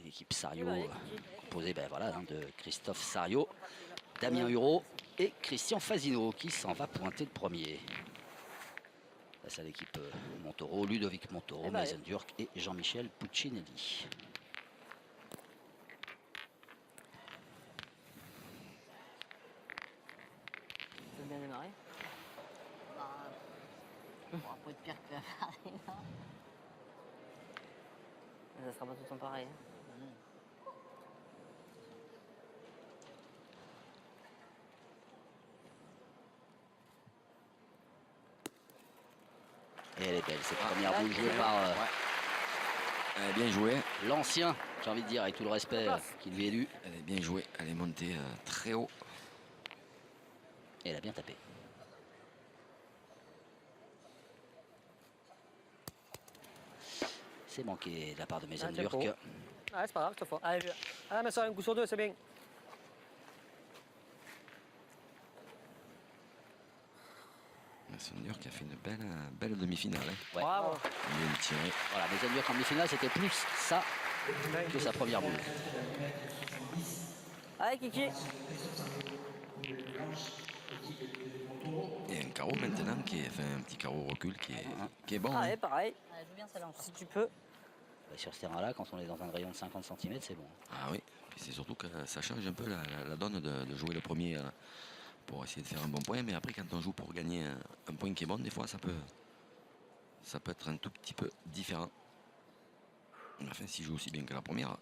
L'équipe Sario, composée voilà, de Christophe Sario, Damien Hureau et Christian Fasino qui s'en va pointer le premier. Face à l'équipe Montoro, Ludovic Montoro, Mason Durk et Jean-Michel Puccinelli. Ça a bien démarré. On pourra pas être pire que la farine. Ça sera pas tout le temps pareil. Et elle est belle, cette première boule jouée par bien joué. l'ancien, j'ai envie de dire, avec tout le respect qu'il lui est dû. Elle est bien jouée, elle est montée très haut. Et elle a bien tapé. C'est manqué de la part de Mason Durk. Ah, c'est pas grave cette fois. Allez, mais ça, un coup sur deux, c'est bien. Mason Durk qui a fait une belle demi-finale. Hein. Ouais. Bravo. Il est tiré. Voilà, Mason Durk en demi-finale, c'était plus ça que sa première boule. Allez, Kiki. Et un carreau maintenant qui est un petit carreau recul qui est bon. Allez, Hein. pareil. Allez, joue bien celle-là encore. Si tu peux. Sur ce terrain-là, quand on est dans un rayon de 50 cm, c'est bon. Ah oui, et c'est surtout que ça change un peu la donne de jouer le premier pour essayer de faire un bon point. Mais après, quand on joue pour gagner un point qui est bon, des fois, ça peut être un tout petit peu différent. Enfin, s'il joue aussi bien que la première.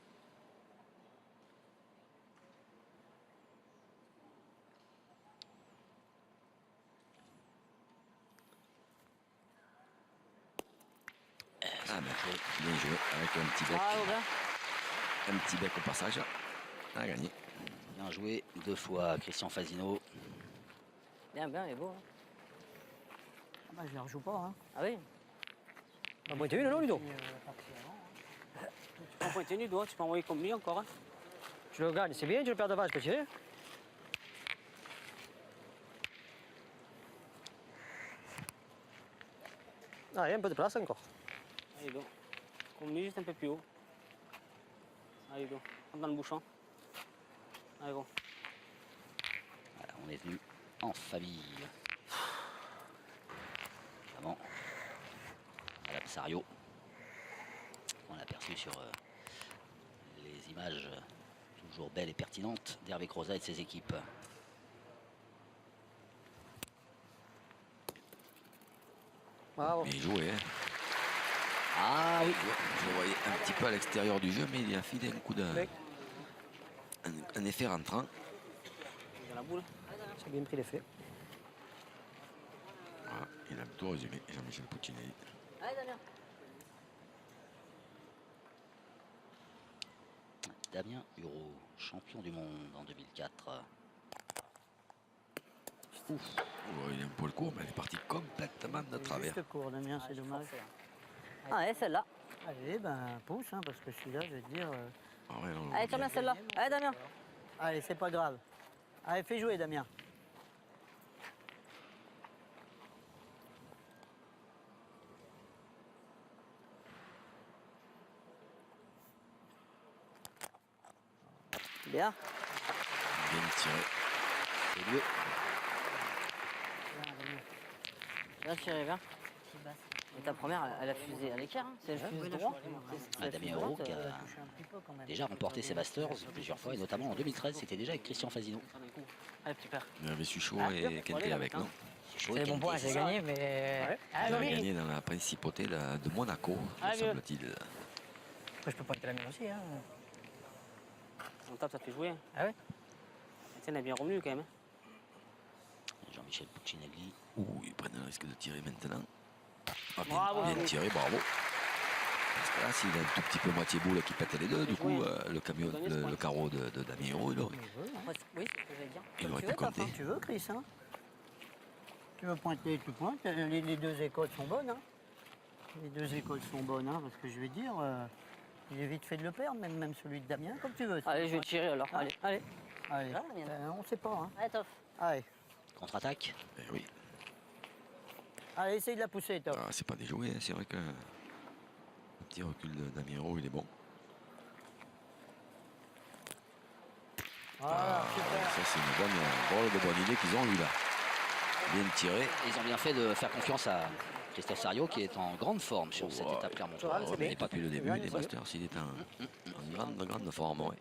Ah bien joué, avec un petit bec. Bravo, bien. Un petit bec au passage. À gagner. Bien joué, 2 fois Christian Fasino. Bien, il est beau. Hein. Ah bah, je ne la rejoue pas. Hein. Ah oui. T'as pointé une, non, Ludo? Tu peux pointer du doigt, tu peux envoyer comme lui encore. Hein. Tu le gagnes, c'est bien, tu le perds devant, je peux tirer. Ah, il y a un peu de place encore. Allez, donc. Comme lui, juste un peu plus haut. Allez, donc. Rentre dans le bouchon. Allez, bon. Voilà, on est venu en famille. Avant, Madame Sario. On l'a aperçu sur les images toujours belles et pertinentes d'Hervé Croza et de ses équipes. Bravo. Bien joué. Hein. Ah oui, Je le voyais un petit peu à l'extérieur du jeu, mais il a filé un coup de. Un effet rentrant. Il y a la boule. C'est bien pris l'effet. Voilà, il a tout résumé, Jean-Michel Puccinelli. Allez, Damien. Damien Hureau, champion du monde en 2004. Ouais, il est un poil court, mais elle est partie complètement de travers. Juste court, Damien, c'est dommage. Allez, celle-là. Allez, ben pousse, hein, parce que celui-là, je vais te dire. Ah ouais, non, Allez, tiens bien celle-là. Allez, Damien. Allez, c'est pas grave. Allez, fais jouer, Damien. Bien. Bien tiré. C'est mieux. Bien tiré, bien. Et ta première, elle a fusé à l'équerre. Hein. C'est le fuse droit. Damien Hureau qui a déjà remporté ses Masters plusieurs fois, et notamment en 2013, c'était déjà avec Christian Fasino. Allez, petit père. Il y avait Suchot et Kenté avec, non? Chaud C'est et les bons Kenté, points, c'est j'ai ça. gagné, mais. Il a gagné dans la principauté de Monaco, Ah, me semble-t-il. Après, je peux pointer la mienne aussi. Hein. On tape, ça fait jouer. Ah ouais? Tiens, elle est bien revenue quand même. Jean-Michel Puccinelli. Ouh, il prennent le risque de tirer maintenant. Ah, bien, Bravo, bien bravo. tiré, bravo. Parce que là, s'il a un tout petit peu moitié boule qui pète les deux, du coup, le carreau de Damien Hureau, il aurait. Oui, Oui, c'est ce que j'allais dire. Il aurait tu pu veux, compter. tu veux, Chris, hein? Tu veux pointer, tu pointes. Les deux écoles sont bonnes, hein? Les deux écoles sont bonnes, hein, parce que je vais dire, il est vite fait de le perdre, même celui de Damien, comme tu veux. Allez, je vais tirer alors. Allez, allez. Allez, Là, la mienne. on sait pas, hein? Allez, Toff. Allez, Contre-attaque. Eh oui. allez, essaye de la pousser, Top. Ah, c'est pas déjoué, hein. C'est vrai que le petit recul de Damien Hureau, il est bon. Voilà, super. Ça, c'est une drôle de bonne idée qu'ils ont eu là. Bien tiré. Ils ont bien fait de faire confiance à Christophe Sariot qui est en grande forme sur cette étape Clermont-Ferrand. Toral, c'est Il n'a bien. pas pu le début Bien, des c'est Masters. Il est en grande forme. Ouais.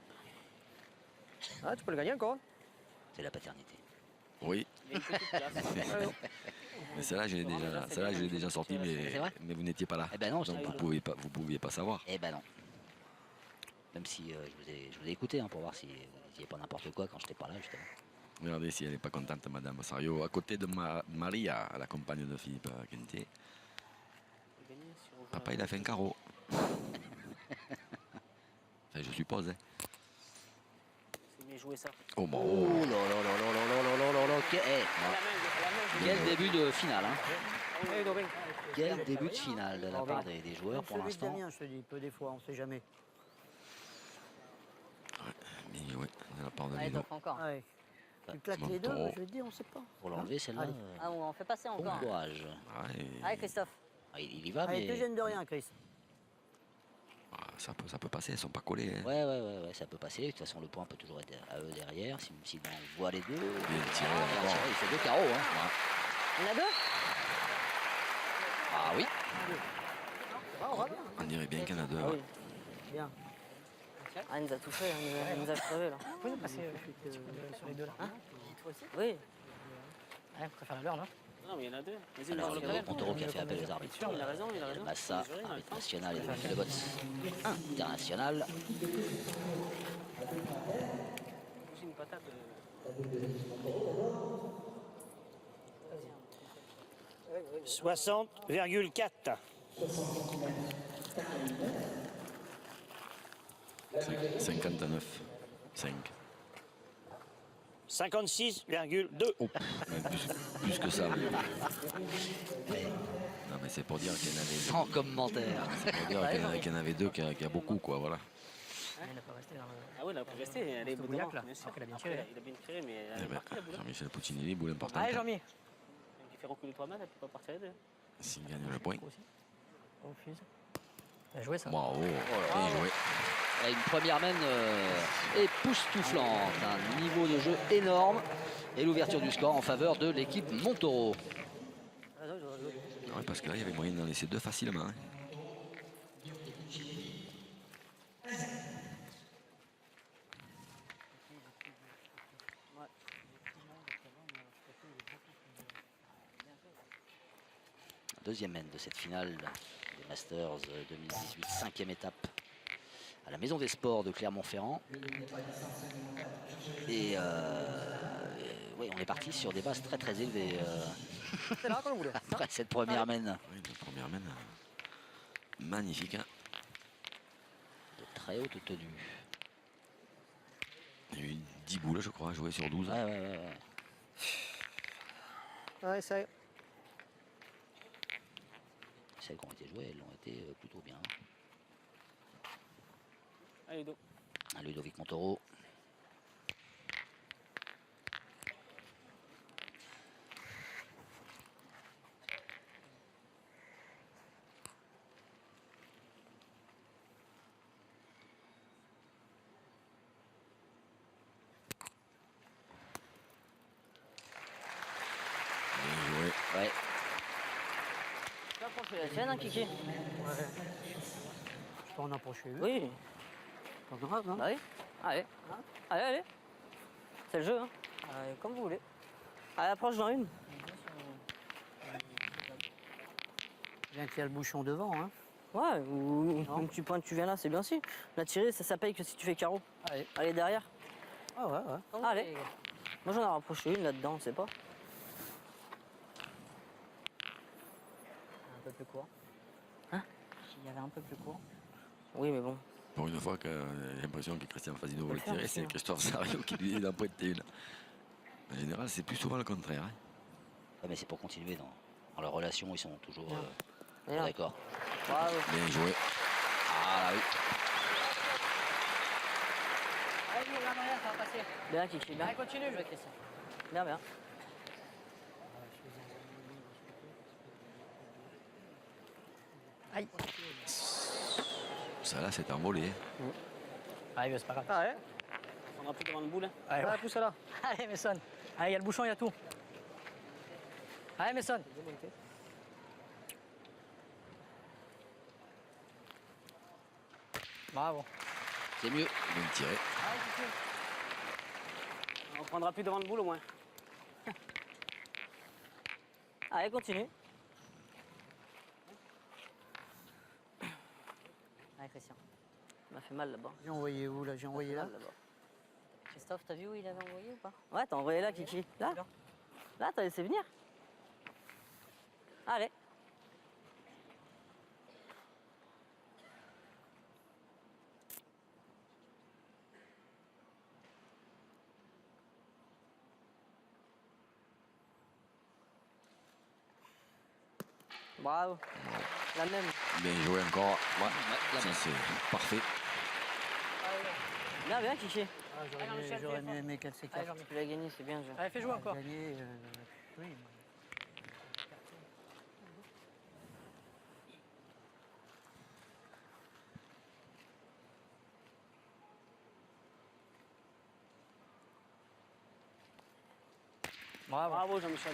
Ah, tu peux le gagner encore. C'est la paternité. Oui, Il y a une petite place. mais celle-là, je l'ai déjà sorti, C'est vrai mais vous n'étiez pas là. Eh ben non, Donc j'étais vous pas là. ne pouviez pas savoir. Eh ben non. Même si je vous ai écouté hein, pour voir si vous disiez pas n'importe quoi quand j'étais pas là justement. Regardez si elle n'est pas contente, Madame Sariot. À côté de Maria, la compagne de Philippe Quintet. Papa, il a fait un carreau. Enfin, je suppose. Hein. C'est bien joué ça. Oh, bon. Oh là là là là là là là là là quel début de finale hein. Allez, Ludo, viens. Quel début de finale de la part des joueurs pour Celui de l'instant. Damien, je te dis, peu des fois, on sait jamais. Bien joué de la part de Allez, Lino. top encore. Ouais. Tu claques Bon, les deux, trop. je vais te dire, on sait pas. Pour l'enlever celle-là, Allez. Ah, on en fait passer bon encore. courage. Ouais, Allez, Christophe. Ah, il y va Allez, te mais... gêne de rien, Chris. ça peut passer, elles ne sont pas collées. Hein. Ouais, ça peut passer. De toute façon, le point peut toujours être à eux derrière. Si on voit les deux, Bien tiré bien encore. tiré, il fait 2 carreaux. Hein. Il y en a deux. Ah oui, On dirait bien qu'il y en a deux. Ah oui. Bien. Ah, il nous a tout fait, il nous a crevé là. Vous pouvez nous passer sur les deux là. Oui. Ouais, on préfère la leur, non? Non, mais il y en a deux. Vas-y, alors dans le c'est carré. Montoro qui a fait appel aux arbitres. Il a raison, il a raison. Massa, Il a raison, arbitre national et le bots international. J'ai une patate. 60,4. 59. 5. 56,2. Oh, même plus que ça. Non, mais c'est pour dire qu'il y en avait deux. Sans commentaire. C'est pour dire qu'il y en avait deux, qu'il y a beaucoup, quoi, voilà. Il n'a pas resté dans le. Ah oui, il a pu rester. Elle est Bouillac, devant, là. bien sûr. Il a bien Après, tiré. il a bien tiré, mais elle Eh est ben, partie, la boule. Jean-Michel Puccinelli, boule importante. Allez, Jean-Mi. Qui fait reculer 3 mètres, elle peut pas partir les deux. S'il gagne le point. On fuse. Bien joué ça. Bravo, bien joué. Et une première main époustouflante. Un niveau de jeu énorme. Et l'ouverture du score en faveur de l'équipe Montoro. Ouais, parce que là, il y avait moyen d'en laisser deux facilement. Hein. Deuxième main de cette finale des Masters 2018, cinquième étape à la Maison des Sports de Clermont-Ferrand. Et oui, on est parti sur des bases très très élevées C'est là qu'on voulait. après cette première main. Oui, la première main, magnifique. Hein. De très haute tenue. Il y a eu 10 boules, je crois, jouées sur 12. Ouais. Ouais, ça y est. Celles qui ont été jouées, elles ont été plutôt bien. Allez, Ludo. Ludovic Montoro. Bien joué. Ouais. Tu vas approcher la tienne, hein, Kiki? Je peux en approcher une. Oui. Pas grave, hein. Bah oui. Allez. Allez. C'est le jeu, hein. Comme vous voulez. Allez, approche-en une. Bien qu'il y a le bouchon devant, hein. Ouais, ou même tu pointes, tu viens là, c'est bien aussi. La tirée, ça paye que si tu fais carreau. Allez. Allez, derrière. Ah ouais. Allez. Moi, j'en ai rapproché une là-dedans, on sait pas. Un peu plus court. Hein? S'il y avait un peu plus court. Oui, mais bon. Pour une fois que j'ai l'impression que Christian Fasino va le le faire tirer, aussi, c'est hein. Christophe Sariot qui lui est emprunté une. En général, c'est plus souvent le contraire. Hein. Ouais, mais c'est pour continuer dans leur relation, ils sont toujours Et là. d'accord. Bravo. Bien joué. Ah là oui. Allez, là, derrière, ça va passer. Bien, Kiki, bien. Allez, continue, je vais Christian. Bien. Aïe. Ça là, c'est envolé. Hein. Allez, c'est pas grave. Ah ouais. prendra plus devant le boule. Hein. Allez, ouais, pousse là. Allez, Messon. Allez, il y a le bouchon, il y a tout. Allez, Messon. Bravo. C'est mieux. Bien tiré. On prendra plus devant le boule au moins. Allez, continue. Allez, Christian. Il m'a fait mal là-bas. J'ai envoyé où là? J'ai envoyé là. Là-bas. Christophe, t'as vu où il avait envoyé ou pas? Ouais, t'as envoyé là, Kiki. Là? Là, t'as laissé venir. Allez. Bravo. La même. Bien joué encore. Ouais, la ça même. c'est parfait. Bien, bien, Kiki. Ah, j'aurais mieux aimé qu'elle s'écarte. Tu l'as gagné, c'est bien joué. Allez, fais jouer encore. Gagner, oui. Bravo. Bravo Jean-Michel.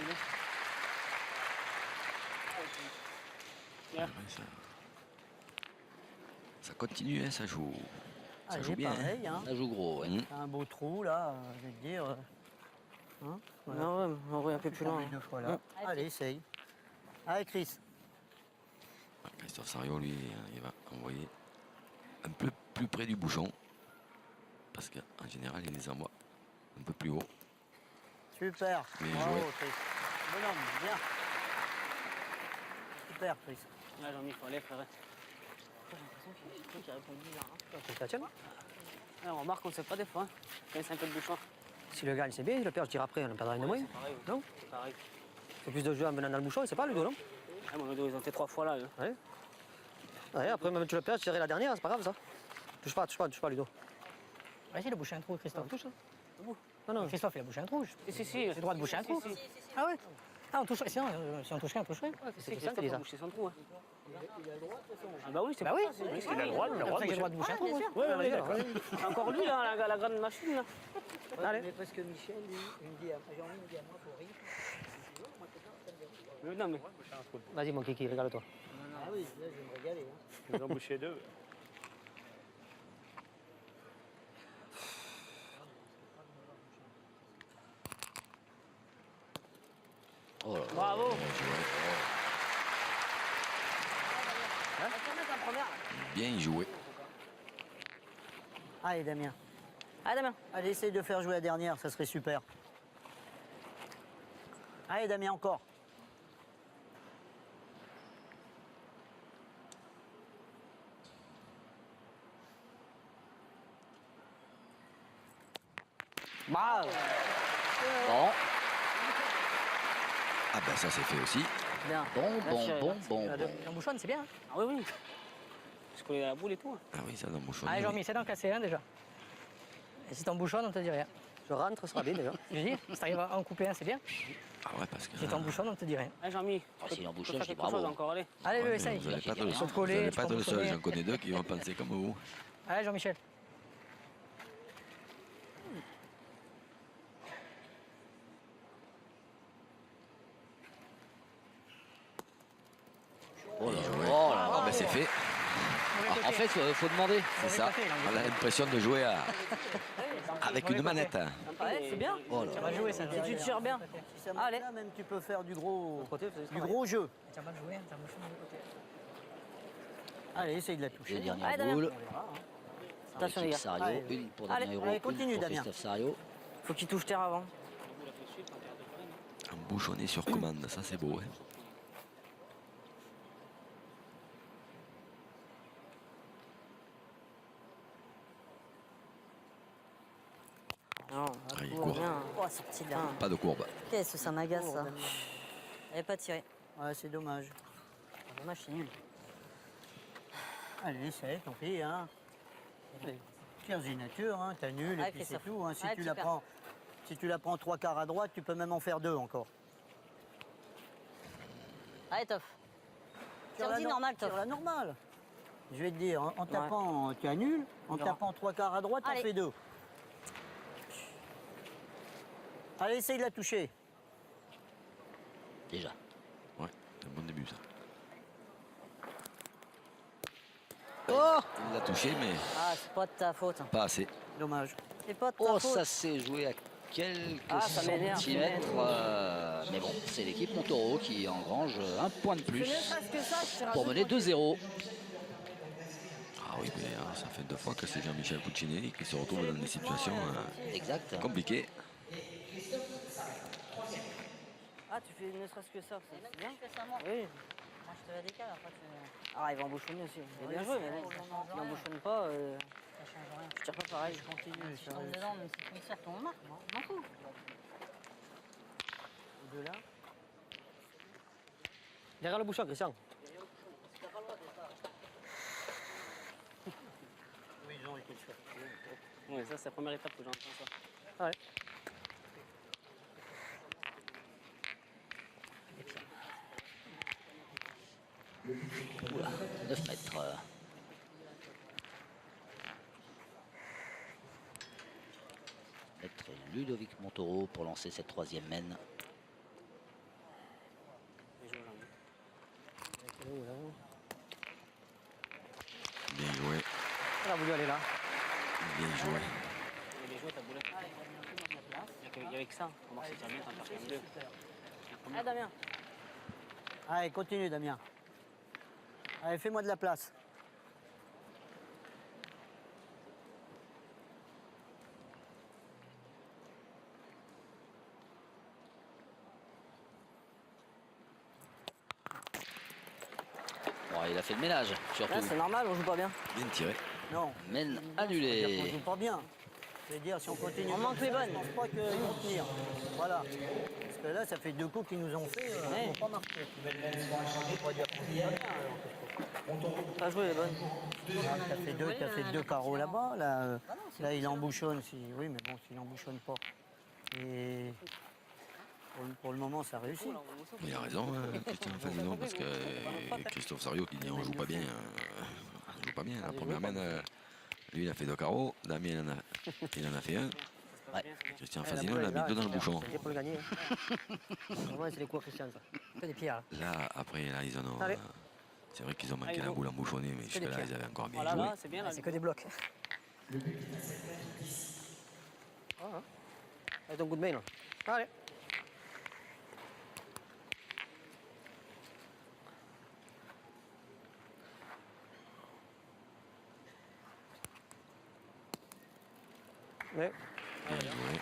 Ouais, ça continue, hein, ça joue. Ça Allez, joue bien. Hein. pareil, hein. Ça joue gros. Ouais. T'as un beau trou là, je vais te dire. Hein, voilà. Non, ouais, on va un peu plus loin. Les deux fois là. Allez, essaye. Allez, Chris. Christophe Sariot, lui, il va envoyer un peu plus près du bouchon. Parce qu'en général, il les envoie un peu plus haut. Super. Bien Bravo, joué. Chris. Bonhomme, bien. Super, Chris. Là Jean-Mi, il faut aller frère. J'ai l'impression qu'il répond bizarre. Hein. C'est la tienne. On remarque qu'on ne sait pas des fois. Hein. Quand c'est un peu de bouchon. Si le gagne, c'est bien. Si le perd, je dirai après, on en perdra une de moins. Pareil. Non. Pareil. Faut plus de jeux en venant dans le bouchon, c'est pas Ludo, non? Ah, mon Ludo, ils ont été 3 fois là. Eux. Ouais. Ouais, après, même tu le perds, je dirai la dernière, c'est pas grave ça. Touche pas, Ludo. Vas-y, il a bouché un trou, Christophe. Touche. Non, non, Christophe, il a bouché un trou. Si. C'est le droit de boucher un trou. Ah ouais? Ah, on touche. Si on touche rien, on touche rien. C'est Christophe qui a bouché son trou. Hein. Ah bah oui, c'est Bah oui. Il a le droit, C'est pour ça que j'ai le droit de boucher un trou. Ouais, ouais, d'accord. Encore lui, là, la grande machine. Là. Allez. Mais parce que Michel, il me dit, j'ai envie de me dire, moi, faut rire. Non, mais. Vas-y, mon kiki, régale-toi. Ah oui, là, je vais me régaler. Hein. Ils ont bouché 2. Oh là là. Bravo. Bien joué. Allez, Damien. Allez, Damien. Allez, essaye de faire jouer la dernière, ça serait super. Allez, Damien, encore. Bravo. Bon, Ah ben ça c'est fait aussi. Bien. bon. On bouchonne, c'est bien. Ah oui, oui. Je connais la boule et tout. Hein. Ah oui, ça dans le bouchon. Allez, Jean-Mi, c'est d'en casser un déjà. Et si t'en bouchonnes, on te dit rien. Je rentre, ce sera bien déjà. Je veux dire, si t'arrives à en couper un, c'est bien. Ah ouais, parce que Si t'en bouchonnes, on te dit rien. Allez, Jean-Mi. Ah, s'il en bouche tu un, peux je dis faire quelque chose bravo. encore, allez. Allez, Ouais, essaye. vous n'allez pas j'ai être le rien. seul. Vous Coller, n'allez tu pas être peux le seul. bouchonner. J'en connais deux qui vont penser comme vous. Allez, Jean-Michel. Oh là là. Joué. Oh là là. Ah ben c'est fait. Ah, en fait, faut demander. C'est ça. On a l'impression de jouer avec une manette. Ouais, c'est bien. Oh là Ça là. va jouer, ça. Si tu tires bien. Si ça marche Allez. bien, même tu peux faire du gros jeu. Ça va jouer, ça bouchonne de côté. Allez, essaye de la toucher. Les dernières Allez, Damien. boules. Attention, les L'équipe gars. Sario, Allez. une pour Allez, Damien Euro, allez, une continue, pour Damien. Christophe Sario. Faut qu'il touche terre avant. Un bouchonné sur commande, ça c'est beau. Hein. Non, Ah, il court court. bien. Oh, sorti de là. Pas de courbe. Qu'est-ce que ça m'agace, ça. Elle n'est pas tirée. Ouais, c'est dommage. Dommage, c'est nul. Allez, essaye, tant pis. Hein. Tire une nature, hein, t'annules et Allez, puis c'est Christophe. tout. Hein. Si, Allez, tu tu la perds. prends, si tu la prends 3/4 à droite, tu peux même en faire 2 encore. Allez, Toff. Tire-y normal, Toff. Tire la normale. Je vais te dire, en tapant, tu annules. En On verra. tapant 3/4 à droite, Allez. on fait 2. Allez, essaye de la toucher. Déjà. Ouais, c'est un bon début ça. Oh, Il l'a touché, mais Ah, c'est pas de ta faute. pas assez. dommage. C'est pas de ta Oh, faute. ça s'est joué à quelques Ah, ça m'énerve, centimètres. Mais bon, c'est l'équipe Montaureau qui engrange un point de plus pour mener 2-0. Ah oui, mais ça fait 2 fois que c'est Jean-Michel Puccinelli qui se retrouve dans des situations Exact. compliquées. Ah, tu fais ne serait-ce que ça, c'est bien. Oui. Moi, je te la décale, après, tu... Ah, il va embouchonner aussi. Il a bien joué, mais bon, il embouchonne pas. ça change rien. Je tire pas pareil. Je continue. Si je tombe dedans, même si tu me sers ton marque, je m'en fous. De là. Derrière le bouchon, Christian. Oui, ils ont été faits. Oui, ça, c'est la première étape que j'entends ça. Ouais. Oula, 9 mètres. Maître Ludovic Montaureau pour lancer cette 3e mène. Bien joué, Elle a voulu aller là. bien joué. Il est bien joué, ta boulette. Il y avait que ça. On va voir si tu as bien, t'en perds deux. Ah, Damien. Allez, continue, Damien. Allez, fais-moi de la place. Bon, il a fait le ménage, surtout. Là, c'est normal, on joue pas bien. Bien tiré. Non. Mène On annulée. joue pas bien. Je veux dire, si on continue. On comme manque ça, les bonnes. Je pense pas qu'ils vont tenir. Voilà. Parce que là, ça fait 2 coups qu'ils nous ont fait. Ils vont pas marquer. Pas joué les bonnes. T'as fait deux carreaux là-bas. Là, il embouchonne. Oui, mais bon, s'il embouchonne pas. Et pour le moment, ça réussit. Il a raison, Christian Fasino, parce que Christophe Sario qui dit on joue pas bien. On joue pas bien. La première main, lui, il a fait 2 carreaux. Damien, il en a fait un. Christian Fasino, il a mis 2 dans le bouchon. C'est pour le gagner. Vraiment, c'est les coups à Christian, ça. Que des pierres. Là, après, là, ils en ont. Allez. C'est vrai qu'ils ont manqué la boule embouchonnée, mais jusque-là, ils avaient encore bien Voilà, joué. là, c'est bien. Là, C'est que des blocs. Allez, ton coup de main, là. Allez. Ouais. Bien joué.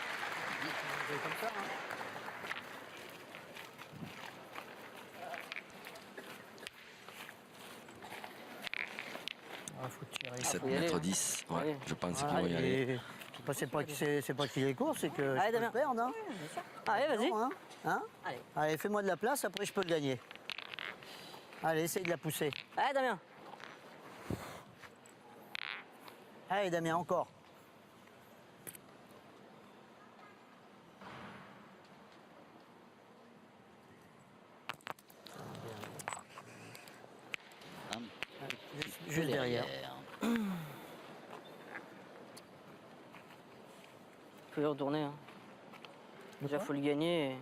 Comme ça, hein. Faut tirer. 7 faut y aller, mètres hein. 10. Faut y Ouais, aller. je pense qu'il faut y aller. C'est pas qu'il est court, c'est que Allez, je peux Damien. le perdre. Hein. Allez, vas-y. Non, hein. Allez. Allez, fais-moi de la place, après je peux le gagner. Allez, essaye de la pousser. Allez, Damien. Allez, Damien, encore. Juste derrière. Faut y retourner. Hein. Déjà, faut le gagner.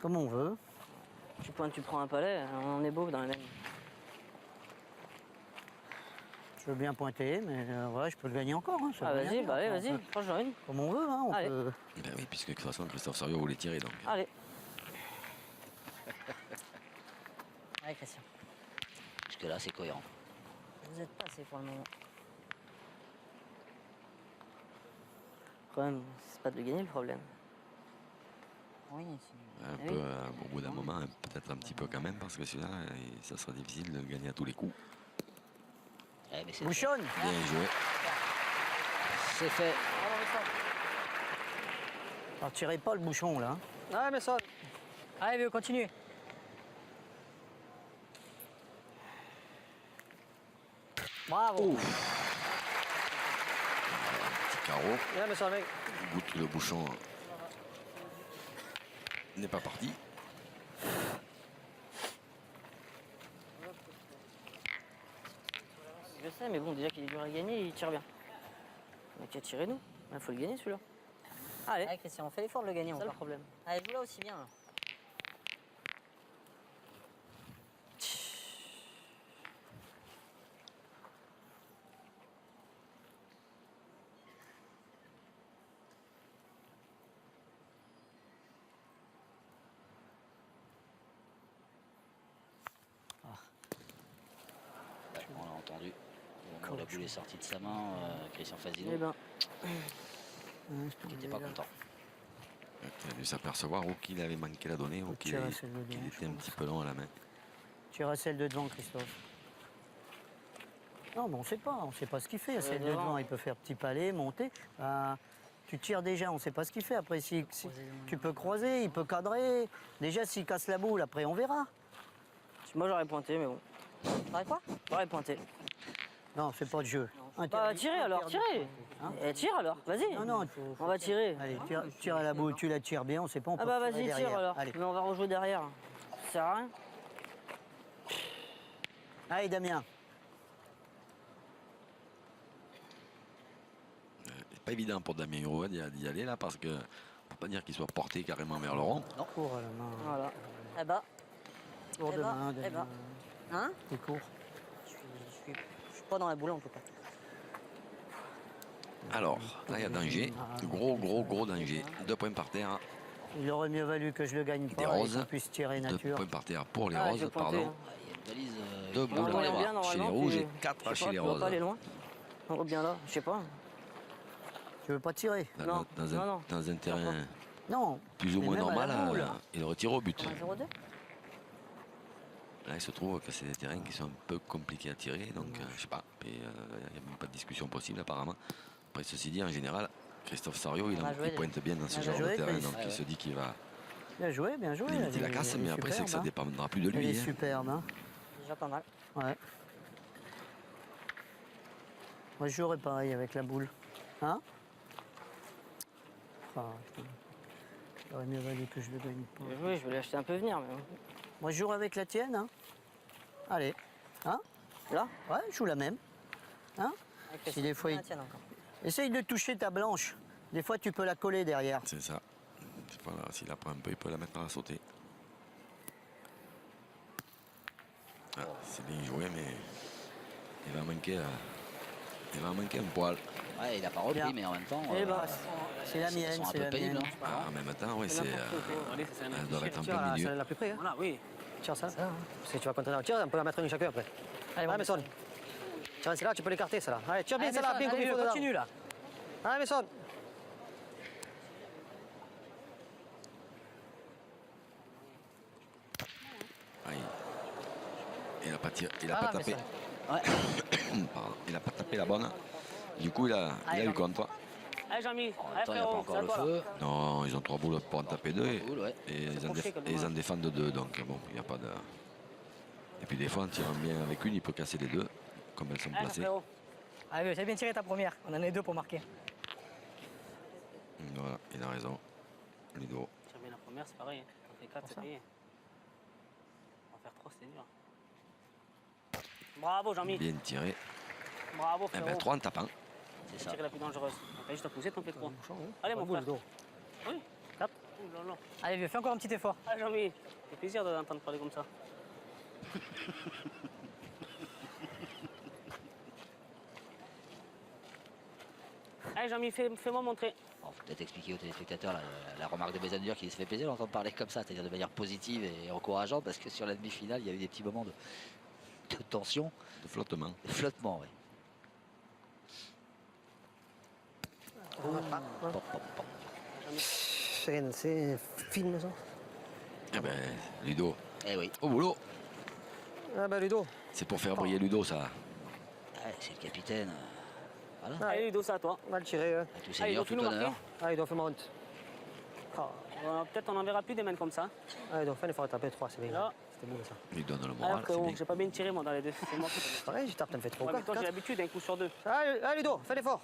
Comme on veut. Tu pointes, tu prends un palais. On est beau dans la même. Je veux bien pointer, mais ouais, je peux le gagner encore. Hein, ça Ah, veut rien vas-y, dire. bah allez, On vas-y. peut- Franchement, une. Comme on veut, hein, on Allez. peut. Ben oui, puisque de toute façon, Christophe Sario voulait tirer. Donc. Allez. Allez, Christian. Jusque-là, c'est cohérent. Vous êtes pas assez pour le moment. Le problème, c'est pas de le gagner le problème. Oui, si. Un Ah peu, oui. au bout d'un moment, peut-être un petit peu quand même, parce que celui-là, ça sera difficile de le gagner à tous les coups. Eh, mais c'est Bouchonne. Bien joué. c'est fait. Alors, tirez pas le bouchon, là. Allez, mais ça. Allez, vieux, continue. Bravo. Petit carreau. Allez, mais ça, mec. Goûte le bouchon n'est pas parti. Je sais, mais bon, déjà qu'il est dur à gagner, il tire bien. On a qu'à tirer nous. Il faut le gagner celui-là. Allez. Allez, Christian, on fait l'effort de le gagner C'est ça le encore. problème. Allez, joue là aussi bien. Là. Ouais, on l'a entendu. Au moment où la boule est sortie de sa main, Christian Fasino, Eh ben, qui n'était pas content. Il a dû s'apercevoir ou qu'il avait manqué la donnée ou qu'il tirer celle de devant, était un petit peu long à la main. Tire à celle de devant, Christophe. Non, mais on ne sait pas ce qu'il fait. À celle de devant. devant, il peut faire petit palais, monter. Tu tires déjà, on ne sait pas ce qu'il fait. Après, si tu peux croiser, il peut cadrer. Déjà, s'il casse la boule, après, on verra. moi j'aurais pointé, mais bon. T'aurais quoi? J'aurais pointé. Non, c'est pas de jeu. Bah, tirez alors, tirez. Tire alors, vas-y. Non, non, On va tirer. Allez, tire à la boule, tu la tires bien, on sait pas, on Ah peut bah tirer vas-y, derrière. tire alors. Allez, Mais on va rejouer derrière. Ça sert à rien. allez Damien. C'est pas évident pour Damien Huro d'y aller là parce que on peut pas dire qu'il soit porté carrément vers le rond. Cours à la main. Voilà. Eh bah, Cours de eh bah, main, eh Damien. bah. Hein? T'es court. Je suis pas dans la boule en tout cas. Alors, là il y a danger. Gros danger. 2 points par terre. Il aurait mieux valu que je le gagne Des pas et roses. qu'on puisse tirer 2 nature. points par terre pour les Ah, roses, j'ai pointé, pardon. hein. Il y a une balise. 2 boules On à voit bien, droite chez les normalement, rouges tu- et 4 je sais chez pas, les tu vas roses. pas aller loin. On voit bien là, je sais pas. Tu veux pas tirer? Non, non. Dans un terrain Non. plus ou Mais moins même à la normal, boule. il aurait tiré au but. On a 0-2. Là, il se trouve que c'est des terrains qui sont un peu compliqués à tirer, donc je sais pas. Il n'y a même pas de discussion possible apparemment. Après, ceci dit, en général, Christophe Sario, il On va jouer, pointe bien dans ce On va genre de jouer, terrain, Chris. donc il se dit qu'il va Bien joué, bien joué. limiter la Elle est- casse, elle est mais après, c'est que ça superbe, hein. dépendra plus de Elle lui. est hein. superbe, hein. Déjà pas mal. Ouais. Moi, je jouerais pareil avec la boule. Hein? Ah, putain. Il aurait mieux valu que je le gagne pas. Oui, je vais l'acheter un peu venir. Mais... Moi, je jouerais avec la tienne, hein? Allez. Hein? Là? Ouais, je joue la même. Hein? Si des fois, il- Tiens, encore. Essaye de toucher ta blanche. Des fois, tu peux la coller derrière. C'est ça. Voilà, s'il apprend un peu, il peut la mettre à la sauter. Ah, c'est bien joué, mais il va manquer un poil. Ouais, il n'a pas repris, Bien. mais en même temps, Eh ben, C'est la elles mienne, sont un c'est peu la pénibles. mienne. Hein. Ah, en même temps, oui, C'est c'est. n'importe quoi. Allez, c'est un Elles doivent être en Tire plein à milieu. celle la plus près. Hein. Voilà, oui. Tire ça. Parce que tu vas continuer à tirer, on peut en mettre une chacun après. Allez, bon, Mason. Tiens, celle-là, tu peux l'écarter, celle-là. Allez, tire bien Allez, celle-là, Mason, bien comme il allez, faut dedans. continue là. Allez, Mason. Aïe. Il n'a pas tiré, il a Ah, pas mais tapé. ça- Pardon, il a pas tapé la bonne. Du coup, il a eu contre. Allez, Jean-Mi. En même Allez, temps, il n'y a pas frérot, encore c'est à le toi, là. feu. Non, ils ont 3 boules pour en taper 2 et, Cool, ouais. ils, en couché, comme et ils en dommage. défendent 2. Donc bon, il n'y a pas de. Et puis des fois, en tirant bien avec une, il peut casser les 2, comme elles sont Allez, placées. frérot. Allez, c'est bien tiré ta première. On en a 2 pour marquer. Voilà, il a raison. Ludo. Tiens bien la première, c'est pareil. Hein. On fait 4, c'est payé. On va faire 3, c'est dur. Bravo, Jean-Mi. Bien tiré. Bravo, Eh frérot. ben 3 en tapant. C'est C'est ça. tiré la plus dangereuse. T'as juste à pousser, t'en fais 3. Allez, mon Boule, frère. dos. Oui, 4. Ouh là là. Allez, vieux, fais encore un petit effort. Allez, Jean-Mi. Ça fait plaisir de l'entendre parler comme ça. Allez, Jean-Mi, fais-moi montrer. Bon, faut peut-être expliquer aux téléspectateurs la remarque de Bézandur qui se fait plaisir d'entendre parler comme ça, c'est-à-dire de manière positive et encourageante, parce que sur la demi-finale, il y a eu des petits moments de tension, De flottement. de flottement. Ouais. Pop, pop, pop. C'est film, ça. Eh ben, Ludo, Eh oui, au boulot. Ah, bah, Ludo. C'est pour faire briller Ludo, ça. Ouais, c'est le capitaine. Voilà. Allez, Ludo, c'est à toi. On va le tirer. À tout seigneur, il tout doit nous honneur. marquer. Allez, il doit faire monte. Peut-être on n'en verra plus des mains comme ça. Allez, il doit faire l'effort de taper 3, c'est bien. Là. C'était bon, ça. Il donne le Alors, moral, c'est frérot, bien. j'ai pas bien tiré moi dans les deux. C'est moi qui. Pareil, je tape, t'en fais 3 Ouais, ou mais toi, j'ai 4. l'habitude d'un coup sur 2. Allez, allez, Ludo, fais l'effort.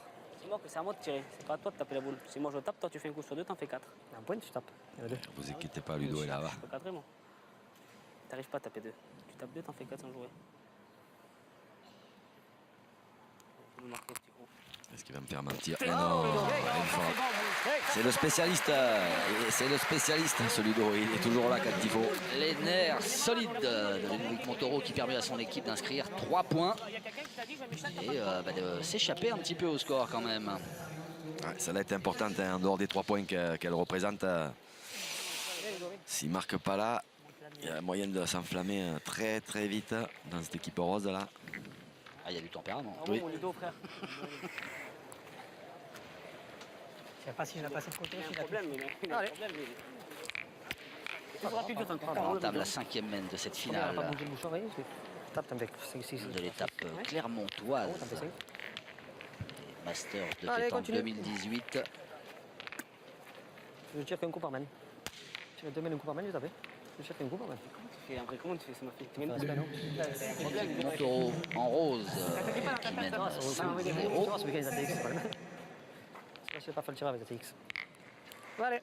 C'est à moi de tirer. C'est pas à toi de taper la boule. Si moi je tape, toi tu fais un coup sur 2, t'en fais 4. Un point, tu tapes. Il y en a 2. Vous inquiétez pas, Ludo est là-bas. Je peux cadrer moi. T'arrives pas à taper 2. Tu tapes 2, t'en fais 4 sans jouer. Faut nous marquer, petit gros. Est-ce qu'il va me faire mentir? Et non, il faut- c'est le spécialiste. C'est le spécialiste, ce Ludo. Il est toujours là quand il faut. Les nerfs solides de Ludovic Montoro qui permet à son équipe d'inscrire 3 points et de s'échapper un petit peu au score quand même. Ouais, ça a été important en dehors des 3 points qu'elle représente. S'il ne marque pas là, il y a moyen de s'enflammer très très vite dans cette équipe rose là. Ah, il y a du tempérament. Ah bon, mon Ludo, frère. Je sais pas si je la passe de côté. Il a si un je la problème, il a un Allez. problème. Il faudra plus que ça. On entame la 5e main de cette touche. On va finale pas bouger le bouchon, voyez. Tape, t'en bec. de l'étape clermontoise. Oh, t'en fais 5. Les Masters de Allez, pétanque continue. 2018. Je tire qu'un coup par main. Tu mets 2 mains, un coup par main, je tape. Je tire qu'un coup par main. Comment tu fais ça, ma fille? Tu mets Respect, non Ludovic Montoro en rose qui mène 5-0. Ce week-end, les ATX, c'est pas le même. Je sais pas faire le tir avec les ATX. Allez.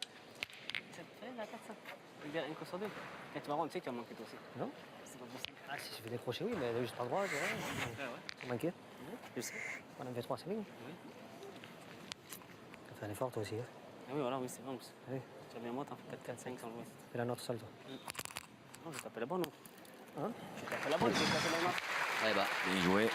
Il y a un coup sur deux. Quand tu vas rendre, tu sais que tu vas manquer toi aussi. Non. C'est pas possible. Ah, si je fais décrocher, oui, mais juste pas droit, c'est vrai. Ça manquait. Je sais. On en fait 3, c'est bien. T'as fait un effort, toi aussi. Hein. Ah oui, voilà, oui, c'est vrai. Allez, Tu as bien moi, t'en fais 4, 4, 5 sans jouer. fais la note seule, toi. Non, je t'appelle la bonne. Hein Je t'appelle la bonne, je t'appelle la note. Eh ben, Bien joué.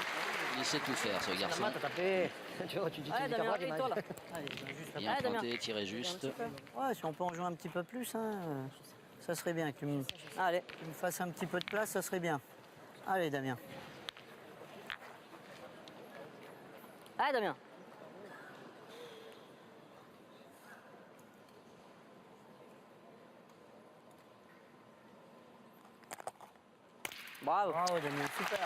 il sait tout faire ce La garçon. main, t'as tapé. Tu vois, tu dis Allez, du Damien, caporal, arrête-toi là. Allez, juste Bien Damien. pointé, tiré juste. Ouais, si on peut en jouer un petit peu plus, hein, ça serait bien. Qu'il me Allez. fasse un petit peu de place, ça serait bien. Allez, Damien. Allez, Damien. Bravo. Bravo, Damien, super.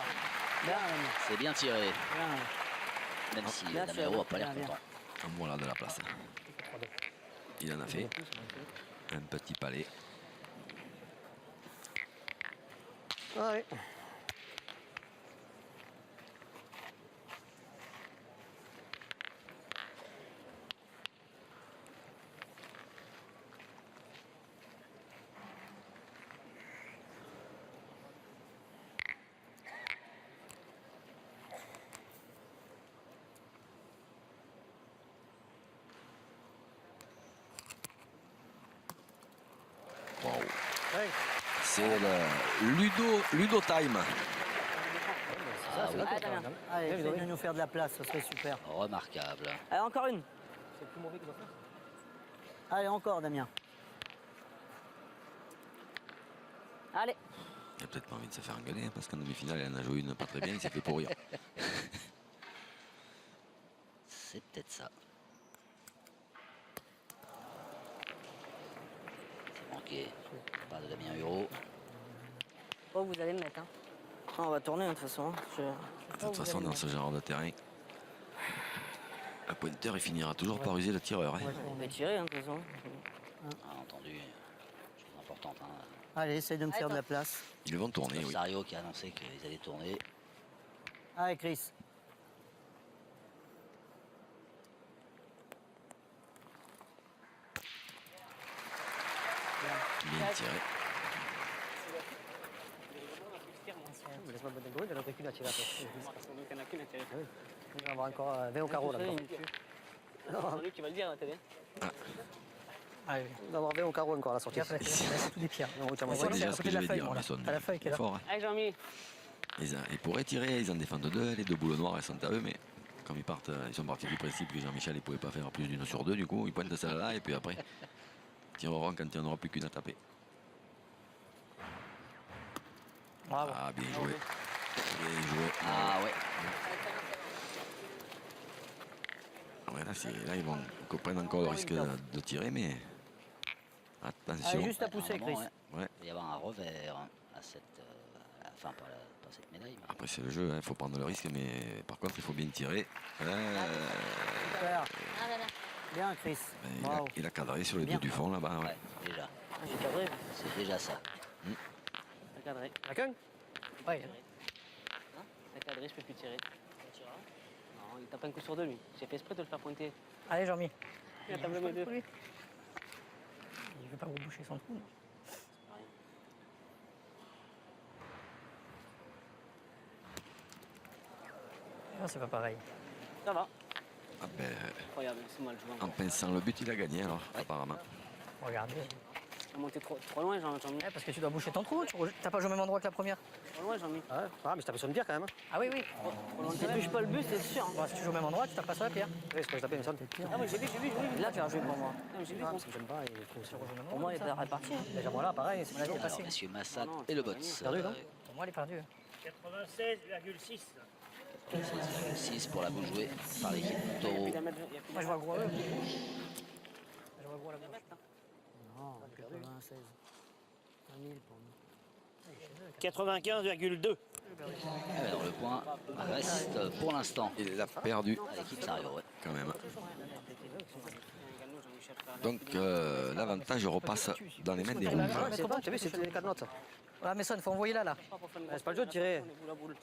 Bien, Damien. C'est bien tiré, Bien. même si Bien Damien tiré, Hérault n'a pas l'air bien, bien. content. Voilà de la place. Il en a fait un petit palais. Allez. Wow. Ouais. C'est le Ludo Time. Ah oui, Allez, Damien. Allez, Bien, essaye oui. de nous faire de la place, ça serait super. remarquable. Allez, encore une. C'est le plus mauvais qu'il doit faire. Allez, encore, Damien. Allez. Il a peut-être pas envie de se faire engueuler hein, parce qu'en demi-finale, il en a joué une pas très bien, il s'est fait pourrir. C'est peut-être ça. C'est manqué par de Damien Hérault. Oh, vous allez me mettre. Hein. Ah, on va tourner, hein, de toute façon. De toute façon, dans ce genre de terrain, un pointeur, il finira toujours par user le tireur. Hein. On va tirer, hein, de toute façon. Ah, entendu, chose importante. Hein. Allez, essaye de me faire de la place. Ils vont tourner, oui. Sario qui a annoncé qu'ils allaient tourner. Allez, Chris. Bien tiré. Laisse-moi me donner, il y en a qu'une à tirer après. Il y en a qu'une à tirer. On va avoir encore 20 au carreau là. encore. C'est lui qui va le dire à la télé. Allez, on va avoir 20 au carreau encore à la sortie. Après, c'est tout des pierres. Non, tiens, C'est voilà, déjà à ce côté que de la je vais feuille, dire, voilà. Mason. T'as la feuille qui est là. Fort, hein. Allez, Jean-Mi. Ils pourraient tirer, ils en défendent deux, les deux boules noires elles sont à eux, mais comme ils partent, ils sont partis du principe que Jean-Michel ne pouvait pas faire plus d'une sur deux, du coup ils pointent celle-là et puis après ils tireront quand il n'y en aura plus qu'une à taper. Bravo. Ah bien joué. Bien joué. Ah ouais, Ouais, là ils vont prendre encore le risque de tirer, mais attention. Allez, juste à pousser, à un moment, Chris. Ouais. il va y avoir un revers à cette, enfin pas cette médaille. Mais... Après c'est le jeu, il faut prendre le risque, mais par contre il faut bien tirer. Super. Ah, Damien. Bien, Chris. Bravo. Il a cadré sur les Bien. deux du fond là-bas. Ouais. Ouais, déjà, Ah, j'ai cadré. c'est déjà ça. T'as cadré. La queue. Ouais. T'as cadré, je peux plus tirer. Non, il tape un coup sur deux, lui. J'ai fait exprès de le faire pointer. Allez, Jean-Mi. Il a tapé mes deux. Il veut pas vous boucher son trou. Non, c'est pas pareil. Ça va. Ah ben, Incroyable, c'est mal joué en encore. pinçant le but, il a gagné alors, apparemment. Regarde. On monté trop loin, Jean-Mi. Parce que tu dois boucher ton trou. T'as pas joué au même endroit que la première. Trop loin, Jean-Mi. Ah, ouais. Ah, mais je tape sur une pierre quand même. Hein. Ah oui, oui. Si tu touches pas le but, c'est sûr. hein. Bon, si tu joues au même endroit, tu tapes pas sur la pierre. Oui, c'est pas que je tapais, mais ça me fait pire. Ah, mais j'ai vu. Là, tu as joué pour moi. Ah, mais j'ai vu. Parce que j'aime pas, et faut aussi rejoindre. Pour moi, il est réparti. Hein. Déjà, moi là, pareil, c'est Là, t'es Alors, passé. messieurs Massat Non, et le tu vas Bots. Perdu, non Pour moi, il est perdu. 96,6. 6 pour la boule jouée par l'équipe Taureau. Il y a plus Moi, je vois gros à eux. Je vois gros à la bouche. Non, 96. 1000 pour nous. 95,2. Alors le point reste pour l'instant Il a perdu à l'équipe Sario. Ouais. quand même. Donc l'avantage repasse dans les mains des rouges. Ah, c'est bon, tu as vu, c'était les 4 notes. Ouais, Mason, faut envoyer là. C'est pas le jeu de tirer.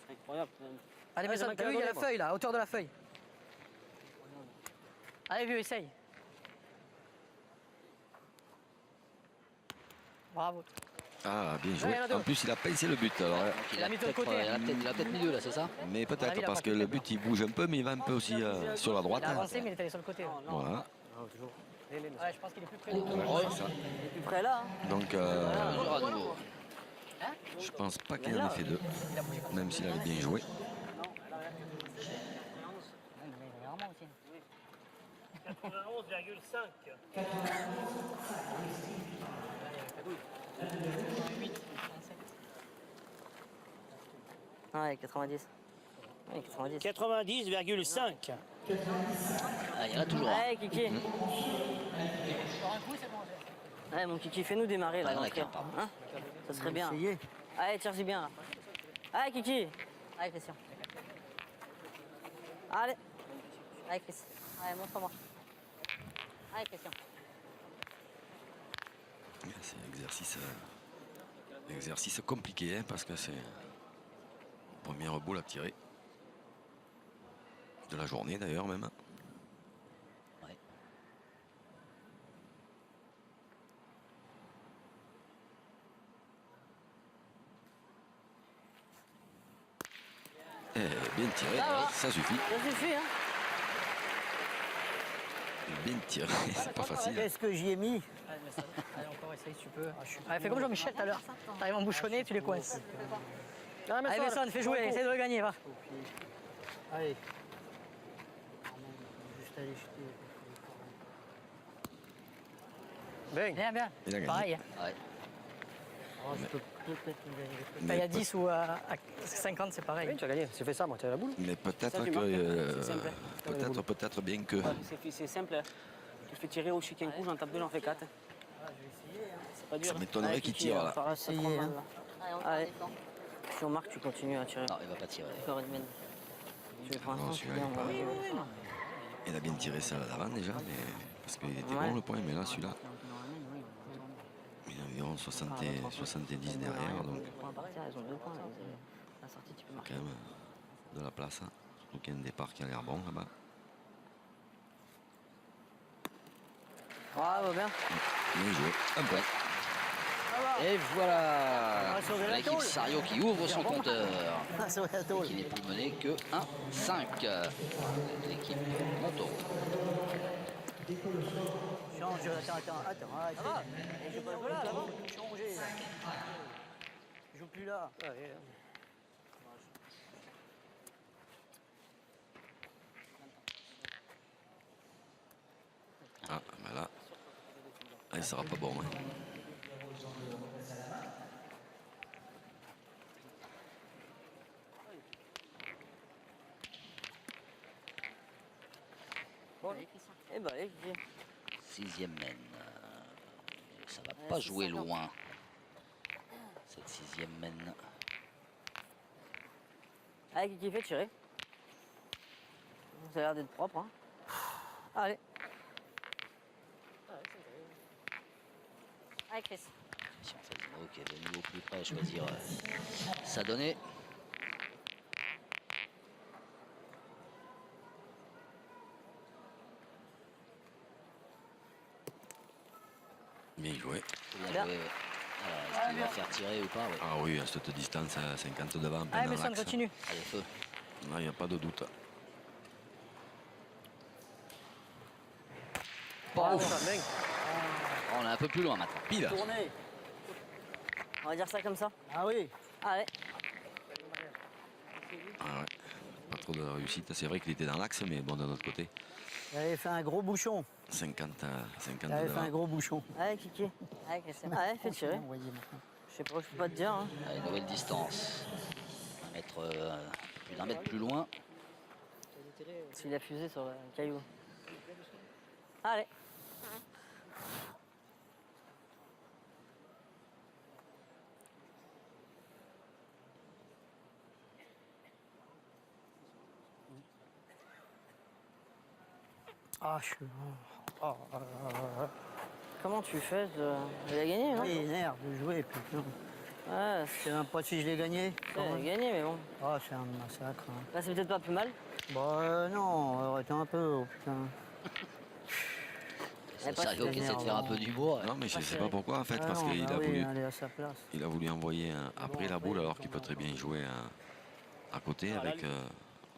C'est incroyable. Allez, Ah, Mason, c'est t'as vu, il y a la moi. feuille là, à hauteur de la feuille. Allez, vieux, essaye. Bravo. Ah, bien joué. Ouais, il y en a deux. En plus, il a pincé le but. Alors, Donc, il a mis de peut-être côté, hein. il a peut-être mis deux là, c'est ça? mais Ah, peut-être il a parce pas que fait le de but il bouge un peu, mais il va un peu aussi sur la droite. Il a hein. avancé, mais il est allé sur le côté. Voilà. Ah, toujours. Ouais, je pense qu'il est plus près du tout. C'est ça. Plus près là. Hein. Donc Toujours à nouveau. je pense pas qu'il en ait fait deux, même s'il avait bien joué. 91,5. Ouais, 90. Ouais, 90. 90,5. Ah, il y en a toujours un. Ouais, Kiki. Ouais, mon Kiki, fais-nous démarrer là. Ah, dans le d'accord, cœur. pardon. Hein, ça serait bien. Essayez. Allez, tire-y bien là. Allez, Kiki. Allez, Christian. Allez. Allez, Chris. Allez, montre-moi. Allez, Christian. C'est un exercice compliqué hein, parce que c'est la première boule à tirer de la journée d'ailleurs même. Ouais. Eh, bien tiré, ça suffit. Ça suffit, hein. Bien tiré, c'est pas facile. Qu'est-ce que j'y ai mis? Allez, Mason. Allez, encore, essaye si tu peux. Allez, fais comme Jean-Michel tout à l'heure. T'arrives en bouchonné, tu les coinces. Allez, Mason, fais jouer, essaye de le gagner, va. Allez. Juste aller jeter. Bien, bien. Il a gagné. Pareil. Ouais. Oh, je peux peut-être me gagner. Quand il y a 10 ou à 50, c'est pareil. Oui, tu as gagné. Tu fais ça, moi, tu as la boule. Mais peut-être Ça, tu que marques, c'est simple. peut-être bien que C'est simple. Tu fais tirer au chicken rouge, j'en tape deux, j'en fais 4. C'est pas dur. ça m'étonnerait qu'il tire là. Par là, c'est Essayez, trop mal, hein. là. Allez. Si on marque, tu continues à tirer. Non, il va pas tirer. Encore une mène. Tu veux pour Non, l'instant, celui-là, bien, il est on pas- va- Il a bien tiré ça d'avant déjà, mais parce qu'il était Ouais. bon le point, mais là celui-là, il a environ 70 derrière, donc Pour partir, ils ont 2 points. La sortie, tu peux marquer. quand même de la place. Hein. Surtout qu'il y a un départ qui a l'air bon là-bas. Bravo, bien. Bien joué, un point. Et voilà va sauver la l'équipe tôle. Sario qui ouvre son compteur. Ah, sur la Et tôle. qui n'est plus mené que 1-5. L'équipe Montaureau. Change, attends, arrête. Je joue pas là, là-bas. Changer. Je joue plus là. Ah, ben là, il sera pas bon. Hein. Eh ben, allez, Kiki. Sixième mène. Ça va pas jouer loin. Cette sixième mène. Allez, Kiki, fais tirer. Ça a l'air d'être propre, hein. Allez. Allez, Chris. Christian Fazino qui est venu au plus près choisir sa donnée. Bien joué. Bien joué. Alors, est-ce qu'il va faire tirer ou pas? Ouais. Ah oui, à cette distance, à 50 devant, Allez, dans Mason, l'axe. continue. Allez, feu. Là, il n'y a pas de doute. Bon, ça, bien. on est un peu plus loin maintenant. Pile. Tournez. On va dire ça comme ça. Ah oui. Allez. Ah ouais. Pas trop de réussite. C'est vrai qu'il était dans l'axe, mais bon, d'un autre côté, Il avait fait un gros bouchon. 50 Il avait fait un de gros bouchon. Allez, Kiki. Allez, Christian. Allez, fais tirer. Envoyez maintenant. Je sais pas, je peux pas te dire. Hein. Allez, nouvelle distance. Plus d'un mètre plus loin. S'il a fusé sur le caillou. Allez. Ah, je suis... Comment tu fais Il a gagné, non Il énerve de jouer, putain. Ouais, Je sais même pas si je l'ai gagné. il a gagné, mais bon. Ah, c'est un massacre. Hein. Là, c'est peut-être pas plus mal. Bah non, arrêtez un peu, oh, putain. C'est pas Sario qui essaie de faire un peu d'humour. Non, mais je sais pas pourquoi en fait, Ah parce non, qu'il bah a oui, voulu. elle est à sa place. Il a voulu envoyer après la boule alors qu'il peut très bien y jouer à côté avec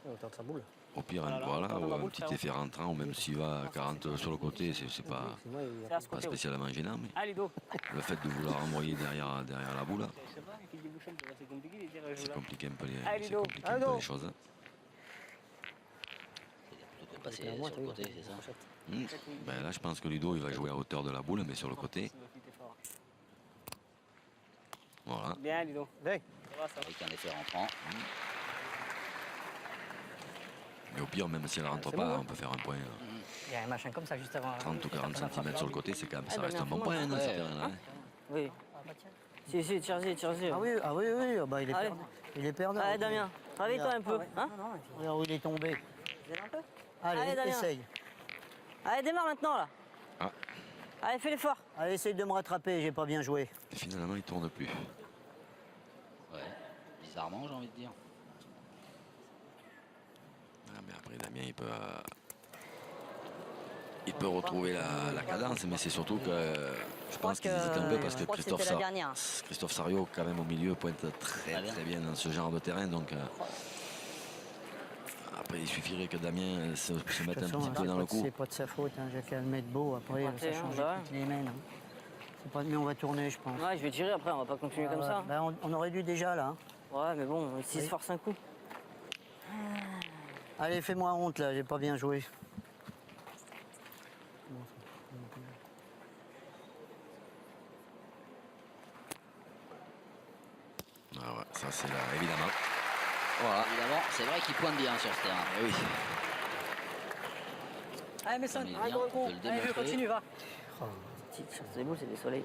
Autant de sa boule. au pire voilà, ou un petit effet rentrant ou même s'il va à 40 sur le côté, c'est pas, Sinon, il C'est à ce pas côté. spécialement gênant, mais Allez, Ludo. le fait de vouloir envoyer derrière la boule, Je sais pas, avec des bouchons, c'est compliqué de dire je c'est là. compliqué un peu Allez, c'est Ludo. compliqué un peu les choses. Plutôt que de passer sur le côté, c'est ça. Ben là, je pense que Ludo il va jouer à hauteur de la boule, mais sur le côté. Voilà. Bien, Ludo. Bien. Ça va, ça va. Avec un effet rentrant. Mais au pire, même si elle rentre pas, on peut faire un point. Il y a un machin comme ça juste avant. 30 ou 40 cm sur le côté, c'est quand même, ça Ah, reste ben, un bon bien, point fais-moi. dans ce Ouais. terrain-là. Hein. Oui. Si, tire-y. Ah oui, oui, bah, il est Allez. perdant. Il est perdant. Allez, Damien. Réveille-toi un peu. Hein Regarde où il est tombé. Un peu. Allez, Allez, Damien. essaye. Allez, démarre maintenant, là. Ah. Allez, fais l'effort. Allez, essaye de me rattraper, j'ai pas bien joué. Et finalement, il tourne plus. Ouais. Bizarrement, j'ai envie de dire. Ah, mais après, Damien, il peut retrouver la cadence, mais c'est surtout que je pense qu'il hésite un peu parce que je crois que c'était la dernière. Christophe Sario, quand même au milieu, pointe très bien dans ce genre de terrain. Donc après, il suffirait que Damien se De mette toute un façon, petit peu dans le coup. c'est pas de sa faute, hein. J'ai qu'à le mettre beau, après Ouais, ça change bah ouais. toutes les mains. Hein. C'est pas... Mais on va tourner, je pense. Ouais, je vais tirer après, on va pas continuer comme Ouais, ça. bah, on aurait dû déjà, là. Hein. Ouais, mais bon, s'il se Oui. force un coup. Allez, fais-moi honte, là, j'ai pas bien joué. Ah ouais, ça c'est là, évidemment. Voilà. Évidemment, c'est vrai qu'il pointe bien sur ce terrain. Eh oui. Allez, Messon, Il allez, vient gros con. de le Allez, démontrer. continue, va. C'est beau, c'est des soleils.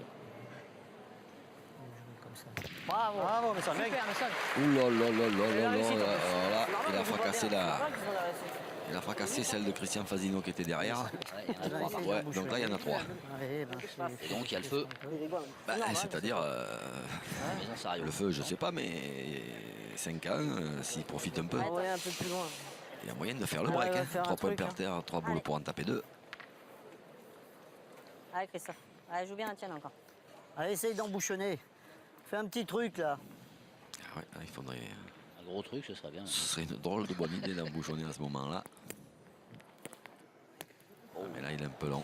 Comme ça. Bravo. Bravo, Messon, bien. Super, Messon. Ouh là là là là Et la là réussite, là en plus. là là. Il a On voit fracassé bien, la. c'est vrai qu'ils ont la réussite. Il a fracassé celle de Christian Fasino qui était derrière. Ouais, il y en a trois par Ouais, donc là il y en a trois. Allez, ben, Et donc il y a le feu. Bah, c'est-à-dire Maison Sario. le feu, je sais pas, mais 5 ans, s'il profite un peu, On va aller un peu plus loin. il y a moyen de faire le Ouais, break. on va Hein. faire un 3 points truc, par hein. terre, 3 boules pour en taper 2. Allez, Christophe. Allez, joue bien la tienne encore. Allez, essaye d'embouchonner. Fais un petit truc, là. Ah ouais, il faudrait. Un gros truc, ce serait bien. Ce serait une drôle de bonne idée d'embouchonner à ce moment-là. Ah, mais là, il est un peu long.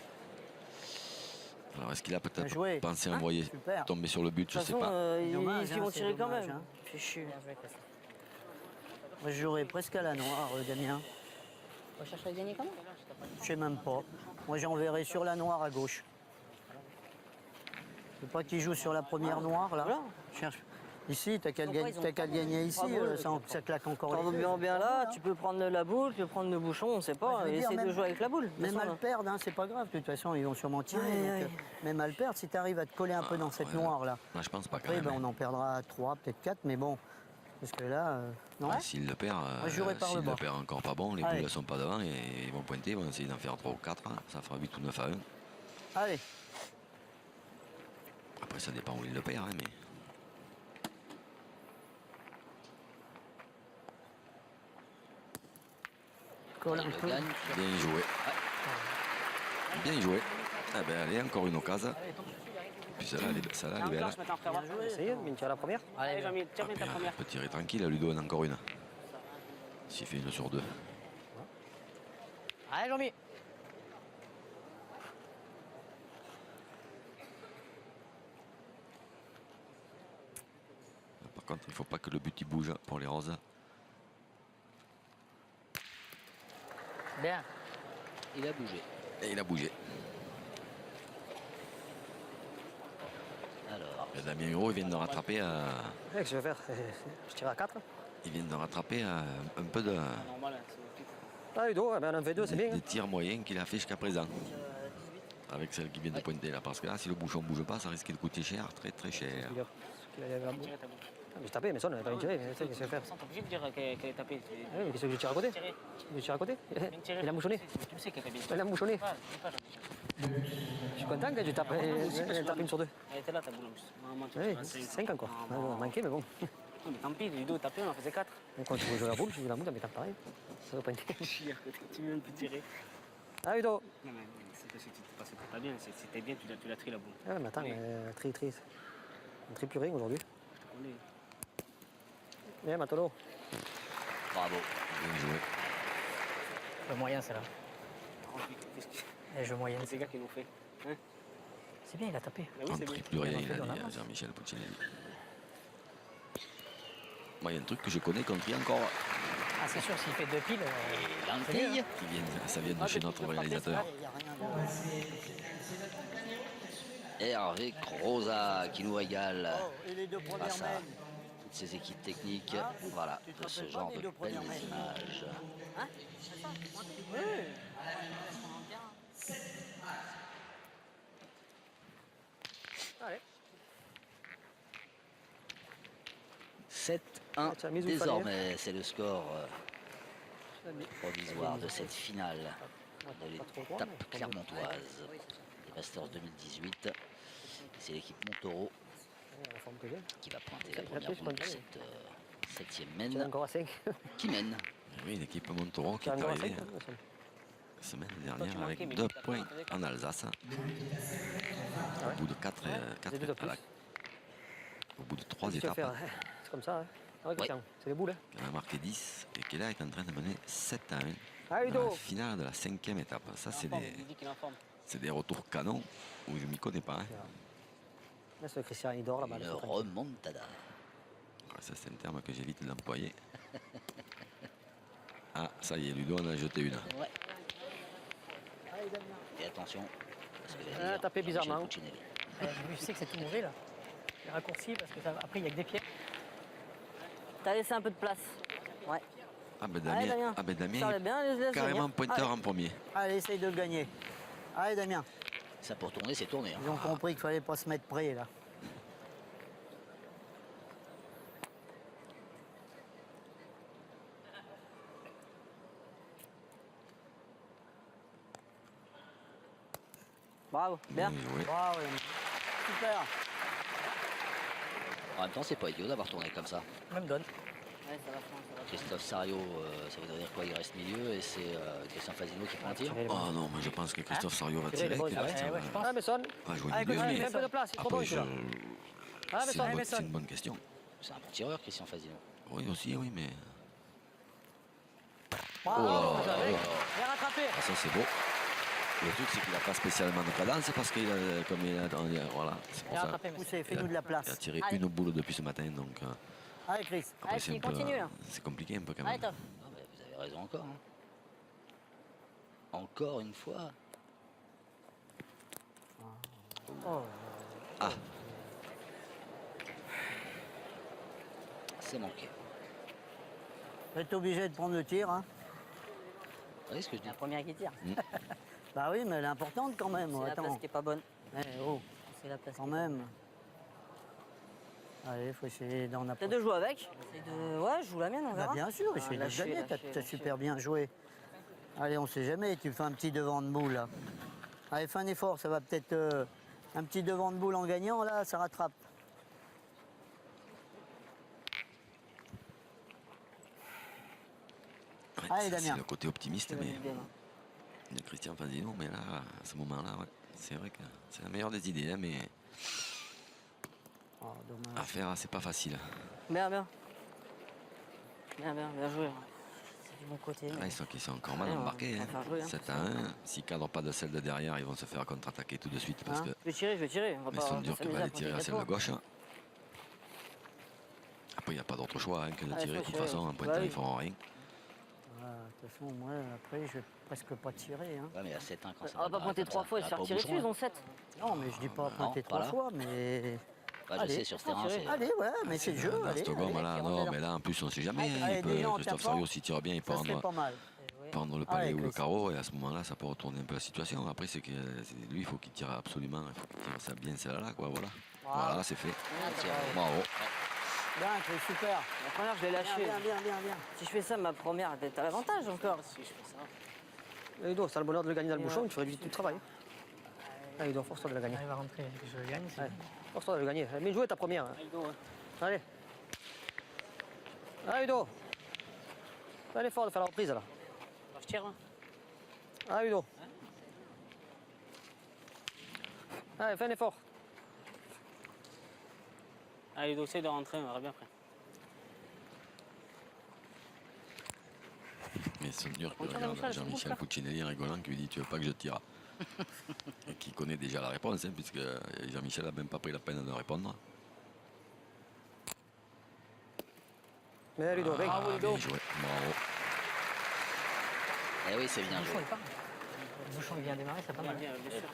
Alors, est-ce qu'il a Bien peut-être joué. pensé Hein, envoyer super. tomber sur le but? De Je toute sais façon, pas. Dommage, ils vont hein, tirer c'est quand dommage, même. hein. Fais chier. Moi, je jouerais presque à la noire, Damien. On cherche à gagner comment Je sais même pas. Moi, j'enverrai sur la noire à gauche. Je veux pas qu'il joue sur la première noire, là. Voilà. Cherche. Ici, t'as qu'à le Pourquoi gagner, ils ont t'as qu'à le pas gagner ici, Bravo. ça claque encore T'en les veux yeux. bien là, tu peux prendre la boule, tu peux prendre le bouchon, on sait Ouais, pas, je veux et dire, essayer de même- jouer avec la boule. De toute Même à façon, le perdre, hein, c'est pas grave. De toute façon, ils vont sûrement tirer. Ouais, donc, ouais. même à le perdre, si tu arrives à te coller un peu dans cette ouais. noire-là. Moi, je pense pas quand Après, même. ben, on en perdra 3, peut-être 4, mais bon. Parce que là, non. Ouais, s'il le perd, je jouerais par le s'il bas. le perd encore pas bon, les Allez. boules ne sont pas devant et ils vont pointer, ils vont essayer d'en faire 3 ou 4. Hein. Ça fera 8 ou 9 à 1. Allez, Après, ça dépend où il le perd, hein, mais. colle un Il le peu. gagne. Bien joué. Bien joué. Ah ben, allez, encore une occasion. Puis celle-là, elle est belle. Lâche maintenant, frère. va. Essayez, mais tire la première. Allez, Jean-Mi, tire bien ta Bien, première. on peut tirer tranquille, elle lui donne encore une. S'il fait une sur 2. Allez, Jean-Mi. contre, il ne faut pas que le but il bouge pour les roses. Bien. Il a bougé. Et il a bougé. Alors, Et Damien Hureau, il vient de rattraper, Qu'est-ce que je vais faire? Je tire à 4. il vient de rattraper un peu de, Normal, hein, c'est le truc. Ah, Udo, eh ben, un V2, c'est bien. des tirs moyens qu'il a fait jusqu'à présent. Avec celle qui vient de pointer là. Parce que là, si le bouchon ne bouge pas, ça risque de coûter cher, très très cher. Il a- il a- il a- Tirer ta bouche. Ah, mais je tapais, mais ça, on n'avait pas bien tiré. Qu'est-ce que je vais faire? T'es obligé de dire qu'elle est tapée. Ah oui, mais qu'est-ce que je tire à côté? Tirer. Je tire à côté? Bien tiré. Il a mouchonné. Tu le sais qu'elle est bien. Il a mouchonné. Pas, dis pas, j'en ai tiré. Je suis content que tu tapes une sur deux. Elle était là ta boule en plus. Normalement, tu Oui, tires à 5 encore. Non, Ah, non. bon, manqué, mais bon. Non, mais tant pis, Ludo, tapé, on en faisait 4. Donc, quand tu veux jouer la boule, tu joues la boule, mais t'as pareil. Ça va pas être. Je suis à côté, tu veux même plus tirer. Ah, Udo. Non, mais c'est parce que tu te passais pas bien. C'était bien, tu l'as trié la boule. Ah, mais attends, tri. On trie plus rien aujourd'hui. On est. Viens, Matolo. bravo. Bien joué. Le moyen, c'est là. Qu'est-ce que Et je moyenne. c'est les gars qui l'ont fait? Hein? C'est bien, il a tapé. Bah oui, On c'est ne bien. trie plus rien, il a dans dit l'avance. Jean-Michel Puccinelli. Moi, il y a un truc que je connais qu'on trie encore. Ah, c'est sûr, s'il fait 2 piles. Et l'antille. Ça vient de chez notre réalisateur. Il n'y a rien de... Hervé Croza qui nous régale Oh, et les deux premières face à mènes. toutes ces équipes techniques. Voilà, tu te de ce rappelles pas genre des de deux belles premières mènes? images. Allez. 7-1 Ah, tu as mis où il fallait. désormais, c'est le score provisoire de cette finale de l'étape clermontoise des Masters 2018. C'est l'équipe Montaureau La forme que j'ai. qui va pointer Ça, la première je boule de pense cette septième Tu es mène encore à 5. qui mène. Oui, l'équipe Montaureau qui Tu es est encore à arrivée 5. la semaine tu dernière manquais, avec mais 2 tu as points pas en Alsace. ouais Au bout de 4 J'ai 2 de plus. au bout de 3 Qu'est-ce que tu vas étapes, faire? C'est comme ça. Hein. Ah ouais, Christian, c'est les boules. Hein. elle a marqué 10 et qui là est en train de mener 7-1 Ah, dans Udo. la finale de la 5e étape. Ça, c'est Il dit qu'il est en forme. des retours canons où je ne m'y connais pas. Hein. Laisse le Christian, il dort là-bas. Une là, c'est tranquille. remontada. Ah, ça, c'est un terme que j'évite d'employer. Ah, ça y est, Ludo en a jeté une. Ouais. Et attention, parce que Ah, tapé bizarrement. Je sais que c'est tout mauvais là. Les raccourcis parce que après il n'y a que des pieds. T'as laissé un peu de place. Ouais. Ah ben Allez, Damien, Damien. Damien Ça allait bien, laisse carrément venir. pointeur en premier. Allez, essaye de le gagner. Allez, Damien. Ça pour tourner, c'est tourné. hein. Ils ont compris qu'il fallait pas se mettre près, là. Bravo, bien. Bien joué. Bravo, Damien. Super. En même temps, c'est pas idiot d'avoir tourné comme ça. Même donne. Ouais, ça va prendre, ça va prendre. Christophe Sario, ça voudrait dire quoi? Il reste milieu et c'est Christian Fasino qui prend un tir. Oh non, mais je pense que Christophe Sario va Tirer tirer. les balles, que ouais, Christian ouais, je pense. Ah, Messon. va jouer Allez, milieu, continue, mais Un peu de place, il est trop bon après, celui-là. Ah, c'est Messon. c'est une bonne question. C'est un bon tireur, Christian Fasino. Oui, aussi, oui, mais Bravo. Oh, Bien rattrapé. ah, ça c'est beau. Le truc, c'est qu'il n'a pas spécialement de cadence parce qu'il a, comme il a, voilà, c'est pour Bien ça. rattrapé, mais Poussez, fais-nous de la Il a place. tiré Allez. une boule depuis ce matin, donc Allez, Chris. après Allez, c'est un puis peu, continue, là. c'est compliqué un peu quand Allez, même. top. Ah, bah, vous avez raison encore. hein. Encore une fois. Oh. Ah, C'est manqué. Vous êtes obligé de prendre le tir, hein. Vous voyez ce que je dis? La première qui tire. Bah oui, mais elle est importante quand même. C'est la place Attends. qui est pas bonne. Eh, oh, C'est la place quand qui est pas même. Allez, faut essayer d'en bonne. apprendre. Peut-être de jouer avec. Ouais, je joue la mienne, on Bah, verra. bien sûr, Ah, essaye de lâchez, gagner. lâchez, T'as lâchez. super bien joué. Allez, on sait jamais. Tu fais un petit devant de boule, là. Allez, fais un effort. Ça va peut-être... un petit devant de boule en gagnant, là, ça rattrape. ouais, Allez, ça, Damien. c'est le côté optimiste, mais Bien. de Christian Fasino, mais là, à ce moment-là, ouais, c'est vrai que c'est la meilleure des idées, hein, mais Oh, dommage. à faire, c'est pas facile. Bien, bien. Bien joué. C'est du bon côté. Là, mais- ils sont encore mal Ouais, on va- embarqués. on va Hein. faire jouer, hein. 7-1. S'ils ne cadrent pas de celle de derrière, ils vont se faire contre-attaquer tout de suite parce Hein, que je vais tirer. On va mais pas sont on va durs que s'amuser va à les tirer à prendre celle de des gauche. Après, Après, il n'y a pas d'autre choix hein, que de Ah, il tirer. faut De toute tirer. façon, en Bah pointant, oui. ils feront rien. Voilà, de toute façon, moi, après, je vais presque pas tirer. Hein. Ouais, mais à 7-1, quand ça On va pas pointer 3 fois et se faire tirer dessus, ils ont 7. Non, mais je dis pas non, pointer 3 voilà. fois, mais... Ouais, je Allez, sais, sur ce terrain, tirer. c'est. Allez, ouais, mais c'est le jeu. Dans Allez, cette gomme, allez. là, qui non, rentre mais là, en plus, on ne sait jamais. hein, Allez, il peut, déjà, en Christophe tapant, Sario, s'il tire bien, il peut Ça serait rendre, pas mal. prendre le palais Allez, ou le Christophe. carreau. Et à ce moment-là, ça peut retourner un peu la situation. Après, c'est que lui, il faut qu'il tire absolument. Il faut qu'il tire ça bien celle-là, quoi. Voilà. Voilà, c'est fait. Bravo. Bien, c'est super. La première, je l'ai lâchée. Bien. Si je fais ça, ma première, t'as l'avantage encore. Si je fais ça. Ludo, c'est le bonheur de le gagner dans le bouchon, tu réduis tout le travail. Allez, Ludo, force-toi de le gagner. Il va rentrer, que je gagne. Ouais. Force-toi de le gagner. Mais jouer ta première. Ah, Ludo, ouais. Allez. Allez, Ludo. Fais l'effort de faire la reprise, là. Alors, je tire. Hein. Allez, Ludo. Allez, fais un effort. Allez, Ludo, essaye de rentrer, on verra bien après. Mais c'est dur que On tire regarde Jean-Michel, Jean-Michel c'est Puccinelli rigolant qui lui dit tu veux pas que je tire et qui connaît déjà la réponse hein, puisque Jean-Michel n'a même pas pris la peine de répondre. Mais Ludo, avec. Ah, bien joué, bravo. Eh oui, c'est bien Le joué. bouchon, il part. Le bouchon, il vient démarrer, c'est pas mal. Bien, bien sûr.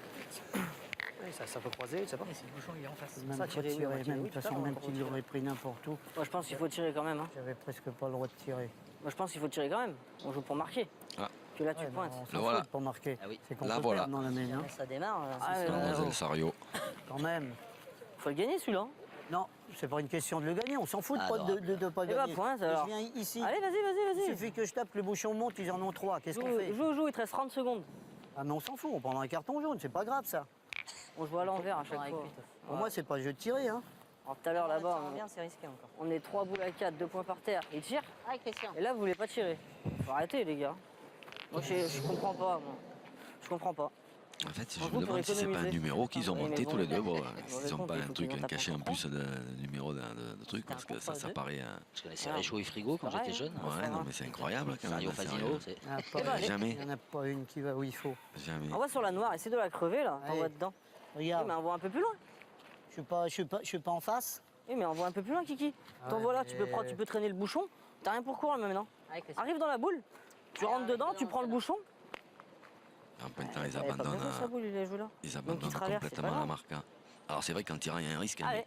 Oui, ça peut croiser, tu sais pas. Et si le bouchon, il est en face. Même Ça, pas tirer, oui, tirer, on va tirer, même, oui, de toute tout à façon, l'heure, même on va s'il tirer. aurait pris n'importe où, Moi, je pense qu'il faut tirer quand même. Hein. j'avais presque pas le droit de tirer. Moi, je pense qu'il faut tirer quand même. On joue pour marquer. Ah. Que là, tu Ouais, pointes. on s'en Voilà. fout pour marquer. Ah oui. C'est qu'on Là, peut voilà. perdre dans la main, hein. Mais ça démarre. Ah, c'est sûr. Mademoiselle Sario. Quand même. Faut le gagner celui-là. Non, c'est pas une question de le gagner, on s'en fout Ah, de pas, non. de pas Eh ben, gagner. pointe, Je alors. viens ici, Allez, vas-y, il vas-y. suffit que je tape, le bouchon monte, ils en ont 3, qu'est-ce qu'on fait? Joue, il te reste 30 secondes. Ah mais on s'en fout, on prendra un carton jaune, c'est pas grave ça. On joue à l'envers à chaque fois. Pour moi, c'est pas le jeu de tirer, hein. Alors tout à l'heure là-bas, c'est risqué encore. on est 3 boules à 4, 2 points par terre. Il tire. Allez, Christian. Et là, vous voulez pas tirer. Faut arrêter, les gars. Moi, je comprends pas. Moi. Je comprends pas. En fait, je Franchement, me demande pour si c'est pas un économiser. numéro qu'ils ont Oui, mais monté bon, tous les deux. Bon, bon, ils n'ont bon, pas il un faut truc qu'ils en caché en tapent plus de numéro de truc parce que ça paraît. Je connaissais Réchaud et Frigo quand Pareil, j'étais jeune. Ouais, non, mais c'est incroyable quand même. Sario sérieux. Fasino, c'est. Il y en a Eh ben, pas, allez. Jamais. il y en a pas une qui va où il faut. Jamais. Envoie sur la noire, essaie de la crever là. Allez. T'envoies dedans. Oui, Regarde, mais envoie un peu plus loin. je suis pas en face. Oui, mais envoie un peu plus loin, Kiki. T'envoies là, tu peux, mais- tu peux traîner le bouchon. T'as rien pour courir maintenant. Allez, Christian. Arrive dans la boule. Tu rentres dedans, tu prends le bouchon. En pointant, ils Elle avait pas abandonnent, besoin de sa boule, il a joué là. ils Donc, il abandonnent traverse, c'est complètement pas la grave. marque. Hein. Alors c'est vrai qu'en tirant, il y a un risque. hein, Allez.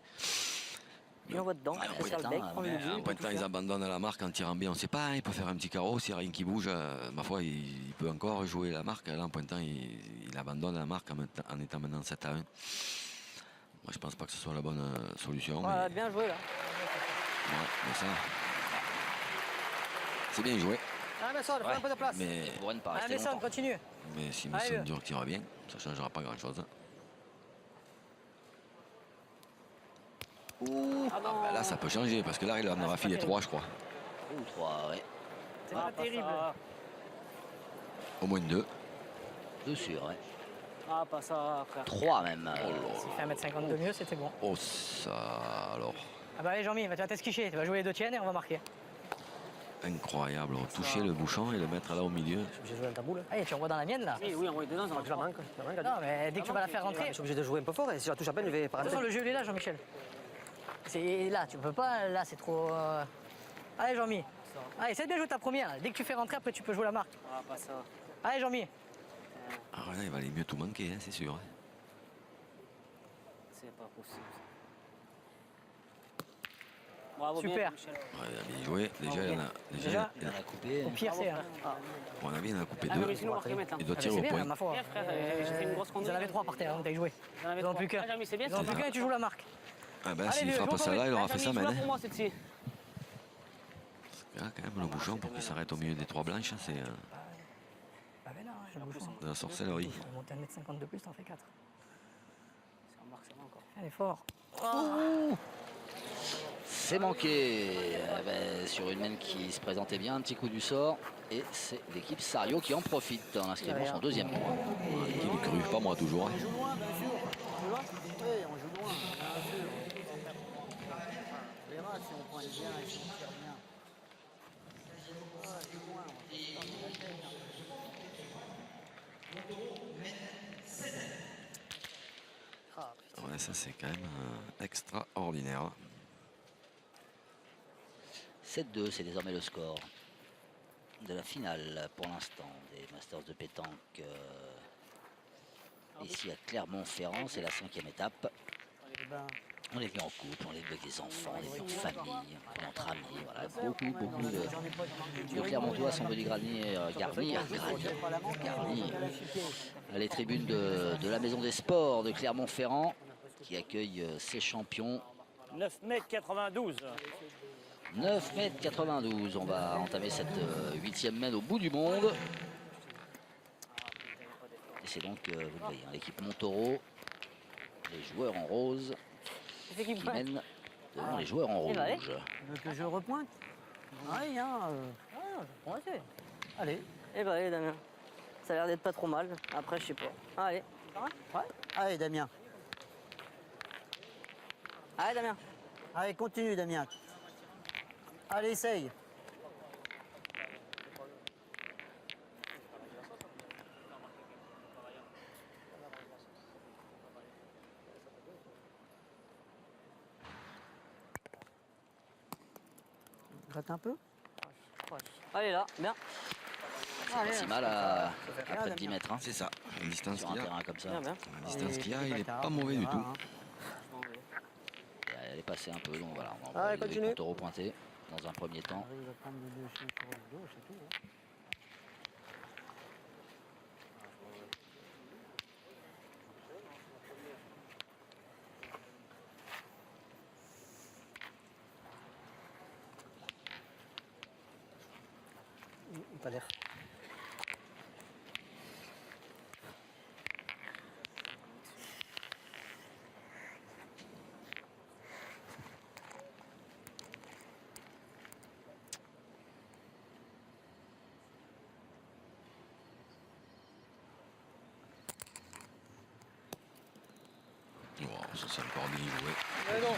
Il envoie dedans, Ouais, il serre le putain, bec, prend le mais but. En pointant, ils abandonnent la marque. En tirant bien, on ne sait pas. Il peut faire un petit carreau. S'il n'y a rien qui bouge, ma foi, il peut encore jouer la marque. Là, en pointant, il abandonne la marque en étant maintenant 7-1. Moi, je pense pas que ce soit la bonne solution. Voilà, Mais, bien joué là. ouais, mais ça, c'est bien joué. Ah, Messon, fais un peu de place. Mais, Les couronnes pas Allez, rester Messon, longtemps. continue. mais si Allez, Messon Dur tire bien, ça ne changera pas grand-chose. Ah non. Là, ça peut changer parce que là, il en aura filé 3, je crois. Ou 3, ouais. C'est Ah, pas pas terrible. ça. Au moins 2. 2 sûrs, ouais. Ah, pas ça, frère. 3 même. S'il fait 1m50 de mieux, c'était bon. Oh, ça alors. Ah bah allez, Jean-Mi, tu vas t'esquicher. Tu vas jouer les deux tiennes et on va marquer. Incroyable. Toucher le bouchon et le mettre là au milieu. Je suis obligé de jouer dans ta boule. Allez, tu envoies dans la mienne là. Oui, oui, envoyez dedans, ça Je la marche manque. Je la manque, Non, mais dès que tu vas la faire rentrer. Je suis obligé de jouer un peu fort et si je la touche à peine, je vais pas De toute façon, rentrer. le jeu il est là, Jean-Michel. C'est là, tu peux pas, là c'est trop. Allez, Jean-Mi. Allez, essaie de bien jouer ta première. Dès que tu fais rentrer, après tu peux jouer la marque. pas. Ah, pas ça. Allez, Jean-Mi. Ah là, il valait mieux tout manquer, hein, c'est sûr. hein. C'est pas possible. Bravo, Super. bien, Michel. Ouais, il a bien joué. Déjà, il en a, Déjà, Il en a coupé. Au pire, c'est. Hein. on a bien coupé Ah, non, 2. mais sinon, on va remettre là. Il doit Ah, tirer c'est au bien, point. ma foi. Bien, frère, j'ai fait une grosse Ils conduite. en avaient 3 par terre, donc t'as joué. J'en avais Ils en ont trois. plus qu'un. Ah, Jean-Mi, c'est bien, Ils en ont ça. plus qu'un et tu joues la marque. Ah ben, Allez, s'il Léo, fera joue pas encore celle-là, il aura Ah, fait Jean-Mi, ça, joue-la mais pour moi, cette-ci. là, quand même, le bouchon, pour qu'il s'arrête au milieu des 3 blanches, c'est Bah, mais non, le bouchon. de la sorcellerie. Tu vas monter 1m50 de plus, t'en fais 4. Ça remarque, ça va encore. Allez, fort. C'est manqué. Sur une main qui se présentait bien, un petit coup du sort. Et c'est l'équipe Sario qui en profite en inscrivant son deuxième point. Qui l'eût cru, pas moi toujours. hein. On joue loin, bien sûr. On joue loin. Oui, on joue loin, bien sûr. On verra si on pointe bien et si on tire bien. Ouais, on joue loin, on va pas se prendre la tête, hein. Ah, putain. Ouais, ça, c'est quand même extraordinaire. 7-2, c'est désormais le score de la finale pour l'instant des Masters de pétanque ici à Clermont-Ferrand. C'est la 5e étape. Eh ben, On est venu en couple, on est venu avec des enfants, on est venu en famille, entre amis. Voilà, beaucoup de Clermontois sont venus garnir les tribunes de la Maison des Sports de Clermont-Ferrand qui accueille ses champions. 9,92 m. 9,92 m. On va entamer cette 8e mène au bout du monde. Et c'est donc, vous le voyez, hein, l'équipe Montaureau, les joueurs en rose, qui mènent devant les joueurs en rouge. tu veux que je repointe? Oui, hein. Ah, je prends assez. Allez, Eh ben, allez, Damien. Ça a l'air d'être pas trop mal. Après, je sais pas. Allez. ouais. Allez, Damien. Allez, Damien. Allez, continue, Damien. Allez, essaye. Gratte un peu. Allez, là. Bien. Allez, C'est mal à près de Damien. 10 mètres hein, C'est ça. La distance sur un qu'il y a, terrain comme ça. Bien, bien. la distance qu'il y a, il est Bâtard, pas mauvais du voilà, tout. hein. Elle est passée un peu, donc voilà, on va Allez, envoyer continue. Montaureau pointé dans un premier temps. Arrive à prendre les deux cheveux sur le dos, c'est tout. Hein. Pas l'air. Wow, ça c'est encore bien joué. Mais non.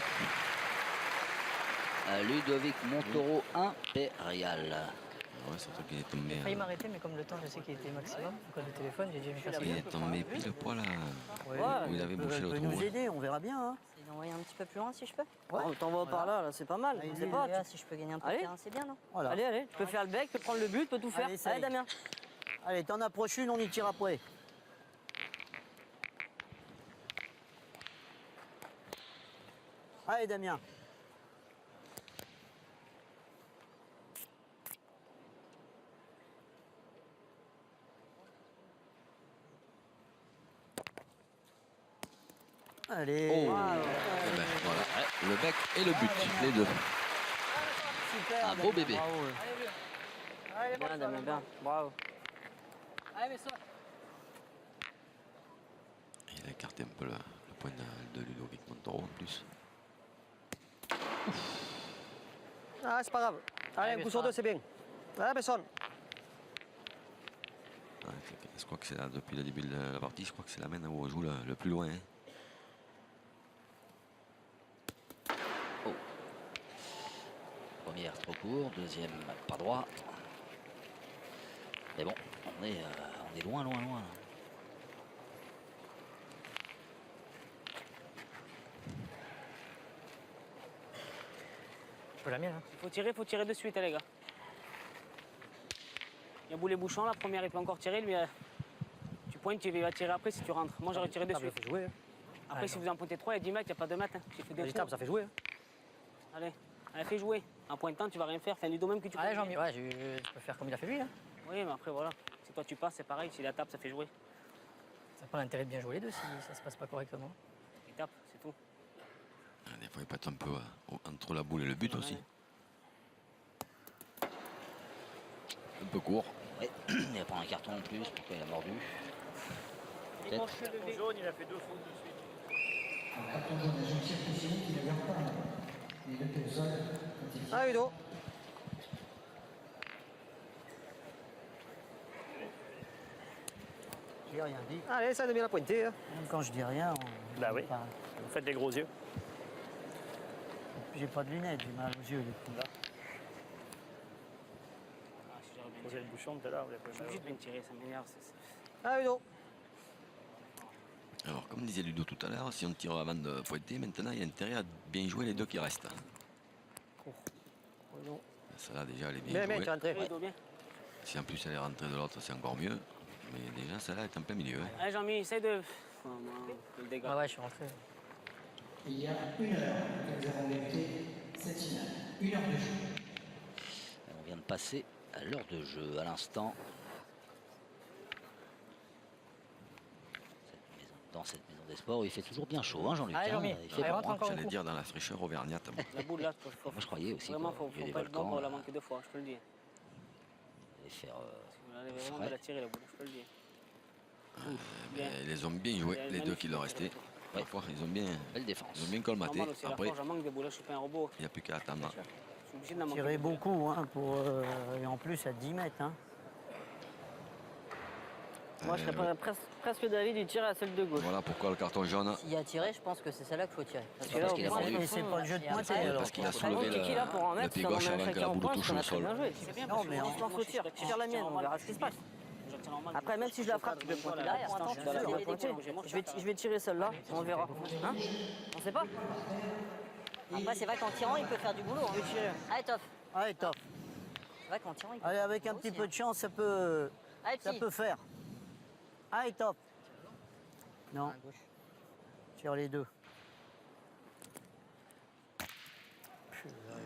Ludovic Montaureau impérial. Ouais, surtout qu'il est tombé. J'ai failli m'arrêter, mais comme le temps, je sais qu'il était maximum, à cause du téléphone, j'ai dit, je vais faire Il est tombé pile poil Ouais, où il avait bouché elle le peut trou. nous aider, on verra bien. Hein. Essaye d'envoyer un petit peu plus loin si je peux. Ouais. On t'envoie par là, c'est pas mal. Allez, Je sais pas. Là, si je peux gagner un peu de Allez. terrain, c'est bien, non? Voilà. Allez, allez. Tu peux faire le bec, tu peux prendre le but, tu peux tout faire. Allez, essaye. Allez, Damien. Allez, t'en approches une, on y tire après. Allez, Damien. Allez. Oh, eh ben, voilà. Le bec et le but, les deux. Super, Un beau Damien, bébé. bravo. Bien, Damien, bien. Bravo. Allez, mais ça. Il a écarté un peu le point de Ludovic Montaureau en plus. Ah, c'est pas grave. Allez, un coup sur deux, c'est bien. Allez, personne. Ouais, je crois que c'est là, depuis le début de la partie, je crois que c'est la main où on joue le plus loin. Hein. Première trop court, deuxième pas droit. Mais bon, on est loin. Je peux la mienne, hein. Faut tirer de suite, hein, les gars. Il y a Boulet Bouchon, la première, il peut encore tirer. Lui, tu pointes, tu vas tirer après si tu rentres. Moi, j'aurais tiré de Ça suite. fait jouer. Hein. Après, si vous en pointez 3, il y a 10 mètres, il n'y a pas de mètres. Hein. J'ai fait deux Les trous. tables, ça fait jouer. Hein. Allez, fais jouer. En pointant, tu vas rien faire. Fais un ludo même que tu Allez, peux. Jean-Mi, ouais, tu peux faire comme il a fait lui, hein. Oui, mais après, voilà. Si toi tu passes, c'est pareil. Si la tape, ça fait jouer. Ça n'a pas l'intérêt de bien jouer les deux si ça se passe pas correctement. Il tape, c'est tout. Ah, des fois, il peut être un peu entre la boule et le but aussi. Un peu court. Ouais. Il n'y a pas un carton en plus, pourquoi il a mordu? Peut-être. Le jaune, il a fait 2 fautes de suite. Ah, Udo. J'ai rien dit. Allez, ça de bien la pointer. Hein. Même quand je dis rien, Bah oui. enfin, Vous faites des gros yeux. j'ai pas de lunettes, j'ai mal aux yeux. Du coup. Ah, si j'aurais bien Posez tiré. le bouchon tout à l'heure. vous l'avez Je pas suis mal. obligé de bien tirer, ça m'énerve. Ah, Udo. Alors, comme disait Ludo tout à l'heure, si on tire avant de pointer, maintenant, il y a intérêt à bien jouer les deux qui restent. Celle-là, déjà, elle est bien Bien, tu es jouée. rentré. Allez, dos bien. Si en plus elle est rentrée de l'autre, c'est encore mieux. Mais déjà, celle-là est en plein milieu. Hein. Allez, Jean-Mi, essaye de. Oh, non, le dégât. Ah ouais, je suis rentré. Il y a 1 heure que nous avons débuté cette finale. 1 heure de jeu. On vient de passer à l'heure de jeu à l'instant. Dans cette maison des sports, il fait toujours bien chaud, hein, Jean-Luc. Allez, Jean-Mi, Il fait allez, bon, rentre hein. encore J'allais au coup. dire dans la fraîcheur auvergnate. Bon. La boule là, Moi, je croyais aussi. Vraiment, qu'au faut milieu des pas être bon volcans, pour la manquer 2 fois, je te le dis. et faire, Vous allez vraiment frais. de la tirer la boule, je te le dis. Bien. Ils les ont bien joués, les deux qui leur restaient. Ouais. Parfois, ils ont bien défense. colmaté. Normal aussi, à la Après, fois, j'en manque des boules, je suis pas un robot. il n'y a plus qu'à attendre. Je suis obligé de la manquer. Tirer beaucoup, hein, et en plus à 10 mètres. Hein. Moi, je serais presque d'avis du tirer à celle de gauche. Voilà pourquoi le carton jaune. S'il y a tiré, je pense que c'est celle-là qu'il faut tirer. Parce Ah, que là, parce au qu'il a moins, mordu. au Et c'est fond, pas le jeu de il y a pointer pas- alors. Parce qu'il a Vraiment, soulevé Kiki là pour en le mettre, pied ça gauche emmène avant que chacun la en boule pointe, touche on le a très sol. bien joué. C'est bien, Non, parce que mais moi, on je lance le tir. je Tire la mienne, on verra ce qui se passe. Je tire normal, Après, même si je la frappe, tu peux pointer derrière. Attends, Tu peux pointer. Je vais tirer celle-là, on verra. Hein? On sait pas. Après, c'est vrai qu'en tirant, il peut faire du boulot. Je vais tirer. Allez, Toff. Allez, top. C'est vrai qu'en tirant, il peut Allez, faire avec du un boulot petit aussi, peu de chance, ça peut Allez, petit. faire. Allez, top. Non, À gauche. tire les deux.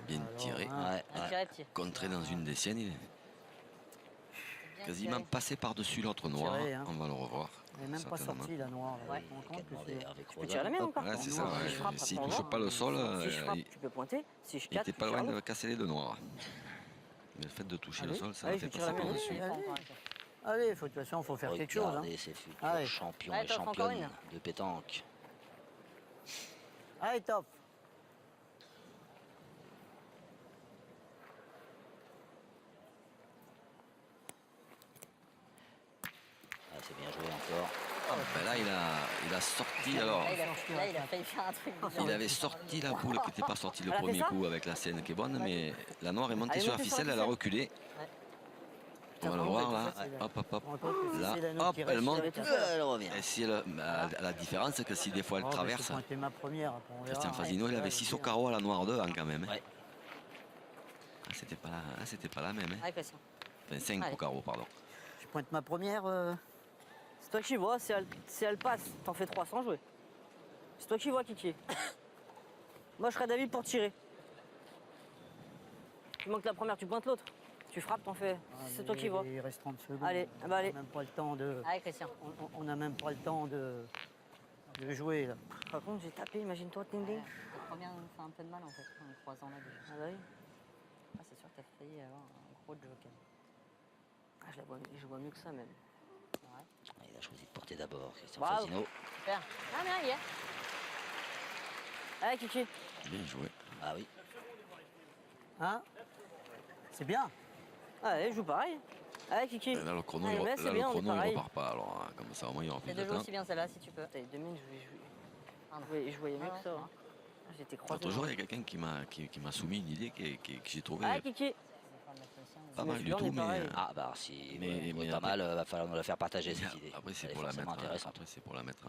Bien tiré. Ouais, Un ouais. tiré, petit. Contré dans une des siennes. Il est Bien quasiment tiré. passé par-dessus l'autre noir. Tiré, hein. On va le revoir. Elle n'est même pas certainement. sortie la noire. Ouais. Tu te rends compte que Demandé c'est- avec Tu peux tirer la mienne encore. Ouais, c'est ça. Si je frappe, S'il après, ne on touche voit. pas le sol, Si je frappe, il tu peux pointer. Si je n'était capte, pas tu loin tires de l'autre. casser les deux noirs. Mais le fait de toucher le Allez. sol, ça Allez, l'a fait je tire la passer mienne. par-dessus. Allez, de toute façon, il faut faire quelque chose. Hein. Regardez ces futurs Allez. champions Allez, et Toff, encore championnes une. de pétanque. Allez, top. Ah, c'est bien joué encore. Ben là, il a sorti alors. Là, il a failli faire un truc bizarre. Il avait sorti la boule qui n'était pas sortie le Elle a fait premier ça coup avec la scène qui est bonne, mais la noire est montée Elle est sur la montée sur la ficelle, elle a ficelle. reculé. On va le Putain, voir c'est là. facile. Hop, hop, hop. Tu te rends compte que si Là, c'est la nôtre hop, qui elle reste, monte. elle va être Elle revient. Et si la différence, c'est que si des fois elle Oh, traverse, c'est pointé ma première. Après, on verra. Christian Fasino, il avait 6 au carreau à la noire 2 quand même. Hein. Ouais. Ah, c'était pas la même. Hein. Allez, Christian. Enfin, 5 Allez. au carreau, pardon. Je pointe ma première. C'est toi qui vois, si elle passe, t'en fais 3 sans jouer. C'est toi qui vois, Kiki. Moi, je serais d'avis pour tirer. Tu manques la première, tu pointes l'autre. Tu frappes, t'en fais. C'est toi qui vois. Il reste 30 secondes. Allez, bah allez. On n'a même pas le temps de. Allez, Christian. On n'a même pas le temps de jouer là. Par contre, j'ai tapé, imagine-toi, ding ding. La première nous fait un peu de mal en fait, en les croisant là déjà. Ah bah oui. Ah, c'est sûr que t'as failli avoir un gros joker. Ah, je vois mieux que ça même. Ouais. Il a choisi de porter d'abord, Christian Bravo. Fasino. Super. Ah, bien, il y est. Allez, Kiki. Bien joué. Ah oui. Hein? C'est bien. Allez, je joue pareil. Allez, Kiki. Et là, le chrono, Allez, il, mais c'est là, le bien, on est chrono, il pareil. repart pas. Alors, hein, comme ça, au moins, il y aura plus Fais de de jouer temps. aussi bien celle-là si tu peux. T'as eu 2 minutes, Pardon. je voyais mieux Non, que ça. non, hein. J'étais L'autre croisé. jour, il y a quelqu'un qui m'a soumis une idée que j'ai trouvée Allez, Kiki. pas Mais mal du celui-là, on tout, est mais pareil. Ah bah si Mais- on mais est pas après- mal, va falloir nous la faire partager cette idée. après, c'est Elle est pour la forcément mettre, intéressante. après, c'est pour la mettre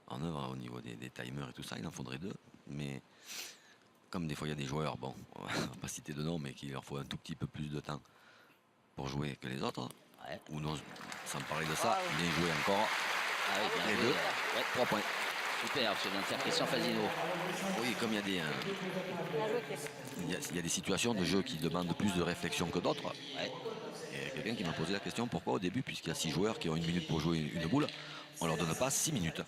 en œuvre au niveau des timers et tout ça. Il en faudrait 2, mais comme des fois il y a des joueurs, bon, on va pas citer de nom, mais qu'il leur faut un tout petit peu plus de temps pour jouer que les autres, Ouais. ou non, sans parler de ça, bien joué encore. Ah oui, bien Les joué. deux. Ouais, 3 points. super, ce que vient de faire Christian Fasino. Oui, comme il y a des, Bien joué, Chris. il y a des situations de jeu qui demandent plus de réflexion que d'autres. Ouais. Et quelqu'un qui m'a posé la question pourquoi au début, puisqu'il y a 6 joueurs qui ont 1 minute pour jouer une boule, on leur donne pas 6 minutes.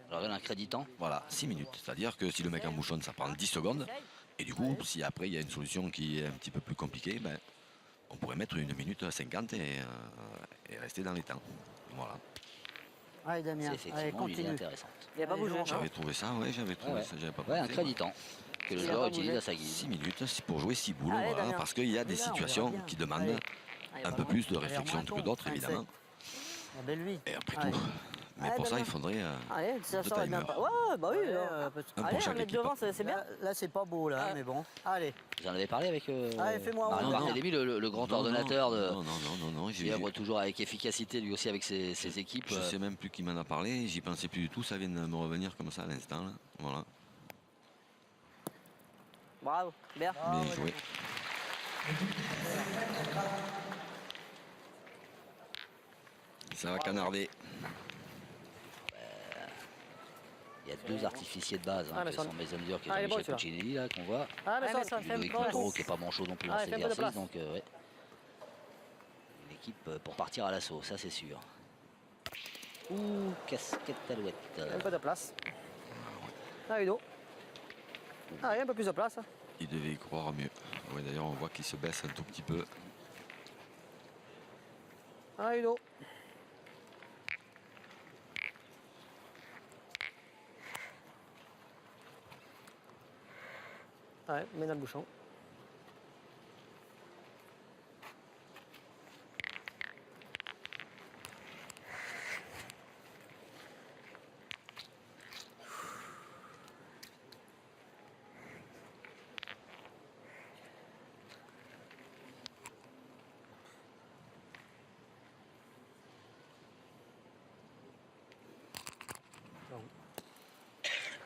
Je leur donne un créditant. Voilà, 6 minutes. C'est-à-dire que si le mec embouchonne, ça prend 10 secondes. Et du coup, si après il y a une solution qui est un petit peu plus compliquée, ben, on pourrait mettre 1 minute 50 et rester dans les temps. Voilà. Allez, Damien. C'est Allez, effectivement une idée continue. intéressante. Il a pas Allez, bougé. Jean. J'avais trouvé ça, ouais, j'avais trouvé ça, j'avais pas Ouais, un pensé. créditant que le Il a joueur pas utilise bougé. à sa guise. 6 minutes c'est pour jouer 6 boules, Allez, voilà, Damien. parce qu'il y a des Là, on verra situations bien. qui demandent Allez. un peu plus de Allez, réflexion remonte, que d'autres, 5-7. évidemment. Ah ben lui. Et après Allez. tout. Mais Allez, pour ça, Damien. il faudrait Allez, ça deux va bien. timers. Ouais, bah oui. Ouais, alors. parce que- Un pour Allez, chaque un mettre équipe. devant, c'est bien. Là, c'est pas beau là, Ah. mais bon. Allez. Vous en avez parlé avec Allez, fais-moi Marion voir. Barthélémy, le grand Non, ordonnateur de non, qui œuvre toujours avec efficacité lui aussi avec ses équipes. je sais même plus qui m'en a parlé, j'y pensais plus du tout, ça vient de me revenir comme ça à l'instant. Là. Voilà, Bravo, bien. Ah, bien ouais. joué. Ça va canarder. Il y a deux artificiers de base, Ah, mais qui ça- sont Meisendur qui est Ah, il est bon, Jean-Michel celui-là. Puccinelli, là, qu'on voit. Ah, mais Ouais, ça, mais ça fait Ludovic un peu Montoro place. qui est pas manchot non plus Ah, dans il cet fait un peu de exercice, place. donc ouais. Une équipe pour partir à l'assaut, ça c'est sûr. Ouh, casquette alouette. Un peu de place. Ah, Udo. Ah, il y a un peu plus de place. Il devait y croire mieux. Ouais, d'ailleurs, on voit qu'il se baisse un tout petit peu. Ah, Udo. Ouais, mets dans le bouchon.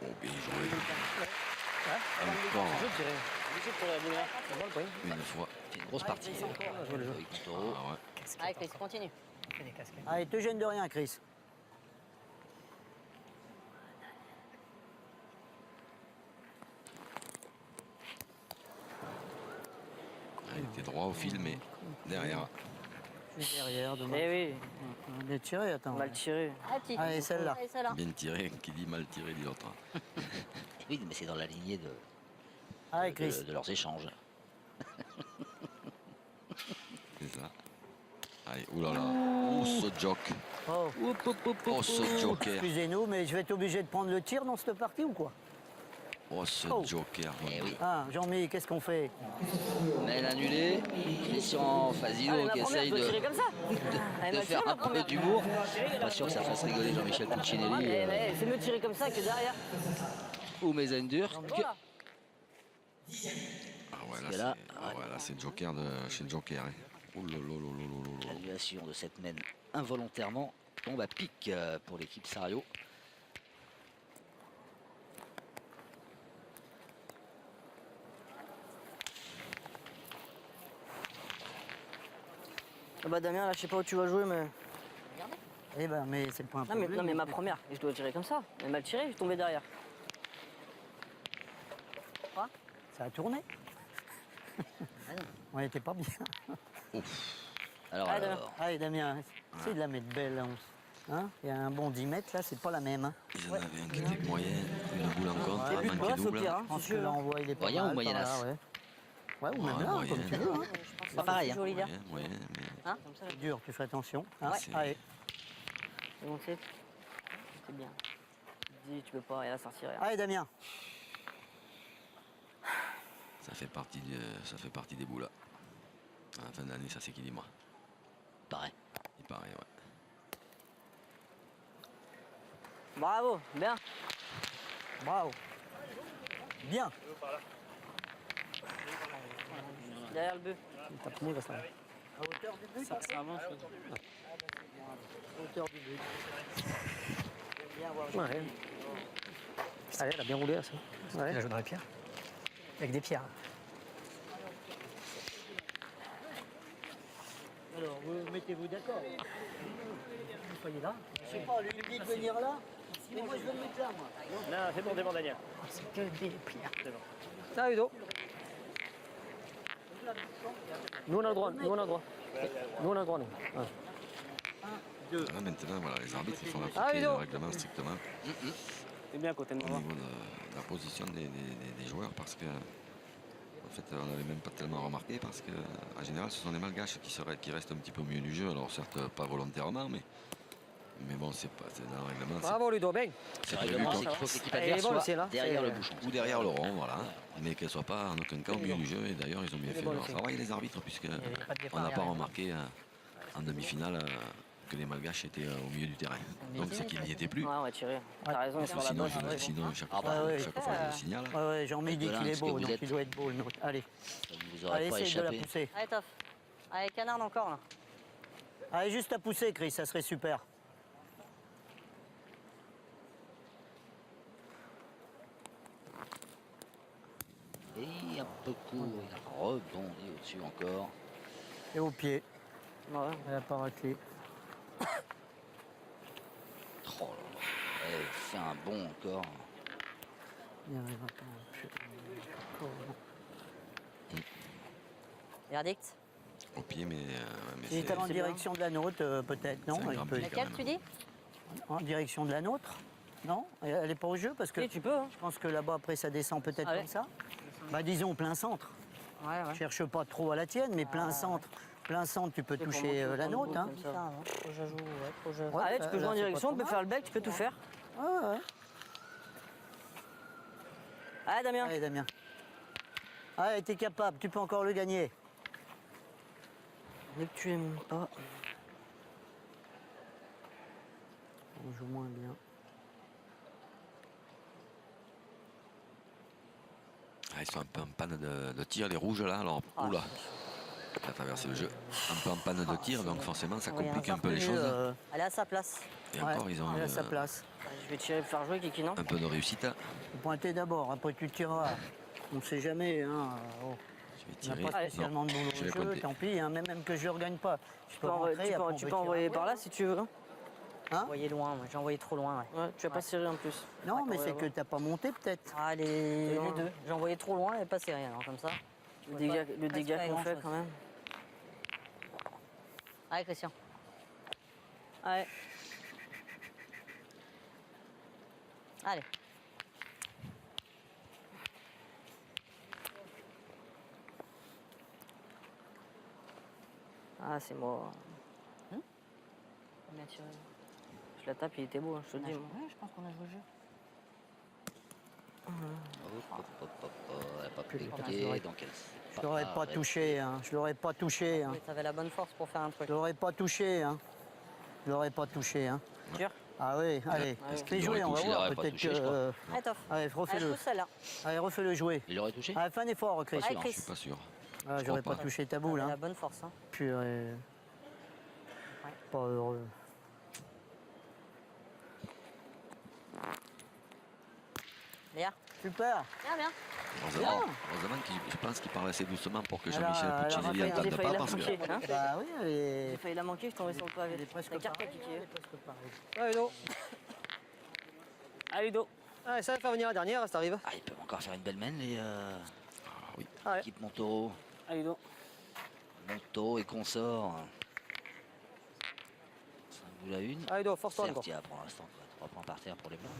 Oh, bien joué. Encore Je tirais. On voit le point. une fois. C'est une grosse partie. Ludovic Montoro. Ah ouais. Allez, Chris, continue. Allez, te gêne de rien, Chris. Ah, il était droit au fil, mais derrière. Je suis derrière, dommage. Eh oui, On est tiré, attends. mal tiré. Allez, petit. Allez, celle-là. Allez, celle-là. Bien tiré, qui dit mal tiré dit l'autre. Oui, mais c'est dans la lignée Allez, Chris. de leurs échanges. C'est ça. Allez, oulala. Oh, ce joke. Oh, Oh, ce joker. excusez-nous, mais je vais être obligé de prendre le tir dans cette partie ou quoi? Oh, ce Oh. joker. Eh oui. Ah, Jean-Mi, qu'est-ce qu'on fait? Main annulée. Christian Ah, mais Fasino ma qui première, essaye je dois tirer comme ça. Elle de m'a faire tiré, un ma peu première. d'humour. Pas sûr que ça fasse rigoler Jean-Michel Puccinelli C'est mieux de tirer comme ça que derrière. ou Meisendur. Voilà. Ah ouais, là, que là, c'est ah ouais, là, c'est joker de chez Joker. Hein. Oh là là là là là là là. L'annulation de cette main involontairement tombe à pic pour l'équipe Sario. Ah bah Damien, là, je sais pas où tu vas jouer, mais. Eh ben, mais c'est pas un Non, problème. mais ma première, et je dois tirer comme ça. Elle mal tiré, je suis tombé derrière. Ça a tourné. On était pas bien. Alors, Allez, alors, Allez, Damien, c'est de la mettre belle. Là. Hein. Il y a un bon 10 mètres, là, c'est pas la même. Hein. Ils en avaient un qui était moyen, une boule en contre, Et un puis de manqué bosse au double. pire, hein, Je pense si que tu veux. là, on voit, il est pas Moyen ou mal, par moyenasse? là, ouais. Ouais, ou même Ouais, là, moyen. comme tu veux. Hein. pas pareil. Hein. Joli là. Moyen, mais Hein, comme ça, C'est dur, tu fais attention. Hein. c'est- Allez, c'est bon, c'est bien. Dis, tu peux pas rien sortir. Regarde. allez, Damien. ça fait partie des boules. À la fin de l'année, ça s'équilibre. Pareil. Il paraît, ouais. Bravo, bien. Bravo. Bien. Derrière le but. T'as tout le monde reste là. À hauteur du but. Ça avance. À hauteur du but. Bien voir. Ouais. Allez, elle a bien roulé là, ça. Ouais. Il a joué dans les pierres. Avec des pierres. Alors, vous mettez-vous d'accord. Vous soyez là. Je sais pas, lui il dit de venir là. Mais moi, je veux me mettre là, moi. Non, c'est bon, c'est bon, Daniel. C'est que des pierres. C'est bon. Ça, Udo. Nous, on a le droit. Nous, on a le droit. Nous, on a le droit, nous. Ouais. Là, maintenant, voilà, les arbitres ils font Ah, appliquer Ludo. le règlement strictement C'est bien à côté de au moi. niveau de la position des joueurs parce que en fait on n'avait même pas tellement remarqué parce que en général ce sont les malgaches qui restent un petit peu mieux du jeu, alors certes pas volontairement mais bon c'est dans le règlement Bravo, Ludo. Bien. c'est Le prévu règlement, quoi. c'est qu'il faut que l'équipe Elle est adverse bonne, soit c'est là. derrière C'est- le bouchon. Ou derrière le rond, voilà, mais qu'elle soit pas en aucun cas au milieu du jeu et d'ailleurs ils ont bien fait bon, leur c'est- travail les arbitres puisque avait pas de départ, on n'a pas rien. remarqué en demi-finale que les malgaches étaient au milieu du terrain, donc c'est qu'ils n'y étaient plus. Ouais, on va tirer. T'as raison, ils Parce sont que là-bas. sinon, chaque Ah fois, bah ouais. chaque fois je le signale. Ouais, ouais, Jean-Mi dit Delin, qu'il est est-ce que beau, vous donc êtes- il doit être beau, le nôtre. Allez, Ça ne vous aurait allez, pas essaye de la échappé. pousser. Allez, Toff. Allez, canard encore, là. Allez, juste à pousser, Chris, ça serait super. Et un peu court. Il a rebondi au-dessus encore. Et au pied. Ouais. Elle n'a pas raté. Oh là là. Elle fait un bond encore. Il n'y arrivera pas. Verdict. Au pied, mais Il est en direction de la nôtre, peut-être, non? C'est un Il grand peut- pied. Laquelle tu dis? En direction de la nôtre? Non? Elle n'est pas au jeu parce que Si, tu peux, hein. je pense que là-bas, après, ça descend peut-être Allez. comme ça. Bah, disons plein centre. Ouais, ouais. Cherche pas trop à la tienne, mais plein centre. Plein centre, tu peux C'est toucher comment tu la prends le nôtre. bout Hein. comme Ça, hein. Faut que je joue, ouais, faut que je... Ouais, Allez, tu là, peux jouer là, en c'est direction, pas tu peux trop faire le bec, tu peux tout faire. Ouais, ouais. Allez, Damien. Allez, Damien. Allez, t'es capable, tu peux encore le gagner. Mais que tu aimes pas. On joue moins bien. Ah, ils sont un peu en panne de tir, les rouges là. Alors, oula, il a traversé le jeu. Un peu en panne de tir, donc forcément ça Oui, complique un un peu les Et, choses. Elle est à sa place. Et ouais, encore, ils ont elle a eu, sa place. Je vais tirer pour faire jouer Kiki, non? un peu de réussite. Faut pointer d'abord, après tu tireras. On ne sait jamais. Hein. Oh. Je vais On n'a tirer. pas spécialement de boulot je au vais jeu, compter. tant pis, hein, même que je ne regagne pas. Je Tu peux envoyer par là si tu veux. Hein? Envoyé loin, ouais. J'ai envoyé trop loin, ouais. Ouais, tu vas pas serrer en plus. Non, mais Ouais, c'est ouais. que tu n'as pas monté peut-être. Ah, les deux. J'ai envoyé trop loin et pas serré, alors comme ça. Le dégât pas qu'on fait grand-chose. quand même. Allez, Christian. Allez. Allez. Ah, c'est mort. Combien tu veux? Je la tape, il était beau, hein, je te le dis. moi. Ouais, je pense qu'on a joué le jeu. Hop, hop, hop, hop. Elle n'a pas pu Putain, cliquer, donc elle Je l'aurais pas touché, hein. Je l'aurais pas touché. Hein. Oui, t'avais la bonne force pour faire un truc. Je l'aurais pas touché. Hein. Je l'aurais pas touché. Hein. Sûr? Ah oui, allez. Est-ce Fais qu'il jouer, aurait on va touché, il voir. aurait pas Peut-être touché, que. je crois. Allez, Toff. Allez, Allez, refais-le. pousse celle-là. Allez, refais-le jouer. Il aurait touché. Allez, fais un effort, Chris. Allez, Je Chris. suis pas sûr. Ah, Je j'aurais crois pas pas. touché ta boule. T'avais Hein. la bonne force, hein. Purée. Pas heureux. Léa. Super. Viens, viens. Heureusement je pense qu'il parle assez doucement pour que Alors, Jean-Michel Puccinelli Raphaël, n'entende j'ai failli pas la parce que manquer, hein. Bah oui, elle est. J'ai failli la manquer, je tombais sur le pavé. Elle est presque La carte pareille, Kiki. elle est presque pareille. Allez, Ludo. Allez, Ludo. Allez, ça va faire venir la dernière, ça arrive. Ah, ils peuvent encore faire une belle main, les Allez. équipes Montaureau. Allez, Ludo. Montaureau et consorts. Ça vous la une. Allez, Ludo, force-toi Certes, encore. il y a pour l'instant 3 points par terre pour les blancs.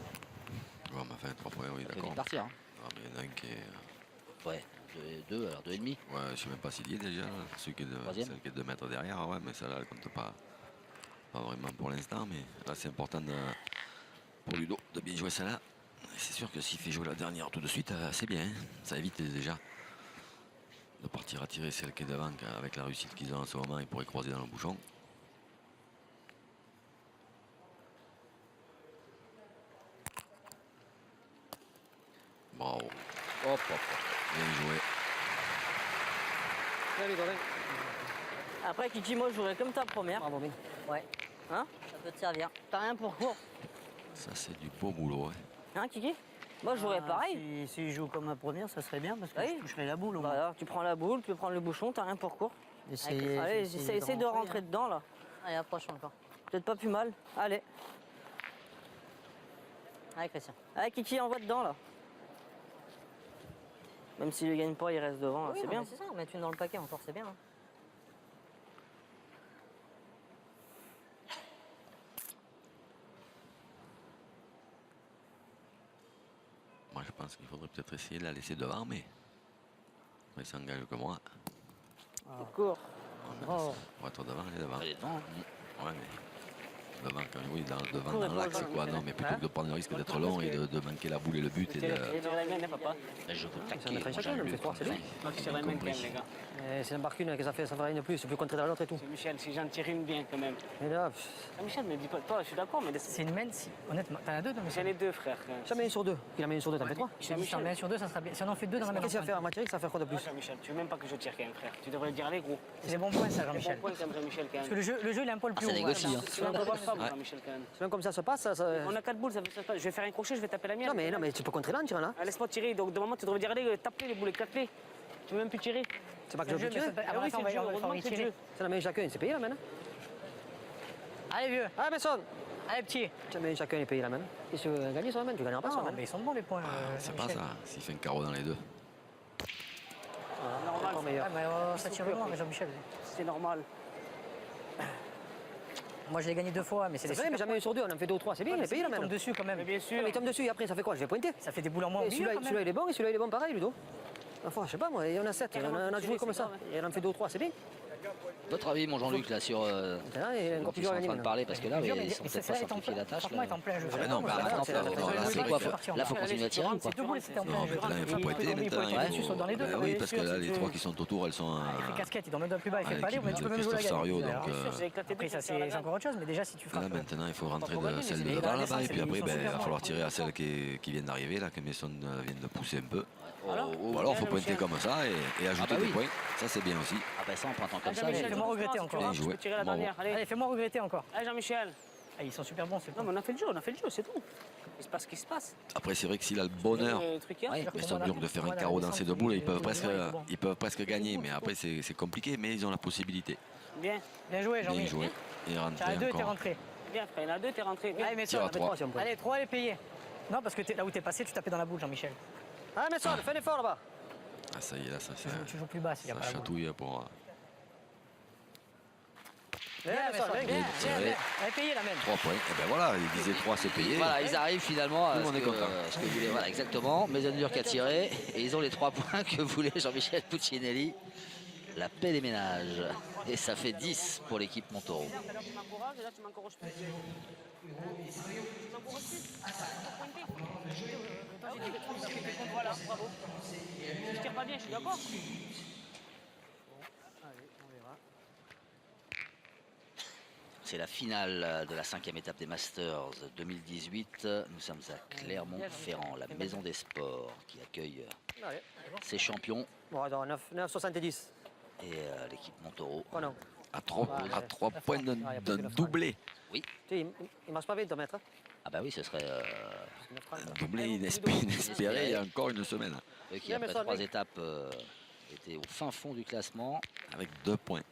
Ouais, mais enfin, 3 points, oui, Ça peut d'accord. vite partir. Hein. Ah, mais il y en a un qui est. Ouais, 2, alors 2,5. Ouais, je sais même pas s'il y est déjà. Celui qui est Troisième. celle qui est 2 mètres derrière, ouais, mais celle-là, elle compte pas. Pas vraiment pour l'instant, mais là, c'est important pour Ludo de bien jouer celle-là. Et c'est sûr que s'il fait jouer la dernière tout de suite, c'est bien. Hein. Ça évite déjà de partir à tirer celle qui est devant. Avec la réussite qu'ils ont en ce moment, ils pourraient croiser dans le bouchon. Bravo. Hop, hop, hop. Bien joué. Viens, Ludo, viens. Après, Kiki, moi, je jouerais comme ta première. Bravo, bien. Ouais. Hein? Ça peut te servir. T'as rien pour court. Ça, c'est du beau boulot. Hein. Hein, Kiki? Moi, je jouerais pareil. Si je joue comme ma première, ça serait bien parce que Oui. je toucherais la boule au Bah, moins. alors, tu prends la boule, tu peux prendre le bouchon, t'as rien pour court. Essayez- Allez, essayez essaye de rentrer hein. dedans, là. Allez, approche encore. Peut-être pas plus mal. Allez. Allez, Christian. Allez, Kiki, envoie dedans, là. Même s'il ne gagne pas, il reste devant, là. Oui, C'est non, bien. mais C'est ça, on met une dans le paquet encore, c'est bien. Hein. Moi, je pense qu'il faudrait peut-être essayer de la laisser devant, mais il s'engage que moi. C'est court. Pour être devant, elle est devant. Elle est devant. Ouais, mais devant, quand, oui, devant Cours et dans pas l'axe, devant. quoi. Non, mais plutôt que de prendre le risque d'être long et de manquer la boule et le but. Et de... Tire la mienne, papa. Là, je veux Ça taquer. mettrait chacun, Moi, le fait trois, c'est bien. Moi, je tire la mienne quand même, les gars. C'est un barcune que ça fait rien de plus, c'est plus contrer dans l'autre et tout. C'est Michel, si j'en tire une bien quand même. Et là, Ah, Michel, me dis pas, toi, je suis d'accord, mais C'est une main, si. Honnêtement, t'en as deux, toi, j'en ai deux, frère. jamais une sur deux. Il en met une sur deux, t'en fais trois. Si on met sur deux, ça sera bien. Si on en fait deux dans la même Qu'est-ce qu'il va faire à Mathieu, ça va faire quoi de plus? Jean-Michel, tu veux même pas que je tire quand même, frère. Tu devrais le dire allez, gros. C'est des bons points, ça, Bon Jean-Michel. point quand même, Jean-Michel, quand Parce que même. le jeu, il est un peu le plus ça haut. négocie, voilà. hein. Tu n'en pas ça, Jean-Michel, quand même. C'est même comme ça se passe, ça. On a 4 boules, ça veut dire je vais faire un crochet, je vais taper la mienne. Non, mais tu peux contrer là en tirant là. Ah, laisse-moi tirer, donc de moment tu devrais dire allez, tape-les les boules, éclate-les. Tu veux même plus tirer. C'est pas que je C'est veux le jeu, tirer. mais c'est pas- Ah oui, attends, c'est le jeu, on va heureusement y que c'est le tirer. jeu. C'est la main chacun, c'est payé la main. Hein. Allez, vieux. Allez, Besson. Allez, petit. Tiens, mais chacun est payé la main. Et si tu veux gagner sur la main, tu gagneras pas sur Non, la main. mais ils sont bons les points. C'est pas Michel. ça, s'il fait un carreau dans les deux. Normal. Encore meilleur. Ouais, mais ça tire loin, mais Jean-Michel. C'est normal. Moi, je l'ai gagné 2 fois, mais c'est C'est des vrai, mais super jamais eu sur 2, on en fait 2 ou 3, c'est bien, points. il est payé la Il main. tombe dessus quand même. Mais bien sûr. Mais il tombe dessus et après, ça fait quoi? Je vais pointer. Ça fait des boules en moins. Et au milieu, celui-là, quand même. celui-là, il est bon et celui-là, il est bon pareil, Ludo. Enfin, je sais pas, moi, il y en a 7. Carrément, On a c'est joué comme c'est ça. grave. Et on en fait 2 ou 3, c'est bien. Votre avis, mon Jean-Luc, là, sur. Maintenant, il est encore Ils plus sont dur à en gagner train de maintenant. parler parce que là, Mais ils sont peut-être pas simplifiés la tâche. Franchement, Là. il est en plein jeu. Ah mais non, bah, là, maintenant, c'est la- là, c'est c'est la- quoi? c'est Là, faut continuer à tirer ou quoi? C'est deux boules, c'était en plein Non, jeu. maintenant, il faut pointer. Il Maintenant, faut dessus, saute dans les deux. Bah oui, parce que là, les 3 qui sont autour, elles sont. Il fait casquette, il doit mettre plus bas, il fait à pas aller, mais l'équipe tu de peux même jouer la Christophe Sario, gagne. donc. J'ai éclaté Après, deux ça, pour faire la c'est gagne. encore autre chose, mais déjà, si tu frappes. Là, maintenant, il faut rentrer pour de gagner, celle mais de c'est devant les là-bas, et descentes, puis après, ils sont ben, il va super falloir bons. tirer à celle qui vient d'arriver, là, que Mason vient de pousser un peu. Voilà. Ou alors, il faut pointer comme ça et ajouter bah des oui. points. Ça, c'est bien aussi. Ah bah ça, en pointant comme Allez, ça, Jean-Michel, fais-moi doucement, regretter si tu encore. vois, Bien tu peux joué. tirer la Bravo. dernière. Allez, Allez, fais-moi regretter encore. allez Jean-Michel. Ah, ils sont super bons, c'est Non, mais on a fait le jeu, c'est tout. Il se passe ce qui se passe. Après, c'est vrai que s'il a le bonheur, Le truc hier, Ouais. c'est mais que- c'est dur de faire un carreau dans ces deux boules. Ils peuvent presque gagner, mais après, c'est compliqué, mais ils ont la possibilité. Bien, Bien joué, Bien Jean-Mi. joué. Et T'es à rentrer 2 et t'es encore. rentré. bien, frère. Il y en a deux, t'es rentré. Bien. Allez, mets Tire à ça. trois. Allez, 3, elle est payée. Non, parce que là où t'es passé, tu tapais dans la boule, Jean-Michel. Ah, mais ça, fais l'effort là-bas. Ah, ça y est, là, ça Tu joues plus bas s'il y a ça pas la boule. chatouille pour. Bien, Bien, mais ça, bien. bien, bien, tiré. bien. Elle est payée, la même. 3 points. Et ben voilà, il disait 3, c'est payé. Voilà, ils arrivent finalement à Tout le ce monde est que, content. ce que voulait. Voilà, exactement. Maisonneur qui a tiré. Et ils ont les 3 points que voulait Jean-Michel Puccinelli. La paix des ménages. Et ça fait 10 pour l'équipe Montauron. Tout à l'heure, tu m'encourages et là, tu m'encourages plus. Tu m'encourages plus. Voilà, bravo. Je tire pas bien, je suis d'accord. C'est la finale de la 5e étape des Masters 2018. Nous sommes à Clermont-Ferrand, la maison des sports qui accueille Allez. ses champions Bon, attends, 9,70. et l'équipe Montauron. Oh non. À 3 points d'un Ah, y a pas que d'un le doublé. Tu sais, il marche pas vite, ton maître. Hein. Ah bah oui, ce serait Un doublé inespéré il y a encore une semaine. eux qui, Bien, mais après ça, 3 mec. étapes, étaient au fin fond du classement. Avec 2 points.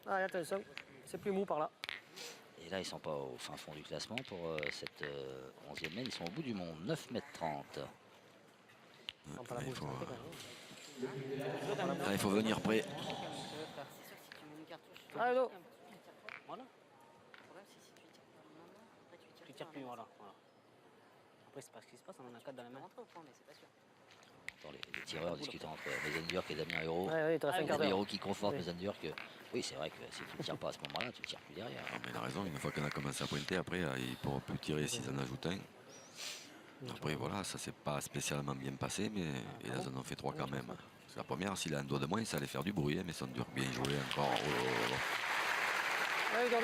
Allez, attention, c'est plus mou par là. Et là, ils sont pas au fin fond du classement pour cette 11e mène. Ils sont au bout du monde, 9,30 m. Non, pas la Il boule, faut, ça fait là, il faut venir prêt. Allez, Ludo. Voilà. Tu tires plus, voilà. Après, c'est pas ce qui se passe, on en a 4 dans la main. Attends, les tireurs discutant entre Maisonneur et Damien Hérault. Ouais, ouais, il te reste un quart Damien d'heure. Hérault qui conforte Oui. Maisonneur que oui, c'est vrai que si tu ne tires pas à ce moment-là, tu ne tires plus derrière. Ah, mais il a raison, une fois qu'on a commencé à pointer, après, il ne pourra plus tirer s'ils en ajoutent un. Après, voilà, ça s'est pas spécialement bien passé, mais ils en ont fait 3 quand même. Parce que la première, s'il a un doigt de moins, ça allait faire du bruit, hein, mais ça dure bien jouer encore. Oh, oh, oh. Allez, Ludo.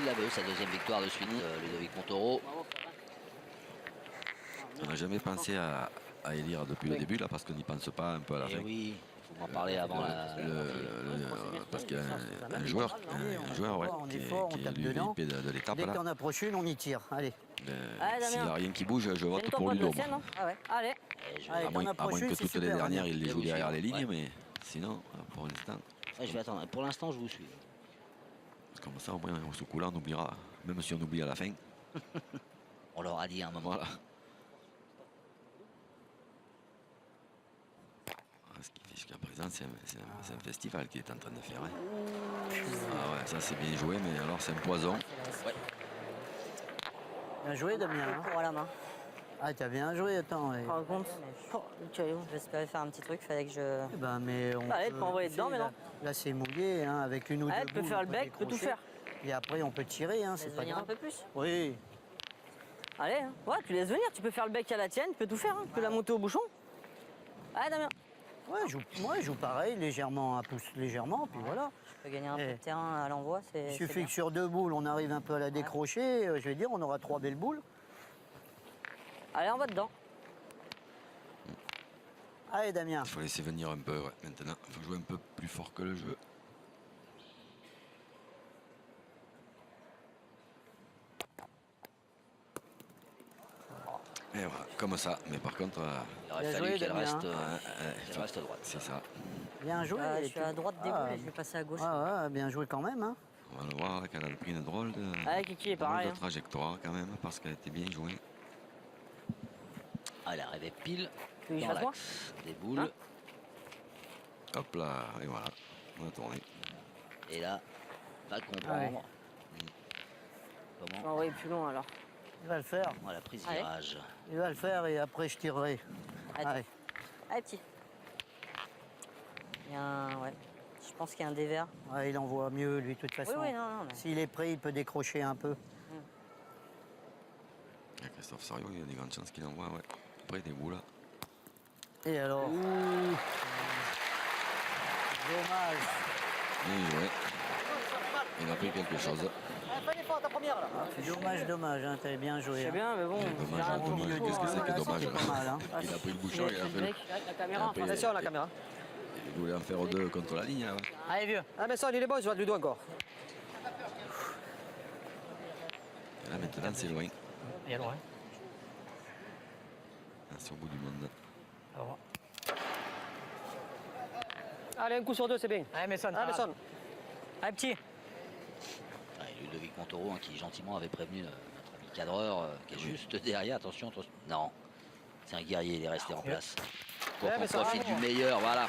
Il avait eu sa 2e victoire de suite, Ludovic Montauron. On n'a jamais pensé à élire depuis le début, là, parce qu'on n'y pense pas un peu à la Et fin. oui, il faut m'en parler avant la. Parce qu'il y a un joueur, ouais, On qui est fort, on est tape lui dedans. VIP de l'étape. Dès là. qu'on approche une, on y tire. Allez. Allez, S'il n'y Damien. a rien qui bouge, je vote Viens-toi pour prendre Ludo. le sien, moi. non Ah ouais. Allez. Et je- Allez, À moins, t'en approches une, que c'est toutes les super, dernières, Damien. il les Je joue vous suis, derrière les lignes, ouais. mais sinon, pour l'instant, Ouais, je vais attendre. Pour l'instant, je vous suis. comme ça, au moins, ce coup-là, on oubliera. Même si on oublie à la fin. On leur a dit à un moment. Voilà. Ce qui fait jusqu'à présent, c'est un festival qui est en train de faire. Hein. Ah ouais, ça c'est bien joué, mais alors c'est un poison. Bien joué, Damien. hein. Pour la main. Ah, t'as bien joué, attends. Par contre, tu es où J'espérais faire un petit truc, fallait que je. Eh ben, mais on Allez, tu peux envoyer dedans, mais là, non. là, c'est mouillé, hein, avec une ou Allez, deux tu peux boules, faire on le bec, tu peux tout décrocher. faire. Et après, on peut tirer, hein, c'est Laisse pas venir un grave. peu plus. Oui. Allez, hein. Ouais, tu laisses venir, tu peux faire le bec à la tienne, tu peux tout faire, hein. Tu peux la monter au bouchon. Allez, Damien. Ouais, moi, je joue pareil, légèrement, à pouce légèrement, puis voilà. Tu peux gagner un peu Eh. de terrain à l'envoi, c'est. Il c'est suffit bien. que sur 2 boules, on arrive un peu à la décrocher. Je vais dire, on aura 3 belles boules. Allez, on va dedans. Allez, Damien. Il faut laisser venir un peu, ouais. Maintenant. Il faut jouer un peu plus fort que le jeu. Et voilà, comme ça. Mais par contre, Il aurait Bien fallu joué, qu'elle Damien. reste, il reste droite. c'est ça. Bien joué. Ah, je et suis tu- à droite des Ah, boules et je vais passer à gauche. ouais, bien joué quand même. Hein. On va le voir qu'elle a pris une drôle de, Ah, Kiki est drôle pareil. de hein. trajectoire quand même, parce qu'elle était bien jouée. Ah, elle arrivait pile Tu veux que je dans fasse moi l'axe des boules. Hein Hop là, et voilà. On a tourné. Et là, va comprendre Ouais. Je vais comment envoyer plus loin alors. Il va le faire. on a la prise Allez. virage. Il va le faire et après je tirerai. Allez. Allez. Allez, petit. Il y a un. Ouais. Je pense qu'il y a un dévers. Ouais, il envoie mieux lui de toute Oui, façon. oui, non, non. Mais... S'il est prêt, il peut décrocher un peu. Et Christophe Sario, il y a des grandes chances qu'il envoie, ouais. Après des boules. Et alors Dommage. Bien joué. Il a pris quelque chose. Dommage, hein, t'avais bien joué. C'est hein. bien, mais bon. Dommage, j'ai un hein, peu dommage. de Qu'est-ce que tour, c'est que hein. dommage C'est pas mal. Hein. Il a pris le bouchon, il a fait le... La caméra, Après, Attention, la caméra. Il voulait en faire deux contre la ligne. Hein. Allez, vieux. Ah, mais ça, il est bon, il se voit du doigt encore. Et là maintenant c'est loin. Il y a loin. Ah, c'est au bout du monde. Alors, Allez, un coup sur deux, c'est bien. allez, Messon. Ah, mais sonne. Allez, petit. Ouais, Ludovic Montaureau hein, qui gentiment avait prévenu notre ami cadreur qui est juste derrière. Attention, attention. Non, c'est un guerrier, il est resté en place. Pour Ouais, qu'on mais ça va, profite bon. du meilleur, voilà.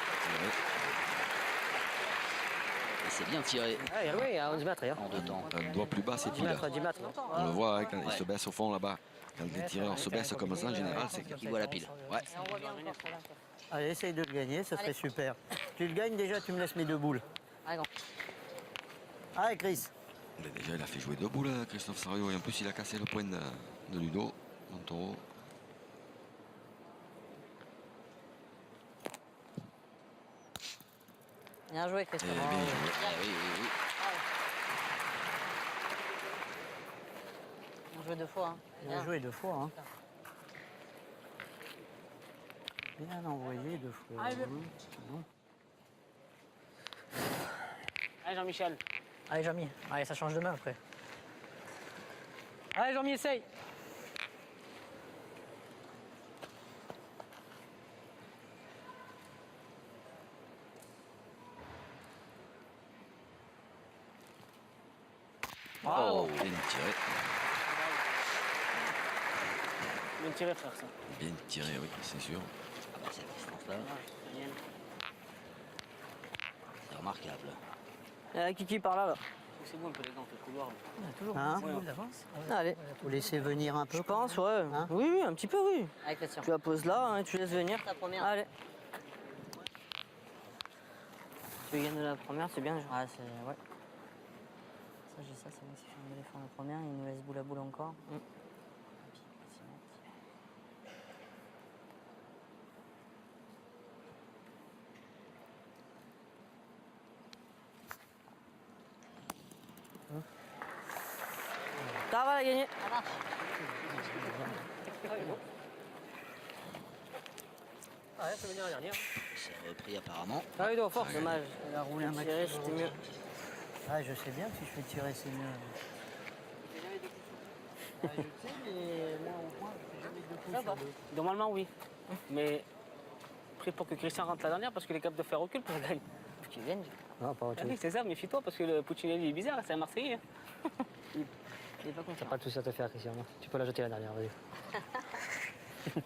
Et c'est bien tiré Ah, il est loin, à 11 mètres. Hein. en deux temps. Un doigt plus bas, c'est 10 pile. mètres, 10 mètres. On le voit hein, quand il Ouais. se baisse au fond là-bas. Quand les tireurs se baissent comme ça, en général, c'est Qui voit la pile. Ouais. Allez, essaye de le gagner, ça serait super. Tu le gagnes déjà, tu me laisses mes deux boules. Allez, non. Allez, Chris. Mais déjà, il a fait jouer deux boules, Christophe Sario. Et en plus, il a cassé le point de Ludo, Montaureau. Bien joué, Et Christophe. bien joué. Ah oui, oui, oui. On joué deux fois. Hein. Il a Bien. joué deux fois. Hein. Bien envoyé deux fois. Allez, Bon. Allez, Jean-Michel. Allez, Jean-Mi. Allez, ça change de main après. Allez, Jean-Mi, essaye. Oh, Bien tiré. Bien tiré, frère, ça. Bien tiré, oui, c'est sûr. ah bah, cette distance-là, Bien. c'est remarquable. Il y a Kiki par là. C'est bon un peu les gants, on fait le couloir. On a toujours Hein une petite boule d'avance. Allez. Faut laisser venir un peu. Je pense, ouais. Hein Oui, oui, un petit peu, oui. Allez, Christian. Tu la poses là, hein, tu laisses venir. Ta première. Allez. Tu gagnes la première, c'est bien. Ah, c'est. Ouais. Ça, j'ai ça, c'est bon. Si je fais un éléphant la première, il nous laisse boule à boule encore. Ça va, la gagner. Ah, ouais, c'est venu la dernière. C'est repris apparemment. Ah, Ludo, force. Dommage. Il a roulé un Tirer, maximum. c'était mieux. Ah, je sais bien que si je fais tirer, c'est mieux. Ah, je sais, mais moi, au moins, je fais jamais deux coups sur deux. Normalement, oui. Mais après, pour que Christian rentre la dernière, parce qu'il est capable de faire recul pour gagner. Faut qu'il vienne. Non, pas autre Ah chose. oui, c'est ça, méfie-toi, parce que le Puccinelli il est bizarre, c'est un Marseillais. hein. Il est pas T'as content. pas de soucis à te faire, Christian. Tu peux la jeter la dernière, vas-y.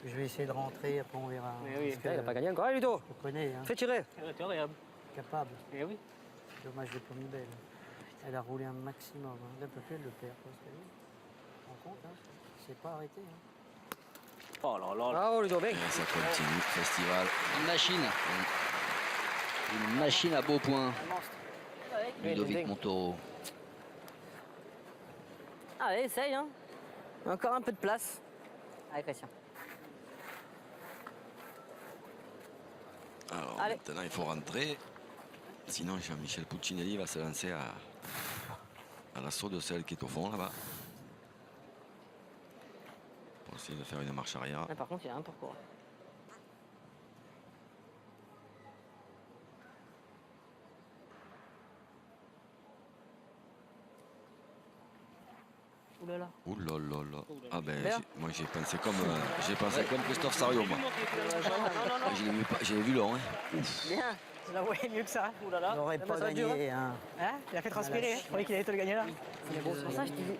Je vais essayer de rentrer, après on verra. Mais oui. Parce Il a que pas gagné encore. Allez, Ludo, je connais, hein, fais tirer. Tu regarde. capable. Eh oui. Dommage, je l'ai pas mis belle. Elle a roulé un maximum. Hein. Là, peut-être elle le perd. Parce que, tu te rends compte, hein, c'est pas arrêté. Hein. Oh là là. Bravo, Ludo, bien. Et ça continue, festival. Une machine. Une machine à beau point. Ludovic Bien. Montaureau. Allez, essaye, hein. Encore un peu de place. Allez, Christian. Alors Allez. maintenant, il faut rentrer. Sinon, Jean-Michel Puccinelli va se lancer à l'assaut de celle qui est au fond là-bas. Pour essayer de faire une marche arrière. Là, par contre, il y a un parcours. Ouh là là. Ouh là là là. Ah ben, Bien. moi j'ai pensé comme Christophe Sario, moi. J'ai vu long, hein. Ouf. Bien. Je la voyais mieux que ça. Ouh là là. J'aurais bah, pas ça va être dur, gagné. Hein. Hein, il a fait transpirer. Je croyais qu'il allait te le gagner là. C'est pour ça que je te dis.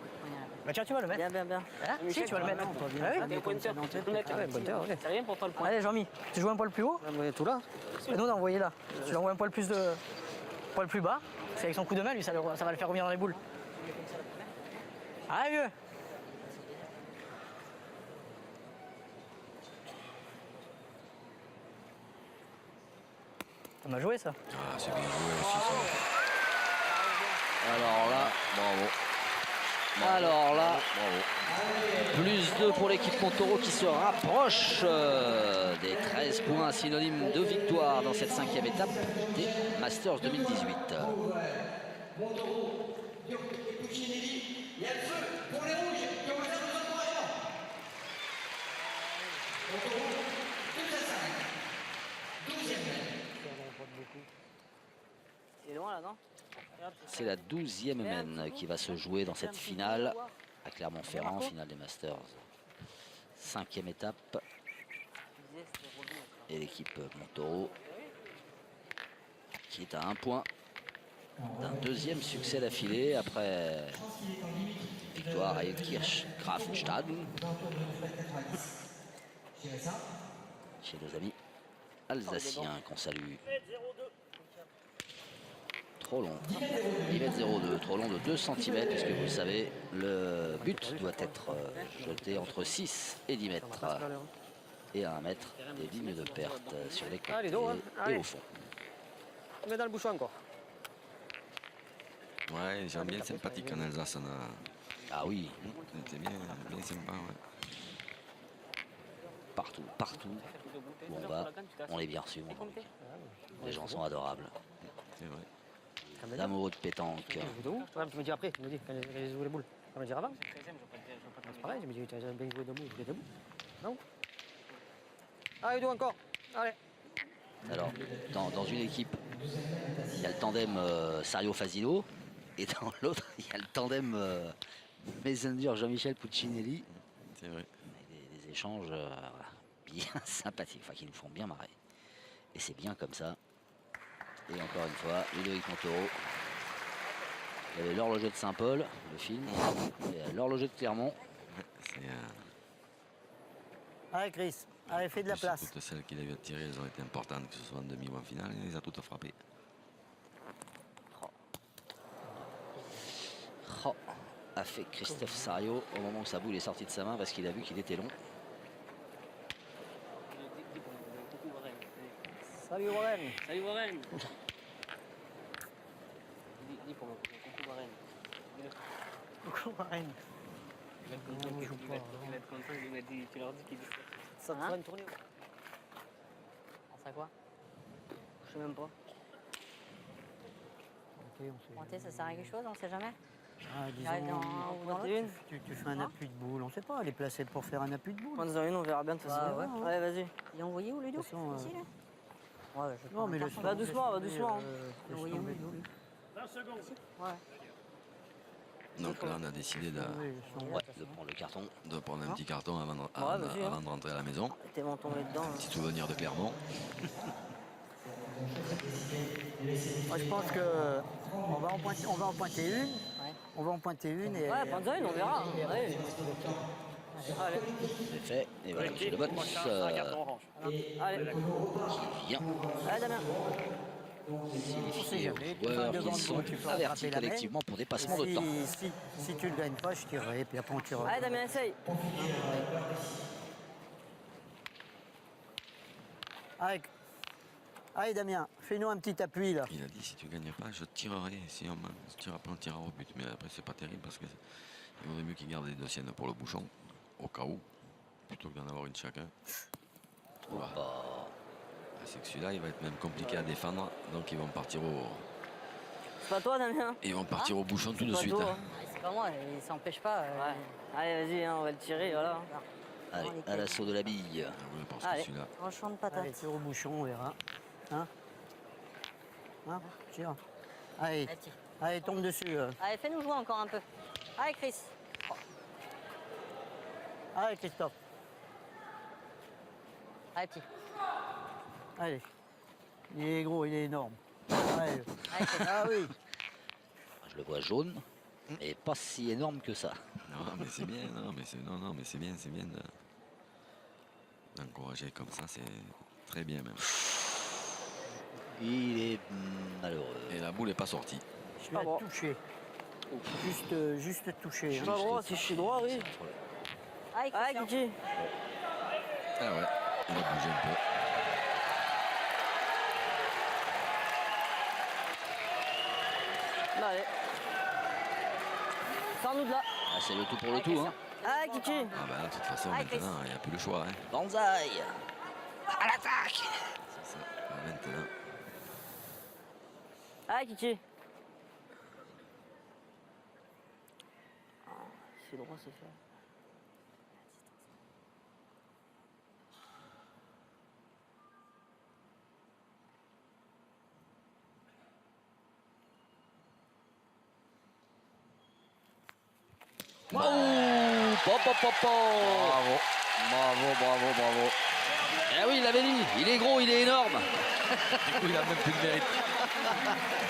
Bah tiens, tu vas le mettre. Bien, bien, bien. Hein si, tu vas le mettre. Non, pas bien. Ah oui. Jamais comme ça dans le tête. Ah ouais, bonne terre, ok. C'est rien pour toi le point. Allez, Jean-Mi, tu joues un poil plus haut. Tout là. Et nous, on a envoyé là. Tu lui envoies un poil plus bas. C'est avec son coup de main, lui, ça va le faire revenir dans les boules. Allez, vieux. Ça m'a joué, ça. Ah, c'est bien joué aussi, ça. Alors là, bravo. Alors là, bravo. Plus 2 pour l'équipe Montaureau qui se rapproche des 13 points synonymes de victoire dans cette 5e étape des Masters 2018. Montaureau, Diop et Puccinelli. Il y a le feu pour les rouges qui ont besoin de vraiment. Montaureau, 2 à 5. 12e. Il est loin là, non? C'est la 12e mène qui va se jouer dans cette finale à Clermont-Ferrand, finale des Masters. 5e étape. Et l'équipe Montaureau qui est à 1 point d'un 2e succès d'affilée après victoire à Ilkirch Grafenstaden chez nos amis alsaciens qu'on salue. Trop long. 10,02 m, trop long de 2 cm, puisque vous le savez, le but doit être jeté entre 6 et 10 mètres. Et à 1 mètre, des lignes de perte sur les côtés Allez, dos, hein. et Allez. au fond. On met dans le bouchon encore. Ouais, j'aime bien sympathique en Alsace. On a... Ah oui, C'était bien sympa, ouais. partout où on va, on est bien reçu. Les gens sont adorables. C'est vrai. Les amoureux de pétanque. Tu joues de où? Ouais, tu me dis après, tu me dis quand j'ai joué les boules. Tu me dire avant. C'est pareil, je me dis, tu as bien joué debout, je jouais debout. Non? Allez, deux encore. Allez. Alors, dans une équipe, il y a le tandem Sario-Fasino, et dans l'autre, il y a le tandem Messenger Jean-Michel Puccinelli. C'est vrai. Des échanges bien sympathiques, enfin qui nous font bien marrer. Et c'est bien comme ça. Et encore une fois, Ludovic Montaureau. Il y avait l'horloger de Saint-Paul, le film, et l'horloger de Clermont. C'est Allez, Chris. Allez, fais de la place. toutes celles qu'il a eu à tirer, elles ont été importantes, que ce soit en demi ou en finale, il les a toutes frappées. Oh, a fait Christophe Sario au moment où sa boule est sortie de sa main parce qu'il a vu qu'il était long. Salut, Warren. Salut Warren. Dis pour moi, coucou Warren. Coucou, Warren. Il va être content, il va être content, il m'a dit, tu leur dis qu'il dit ça. Ça te fera une tournée. Pense à quoi? Je sais même pas. Pointer, ça sert à quelque chose, on sait jamais. Ah, J'arrive dans disons, un ou dans Pointer l'autre. une. tu fais un appui de boule. On sait pas, elle est placée pour faire un appui de boule. Prends-en une, on verra bien de toute façon. Bah, ouais. Ouais, vas-y. Ils ont envoyé où, Ludo? De toute façon, Ici, là? Ouais, je Non, mais le Va doucement, va doucement. Ils ont envoyé où, Ludo? 20 secondes. Donc là, on a décidé de Ouais, de prendre le carton. prendre un petit carton avant vas-y, avant de rentrer à la maison. T'es bon tombé dedans. Petit souvenir de Clermont. Moi, je pense que on va en pointer une. On va en pointer une et. Ouais, prends-en une, on verra. Ouais. Allez, C'est fait. Et voilà, monsieur Le Bot C'est un carton orange. allez. qui vient Allez, Damien. signifier aux jamais. joueurs Devant qu'ils le sont goal, tu peux avertis attraper la main. collectivement pour dépassement de temps. Si tu le gagnes pas, je tirerai, puis après on tirera. Allez, Damien, essaye. Allez, Damien, fais-nous un petit appui là. Il a dit si tu gagnes pas, je tirerai. Si on tire après, on tirera au but. Mais après, c'est pas terrible parce que il vaudrait mieux qu'il garde les deux siennes pour le bouchon, au cas où, plutôt que d'en avoir une chacun. Voilà. C'est que celui-là, il va être même compliqué à défendre. Donc ils vont partir C'est pas toi, Damien? au bouchon tout de pas suite. toi, hein. hein. C'est pas moi, il s'empêche pas. Ouais. Allez, vas-y, hein, on va le tirer, voilà. Allez, à l'assaut de la bille. Ah ouais, parce Allez. que celui-là, Tranchant de Allez, patate. tire au bouchon, on verra. Hein? Tire. Allez, Allez, tire. allez, tombe dessus. Allez, fais-nous jouer encore un peu. Allez, Chris. Allez, Christophe. Allez, petit. Allez. Il est gros, il est énorme. Allez. Ah oui. Je le vois jaune, mais pas si énorme que ça. Non, mais c'est bien, non, mais c'est bien d'encourager comme ça, c'est très bien même. Il est malheureux. Et la boule n'est pas sortie. Je suis Pas droit. touché. Juste touché. Je suis hein. pas droit, si je suis droit, oui. Allez, Allez, Christian. Kiki. Ah ouais, il a bougé un peu. Là, allez. Sors-nous de là. Ah, c'est le tout pour le tout. Hein. Allez, Kiki. Ah bah là, de toute façon, maintenant, il n'y a plus le choix. Hein. Banzai. À l'attaque. C'est ça, maintenant. Allez, Kiki. C'est droit, c'est fait. Oh, pop, pop, pop, pop. Bravo. Eh oui, il l'avait dit, il est gros, il est énorme. Du coup, il a même plus de mérite.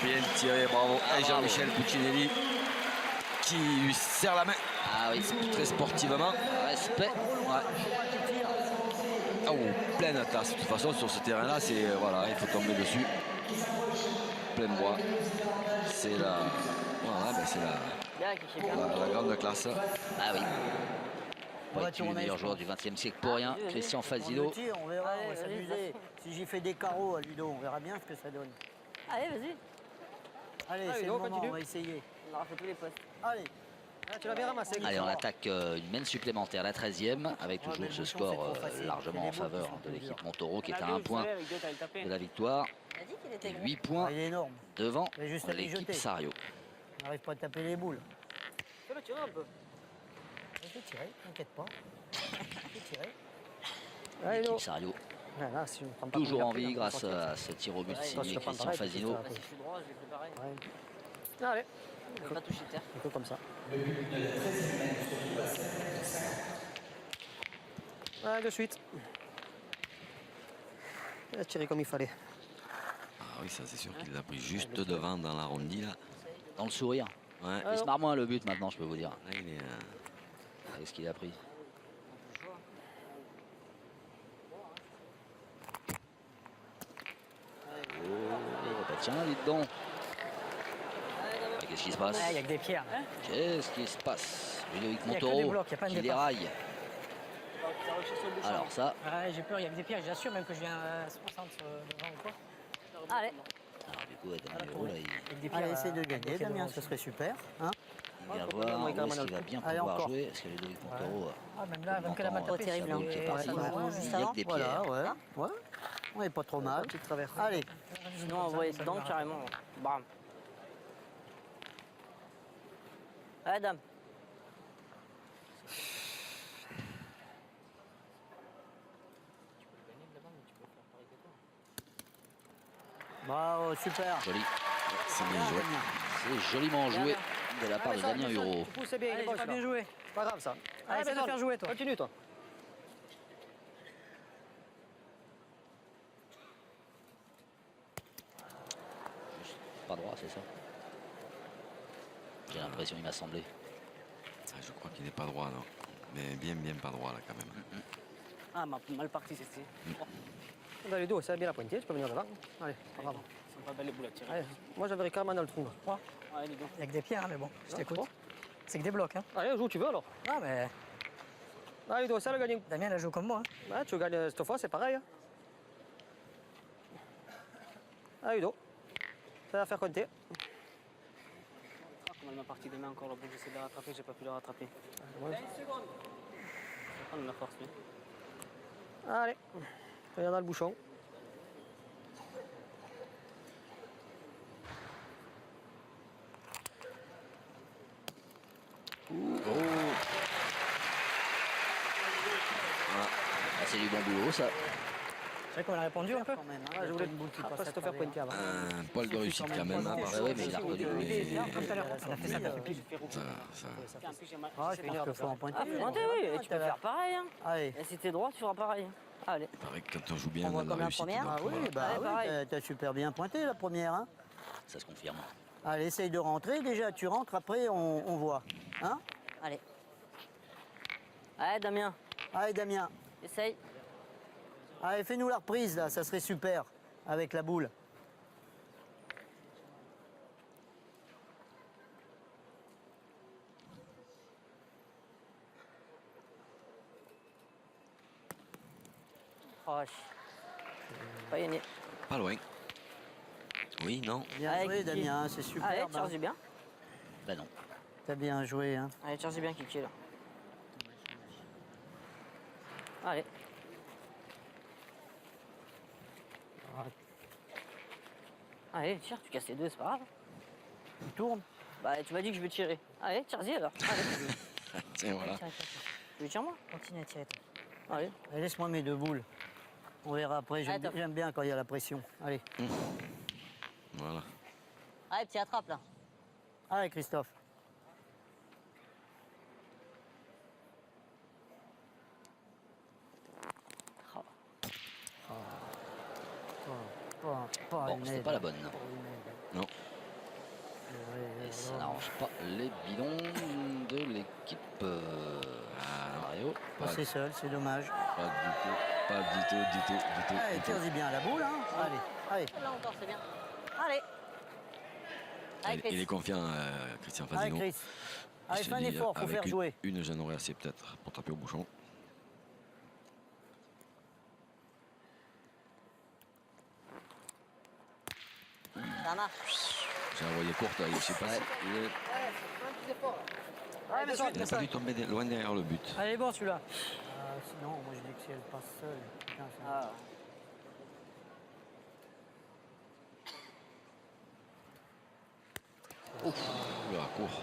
Bien tiré, bravo. Et Jean-Michel Puccinelli qui lui serre la main. Ah oui, Très sportivement. respect. Ouais. Oh, pleine tasse. De toute façon, sur ce terrain-là, c'est voilà, il faut tomber dessus. Plein bois. C'est la, voilà, ben c'est Bien, Kiki, bien. la grande classe. Ah oui. On va Pas été le tourner, meilleur je joueur du XXe siècle pour rien. Vas-y, vas-y. Christian On Fasino. le tire, on verra, on va Allez, vas-y, s'amuser. Si j'y fais des carreaux à Ludo, on verra bien ce que ça donne. Allez, vas-y. Allez, Allez, c'est le Ludo, moment, continue. on va essayer. On a refait tous les postes. Allez. Ah, tu l'as bien ramassé. Allez, on attaque une mène supplémentaire, la 13e, avec Ouais, mais toujours le ce bouchon, score c'est trop facile. largement C'est en les boules faveur qui sont de plus l'équipe dures. Montaureau, qui est On a à vu, un vous point savez, avec deux, t'allais le taper. de la victoire Il a dit qu'il était et gros. 8 points Ah, il est énorme. devant Il y a juste à lui l'équipe jeter. Sario. On n'arrive pas à taper les boules. Fais-le tirer un peu. Je vais tirer, t'inquiète pas. Je vais tirer. Allez, L'équipe non. Sario Ouais, là, si on prend pas toujours comme en il a pris, vie on grâce prend pas à ce tir au but Ouais, signé je te prends Christian pareil, Fasino. parce que Si je suis droit, je vais préparer. Ouais. Allez, Je vais pas toucher terre. un peu comme ça. Allez, de suite. Il a tiré comme il fallait. Ah oui, ça c'est sûr qu'il l'a pris juste devant dans l'arrondi là. Dans le sourire. Ouais. Il se marre moins le but maintenant, je peux vous dire. Là, il est, Avec ce qu'il a pris. Oh, bah tiens, dites donc. Ah, qu'est-ce qui se passe? Ah, il y a que des pierres. là. Qu'est-ce qui se passe? Ludovic Il y a que des Montaureau blocs, il y a pas de qui départ. déraille. Alors ça, Ouais, j'ai peur, il y a que des pierres. J'assure même que je viens à 60 devant ou quoi. Allez. alors du coup, Damien Hérault, là, Avec des pierres. Allez, essaye de avec gagner, des pierres Damien, devant ce aussi. serait super. Hein il vient faut voir vraiment où également est-ce dans qu'il le va bien Allez, pouvoir encore. jouer. Est-ce que Ludovic Montaureau Ah, même là, même que la Longtemps, main tapée, terrible, c'est hein. qui est parti. Ouais, Il y a que des Voilà, pierres. ouais. On n'est pas trop mal. Petite traverse. Allez, Sinon, on voyait dedans carrément. Bam. Allez, dame. bravo, super. Joli. c'est bien joué. C'est joliment joué de la part de Damien Hureau. Tu pousses bien, il Allez, est j'ai bon, pas bien celui-là. joué. C'est pas grave ça. Allez, essaie de Besson, faire jouer, toi. Continue, toi. Juste pas droit, c'est ça? J'ai l'impression, il m'a semblé. Ah, je crois qu'il n'est pas droit, non. Mais bien pas droit là quand même. Ah, mal parti, c'est. Dans les dos, c'est bien la pointille, tu peux venir devant. Allez, pas grave. Ils sont pas belles les boules à tirer. Allez, moi j'avais carrément dans le trou. Là. Allez, dis donc. Il y a que des pierres, hein, mais bon, je t'écoute. bon. C'est que des blocs. Hein. Allez, joue où tu veux alors. Non, mais Allez, Ludo, c'est le gagnant. Damien, il a joué comme moi. Hein. Ouais, tu gagnes cette fois, c'est pareil. Hein. Allez, Ludo. Ça va faire compter. Ah, comment elle m'a parti demain encore la boule, j'essaie de la rattraper, j'ai pas pu la rattraper. Ouais. Je vais prendre la force, lui. Allez, regarde dans le bouchon. Ah, c'est du bon boulot, ça. C'est vrai qu'on a répondu un peu. Quand même, hein, Ah, il y je a voulais pas une boule qui passe pas à se te faire travers. pointer avant. Un poil de réussite quand même. Ouais, ouais, mais il a reconnu. Comme tout à l'heure, on a fait ça Oui, depuis pile. Ça- En plus, j'ai mal. Ah, je pense qu'il faut en pointer. Ah, faut monter, oui, et tu peux faire pareil. Hein. Allez. Et si t'es droit, tu feras pareil. Allez. Il paraît que quand on joue bien, On voit on a comme la réussi. première. Ah oui, bah Ouais, oui, pareil. t'as super bien pointé la première. Hein. Ça se confirme. Allez, essaye de rentrer. Déjà, tu rentres, après, on voit. Hein? Allez. Allez, Damien, Allez, Damien. essaye. Allez, fais-nous la reprise, là. Ça serait super, avec la boule. Proche. Pas gagné. Pas loin. Oui, non. Bien Allez, joué, Kiki. Damien. C'est super. Allez, charge bien. Ben non. T'as bien joué. Hein. Allez, charge bien, Kiki, là. Allez. Allez, tire, tu casses les deux, c'est pas grave. Tu tournes. Bah, tu m'as dit que je vais tirer. Allez, tire-y alors. Allez, Tiens, voilà. tu veux tirer moi? Continue à tirer. Allez. Allez, laisse-moi mes deux boules. On verra après. Allez, top. J'aime bien quand il y a la pression. Allez. Voilà. Allez, petit attrape là. Allez, Christophe. Bon, c'était pas la bonne. Non. Et ça n'arrange pas les bidons de l'équipe Mario. C'est seul, c'est dommage. Pas du tout. Pas du tout, du tout, du tout. Allez, du tout. tire-y bien la boule. Hein. Allez, allez. Là encore, c'est bien. Allez. Allez, Il est Chris. confiant, Christian Allez, Fasino. Chris. Il Allez, se fais un dit, effort, faut avec faire jouer. Une, j'en aurais assez peut-être pour taper au bouchon. Ça marche. J'ai envoyé courte, je sais pas si. Il n'a pas dû tomber loin derrière le but. Allez, bon celui-là. Sinon, moi je dis que si elle passe seule. Putain, ça- Ah. Oula, court.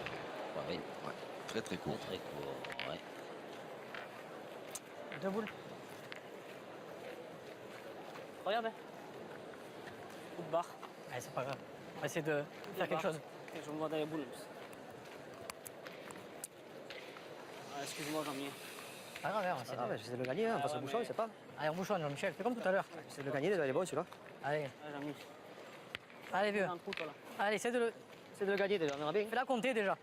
Ouais, Ouais, très très court. très court. Ouais. Deux boules. Regarde. Hein. Coup de barre. Allez, c'est pas grave. On va essayer de faire quelque chose. Et je me vois dans les boules. en plus. Ah, excuse-moi, Jean-Mi. Pas grave, hein, on va essayer Ah, de- mais j'essaie de le gagner, hein, face au bouchon, il sait pas. Allez, on bouchonne, Jean-Michel. Fais comme tout à l'heure. J'essaie de le gagner, il est bon celui-là. Allez, Ah, Jean-Mi. allez, vieux. Dans le trou, toi, là. Allez, essaie de le. J'essaie de le gagner déjà, on verra bien. Fais-la compter déjà.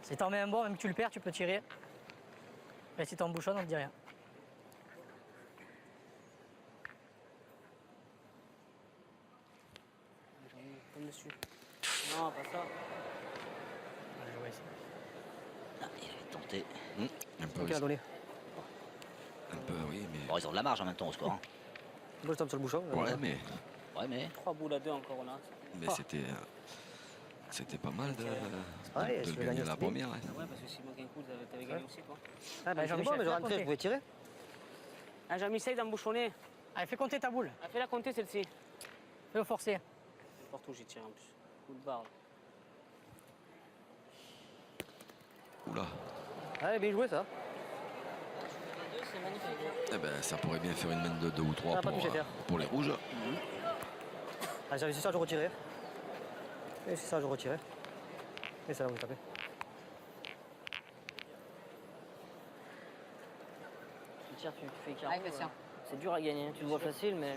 Si t'en mets un bon, même que tu le perds, tu peux tirer. Et si t'en bouchonnes, on te dit rien. Jean-Mi, tombe dessus. Non, pas ça. Allez, je vais essayer. Ah, il avait tenté. Un peu, Ok, à donner. un peu, oui, mais. Bon, ils ont de la marge en même temps au score. Hein. Moi je tombe sur le bouchon. Ouais, mais, Ouais, mais 3 boules à 2 encore là. mais c'était pas mal pareil, de si le tu veux gagner gagner la aussi. première. Hein. Ouais, parce que s'il manque un coup, t'avais gagné aussi, quoi. Ah, bah, Jean-Michel, Jean-Michel, mais je fais-la rentrais, compter. vous pouvez tirer. Ah, Jean-Mi, essaye d'embouchonner. Allez, fais compter ta boule. Ah, fais-la compter celle-ci. Fais-le forcer. N'importe où j'ai tiré en plus. Coup de barre. Là. Oula. Allez, bien joué ça. C'est magnifique. Eh ben, ça pourrait bien faire une main de 2 ou 3 Ah, pas touché, terre. pour les rouges. Ah, j'avais ça, je retirais. Et c'est ça, je retirais. Et c'est là où je tapais. Tu tires, tu fais 40. Allez, Christian. C'est dur à gagner, tu le vois facile, mais.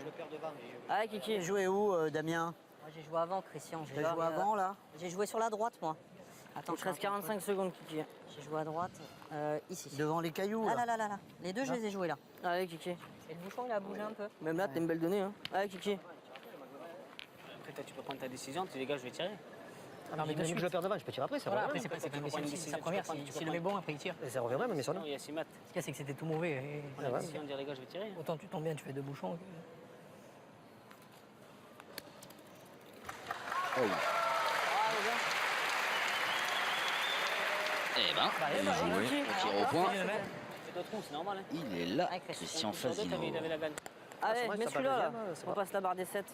Allez, Kiki. J'ai joué où, Damien? Moi, j'ai joué avant, Christian. J'ai T'as joué avant, là? J'ai joué sur la droite, moi. Attends, Il te reste 45 secondes, Kiki. J'ai joué à droite, ici. Devant les cailloux, Ah là. là. Les deux, je les ai joués là. Allez, Kiki. Et le bouchon, il a bougé un peu. Même là, t'as une belle donnée, hein. Allez, Kiki. Après, toi, tu peux prendre ta décision. Tu dis, les gars, je vais tirer. Ah, mais de même suite. que je le perds devant, je peux tirer après, ça Voilà, revient après, même. c'est pas Après, mais tu c'est prends une aussi sa décision, première. tu peux S'il prendre- le met bon, après, il tire. Et ça revient même, mais ça Non, non. il y a 6 maths. Ce qu'il y a, c'est que c'était tout mauvais. Et Ouais, ouais. Si on dit, les gars, je vais tirer. autant tu tombes bien, tu fais deux bouchons. Oh. Eh ben, Allez, Bien joué. on tire au point. Fais 2 trous, c'est normal. Hein. Il est là, Avec Christian. Christian Sur deux, Fasino. t'avais la gagne. Allez, moi, mets ça celui-là, part là. deuxième, c'est On pas- passe la barre des 7.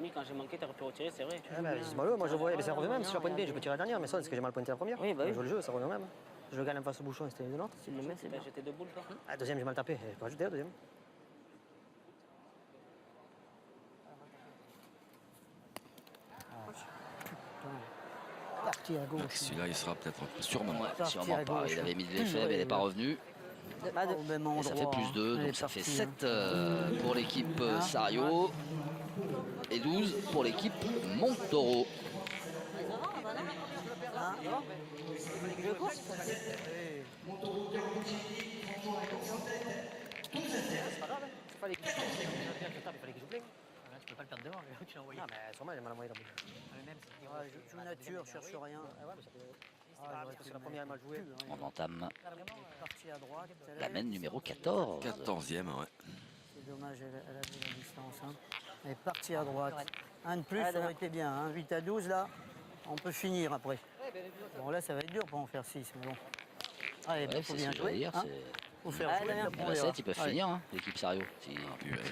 J'ai quand j'ai manqué, t'aurais pu retirer, c'est vrai. Ah, bah, c'est malheureux, moi je vois, mais ça revient même. Si je pointe bien, je peux tirer la dernière, mais ça, c'est que j'ai mal pointé la première. Oui, bah oui. Je joue le jeu, ça revient même. Je le gagne en face au bouchon, c'était une autre. S'il le met, c'est bien. T'as jeté 2 boules, toi. Ah, deuxième, j'ai mal tapé. J'ai pas ajouté la deuxième. parti à gauche. Celui-là, il sera peut-être sûrement. Ouais, Parti sûrement à pas. gauche. Il avait mis de l'effet, mais il n'est pas revenu. Au même endroit. Et ça fait plus 2, Elle donc est ça fait partie, 7 hein. pour l'équipe Sario et 12 pour l'équipe Montoro. Fallait qu'il joue plein. Tu peux pas le perdre devant, mais tu l'as envoyé. Non, mais sûrement, il m'a envoyé dans le Ouais, je joue nature, cherche rien. C'est la première mal joué. On entame Parti à droite. la mène numéro 14. 14e, ouais. C'est dommage, elle a vu la distance. Hein. Elle est partie à droite. Un de plus, ça aurait été bien. Hein. 8 à 12, là, on peut finir après. Bon, là, ça va être dur pour en faire 6, mais bon. Allez, Ouais, faut c'est bien ce que j'allais jouer. dire. Hein. Faut faire jouer. Il y en a 7, ils peuvent finir, hein, l'équipe Sario. Si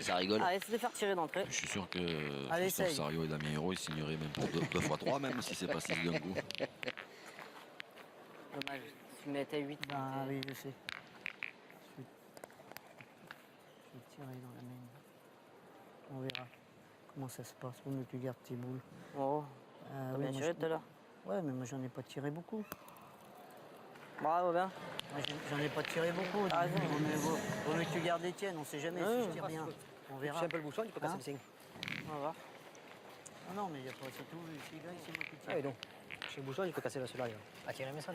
ça rigole. Allez, c'est de faire tirer d'entrée. Je suis sûr que Allez, Christophe essaye. Sario et Damien Hérault, ils signeraient même pour 2 fois 3, même si c'est pas 6 d'un coup. Dommage. Si tu mettais 8, Ben oui, je sais. Je vais tirer dans la main. On verra comment ça se passe. Où tu gardes tes boules. Oh, Ah, t'as oui, bien moi, tiré tout à l'heure. Ouais, mais moi j'en ai pas tiré beaucoup. Bravo, bien. Moi, j'en ai pas tiré beaucoup. Ah, raison. Vaut mieux que tu gardes les tiennes, on sait jamais si je tire bien. On Tu verra. fais un peu le bouchon, tu peux casser Hein le signe. On va voir. Ah non, mais il n'y a pas, c'est tout. Celui-là, c'est moi qui Ah tire. oui, donc. Chez le bouchon, tu peux casser celui-là. Ah, tirer mes sons,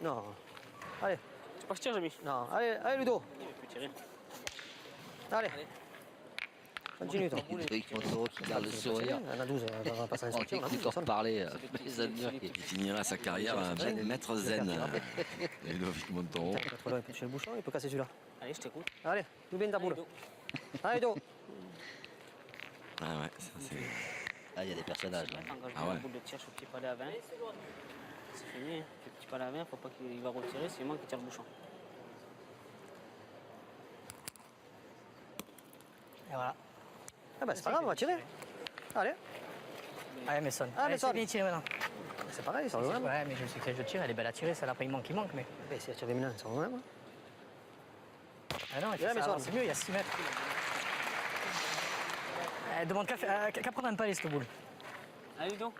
non. Non. Allez, C'est pas que je tire, Jémy. non. Allez, Ludo. Il peut tirer. Allez. Continue, toi. Loïc Montoro qui garde le sourire. On a 12, on va passer à la En sortie. On a 12, écoutant personne. parler les admire. Il finira sa carrière maître zen. Ludovic Montoro. Il peut être loin, il peut toucher le bouchon, il peut casser celui-là. Allez, je t'écoute. Allez, joue bien ta boule. Allez, Ludo. Ah ouais, ça c'est. Ah, il y a des personnages là. Engage Ah ouais. la boule de tir sur petit palais à 20. C'est fini. Le petit palais à 20, faut pas qu'il va retirer, c'est moi qui tire le bouchon. Et voilà. Ah bah c'est pas grave, on va tirer. Allez. Allez, mais sonne. Ah, Allez, mais sonne. c'est bien tiré maintenant. C'est pareil, ça revient. Ouais, mais je sais que je tire, elle est belle à tirer, celle-là, pas il manque, mais. Mais si elle tire les maintenant, ça revient. Ah non, il faut Ouais, mais ça sonne. avance mieux, il y a 6 mètres. Elle demande qu'à prendre un palais, cette boule. Allez, Ludo.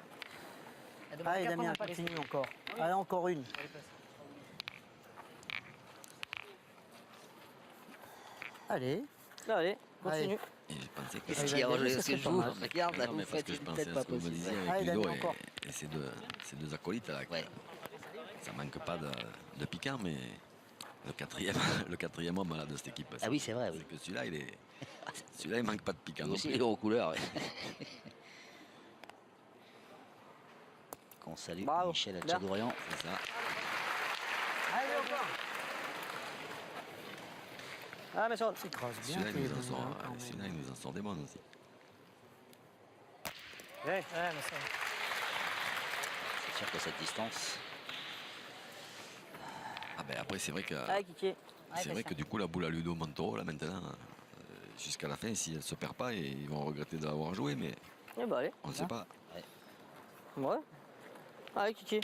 Elle demande Allez, qu'à prendre Damien, un palais. continue encore. Allez, encore une. Allez. Allez, continue. Et je pensais que Qu'est-ce qu'il y a gagner, à ce ce que je serait joue pas mal. Regarde, là, Non, vous mais parce faites que je une pensais tête à pas ce que me possible. disait Allez, avec Ludo Damien, encore. et ces deux acolytes là. Ouais. Ça manque pas de piquant, mais le quatrième homme là, de cette équipe. Ah oui, c'est vrai, oui. C'est que celui-là, il manque pas de piquant. Lui non aussi, plus. il est en couleur. Qu'on salue Bravo. Michel Bien. Tchadourian. C'est ça. Allez, encore. Ah, mais sonne. C'est crosse bien. Celui-là, tes il nous en boules, sort, hein, quand même. celui-là, il nous en sort des bonnes aussi. Ouais. Ouais, mais ça. C'est sûr que cette distance. Ah ben après, c'est vrai que Allez, Kiki. c'est vrai que du coup la boule à Ludo Montoro là maintenant, jusqu'à la fin, si elle se perd pas, ils vont regretter d'avoir joué, mais Eh bah, allez. on ne sait pas. Ouais. Allez, Kiki.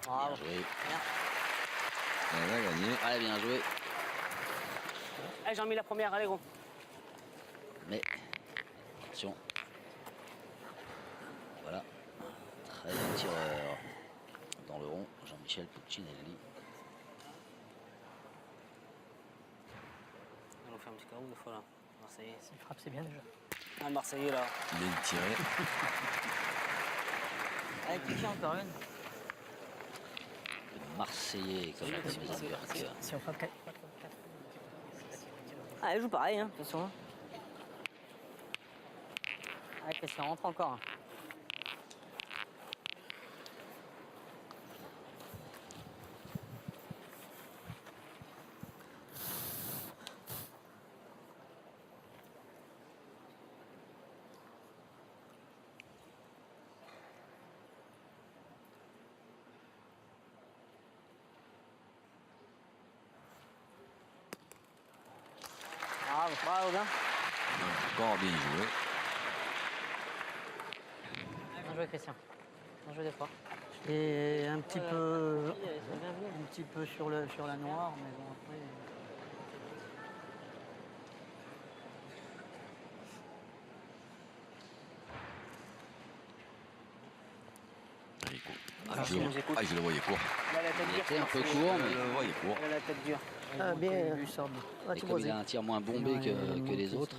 Bien joué. Elle a gagné. Allez, bien joué. Allez, j'ai remis la première, allez, gros. Mais attention. Voilà. Très bon tireur. Dans le rond, Jean-Michel Puccinelli. On va faire un petit carreau des fois là. Marseillais. Il frappe, c'est bien déjà. Ah, le Marseillais là. Bien tiré. Allez, Kiki, encore une. Le Marseillais, comme les Habsburg. Si on frappe 4. Allez, joue pareil, hein, de toute façon. Allez, Christian, rentre encore. Hein. Bravo, bravo, bien. Encore bien joué. Bien joué, Christian. On joue des fois. Et un petit peu, Ils sont bien venus. un petit peu sur la noire, mais bon après. Il court. Ah, si, nous écoute. Je le voyais court. Il a la tête Il dure. était un peu c'est- court, Je mais le voyais court. Il a la tête dure. Ah, bien. Du sable. Ah, et tu comme vois, il a un tir moins bombé que les autres,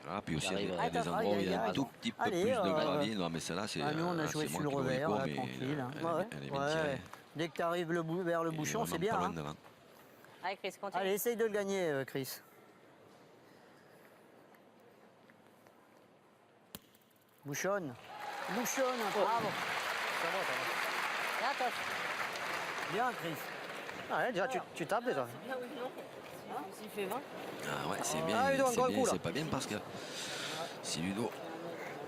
Ah, puis aussi, il y a arrive. des- il y a des Attends, endroits où il y a un aïe, tout petit peu allez, plus de gravier. Non, mais celle-là, c'est. Nous, on a joué c'est sur moi le qui le voyais revers, court, là, mais tranquille. hein. elle est bien Ouais. tirée. Dès que tu arrives vers le Il est bouchon, c'est vraiment bien. pas loin hein. devant. Allez, Chris, continue. Allez, essaye de le gagner, Chris. Bouchonne. Bouchonne, un peu. Bravo. Là, toi. Bien, Chris. Ah, ouais, déjà, tu tapes déjà. S'il fait 20, Ah ouais, c'est bien. Ah, Ludo, c'est encore un bien, coup, là. c'est pas bien parce que si Ludo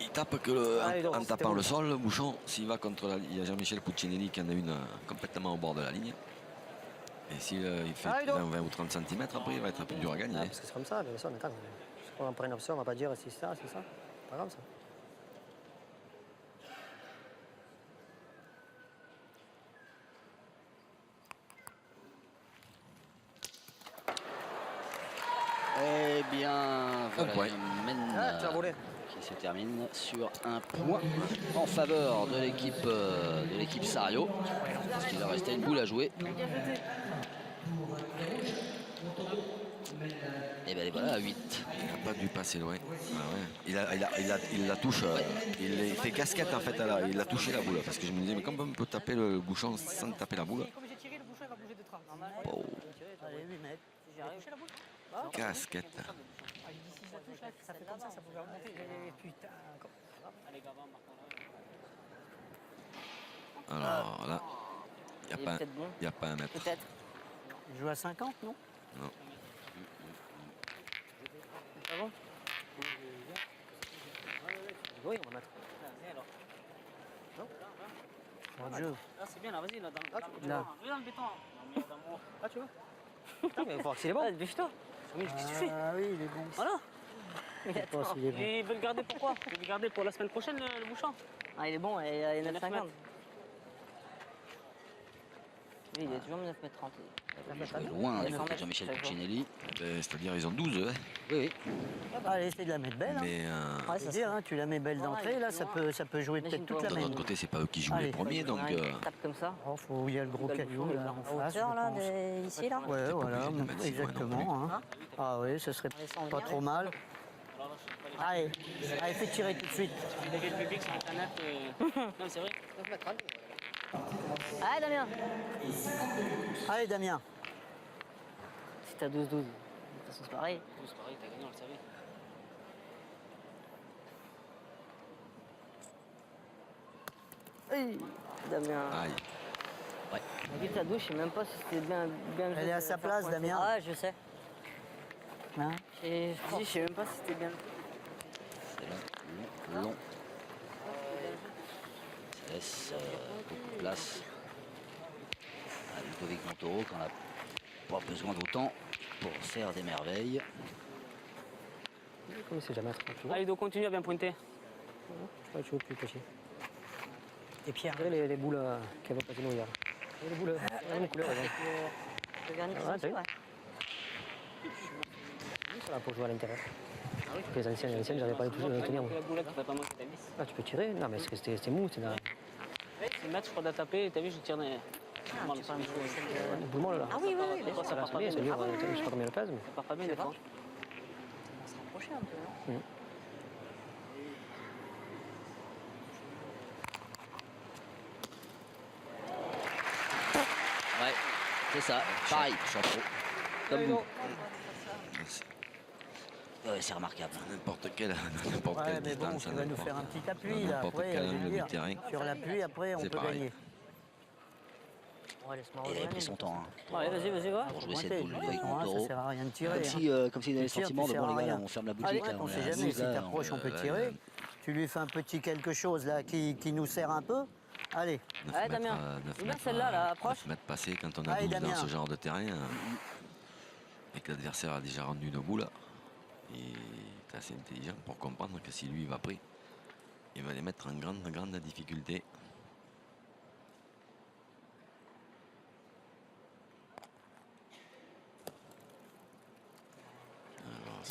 il tape que le, Ah, Ludo, en c'était tapant bon. le sol, le bouchon, s'il va contre il y a Jean-Michel Puccinelli qui en a une complètement au bord de la ligne. Et s'il il fait Ah, Ludo. 20 ou 30 cm, après il va être un peu dur à gagner. Ah, parce que c'est comme ça, mais ça, attends. Si on prend une option, on va pas dire si c'est ça, c'est ça. Pas grave ça. Eh bien, voilà point. une mène Ah, tu as volé. qui se termine sur un point en faveur de l'équipe Sario. Parce qu'il leur restait une boule à jouer. Et bien les voilà à 8. Il n'a pas dû passer loin. Ah ouais. Il la touche. Il fait casquette en fait. Il a touché la boule. Parce que je me disais, mais comment on peut taper le bouchon sans taper la boule? Comme j'ai tiré, le bouchon il va bouger de 30. Oh, Allez, 8 mètres. Touché la boule. casquette. Ah, j'ai dit si je la touche là, ça fait comme ça pouvait remonter. Putain, encore. Allez, Gavin, marquons-le. Alors là, il il est n'y peut-être bon. a pas un mètre. Peut-être. Il joue à 50, non? Pas bon. Oui, on va mettre. Vas-y, alors. Hors de jeu. Là, c'est bien, là, vas-y, là, dans le béton. là. Oui, dans le béton. Non, mais d'amour. Ah, tu veux? Putain, mais il faut voir s'il est bon. Ah, dépêche-toi. Camille, qu'est-ce que tu fais? Ah oui, il est bon. Voilà. Je sais pas s'il est bon. Et il veut le garder pourquoi? Il veut le garder pour la semaine prochaine, le bouchon. Ah, il est bon, il est 9,50. 9 mètres. Oui, il est toujours 9 mètres 30. Il jouait loin du côté de Jean-Michel Puccinelli. C'est-à-dire, ils ont 12. Hein. Oui, oui. Allez, essaye de la mettre belle. Hein. Mais Ouais, C'est ça dire, hein, tu la mets belle Voilà, d'entrée, il est là, plus ça peut jouer peut-être toute la d'un mène. autre côté, c'est pas eux qui jouent Allez. les premiers. Donc, tape comme ça. Oh, il y a le gros Le caillou bouchon, là en face. Hauteur je là, pense. ici là. Ouais, T'es pas voilà, obligé de la mettre si loin non exactement. Hein. Ah oui, ce serait Ils sont pas bien. trop mal. Allez, allez, fais tirer tout de suite. Il avait le public sur Internet. Non, c'est vrai. Allez, Damien. Allez, Damien. Si t'as 12-12, de toute façon, c'est pareil. C'est pareil, t'as gagné, on le savait. Hey, Damien. aïe. La guitare douche, je sais même pas si c'était bien Elle joué est à de sa faire place, pointer. Damien. Ah ouais, je sais. Hein Je sais même pas si c'était bien. C'est long, long. Ça laisse beaucoup de place à Ludovic Montoro qu'on n'a pas besoin d'autant pour faire des merveilles. Comme c'est jamais trop. Tu vois? Allez, Ludo, continue à bien pointer. Je crois que tu veux plus petit. Et Pierre. Regardez les boules qu'il y avait au casino hier. Les boules, la même couleur. elles ont- Le vernis Ah, foncé, t'as vu ouais. Ça va pour jouer à l'intérieur. Les anciennes, j'avais pas les toucher, les tenir. moi. La boulette, faut pas manquer ta vis. Ah, tu peux tirer? Non, mais c'était mou. C'était C'est le match, je crois, d'à taper. T'as vu, je tire des. Ah, tu parles de celle de- le boulement là. Ah oui, oui, oui, bien sûr. Ça part pas bien, c'est dur. Je sais pas combien elle pèse, mais. ça part pas bien, des fois. On va se rapprocher un peu, non? Ouais, c'est ça, pareil. Chapeau. Comme vous. C'est C'est remarquable. N'importe quelle Ouais, mais bon, distance. tu vas nous faire un petit appui là. N'importe Après, quel je veux angle dire, du terrain. sur l'appui, après, on C'est peut pareil. gagner. Ouais, laisse-moi Il avait revenir. pris son temps hein, Allez, vas-y, va. pour jouer cette Pointer. boule Ludovic Ouais, Montoro. ça sert à rien de tirer. Comme hein. s'il avait le Tu tires, sentiment tu de sers bon à les gars, rien. on ferme la Allez, boutique. là, on est sait à jamais, 12, si là, t'approches, on peut là, tirer. Tu lui fais un petit quelque chose là qui nous sert un peu. Allez, 9 Allez, mètres, Damien. 9 Bien, mètres, celle-là, là, approche. 9 mètres passés quand on a Allez, 12 dans Damien. ce genre de terrain. Et que l'adversaire a déjà rendu une boule. Il est assez intelligent pour comprendre que si lui il va pris, il va les mettre en grande difficulté.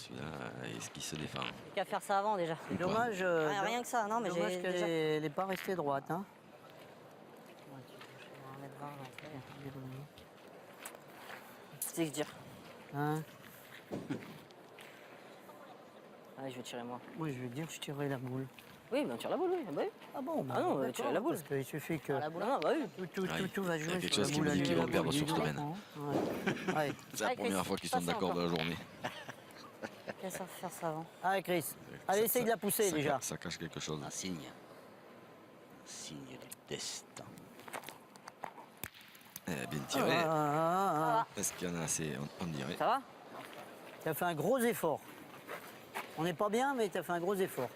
celui-là, est-ce qu'il se défend? Qu'à faire ça avant déjà. C'est dommage. Rien que ça, non, mais dommage j'ai qu'elle déjà... n'est pas restée droite. Hein. On va mettre 20, c'est que dire. Hein. Allez, je vais tirer moi. Moi, je vais dire, je tirerai la boule. Oui, mais on tire la boule, oui. Ah, bah oui. Ah bon Ah non, d'accord, tirer la boule. Parce qu'il suffit que La boule, non, bah oui. tout va Il y a jouer quelque sur chose la qui boule me à dit qu'ils lui, vont la perdre boule sur du cette dos, semaine. hein. Ouais. C'est la Allez, première Chris, fois qu'ils passe sont ça d'accord encore. de la journée. Qu'est-ce qu'on va faire ça avant? Allez, Chris. Allez, essaye de la pousser Ça déjà. Ça cache quelque chose. Un signe. Un signe du destin. Bien tiré. Ah. Est-ce qu'il y en a assez? On dirait. Ça va? Tu as fait un gros effort. On n'est pas bien, mais tu as fait un gros effort.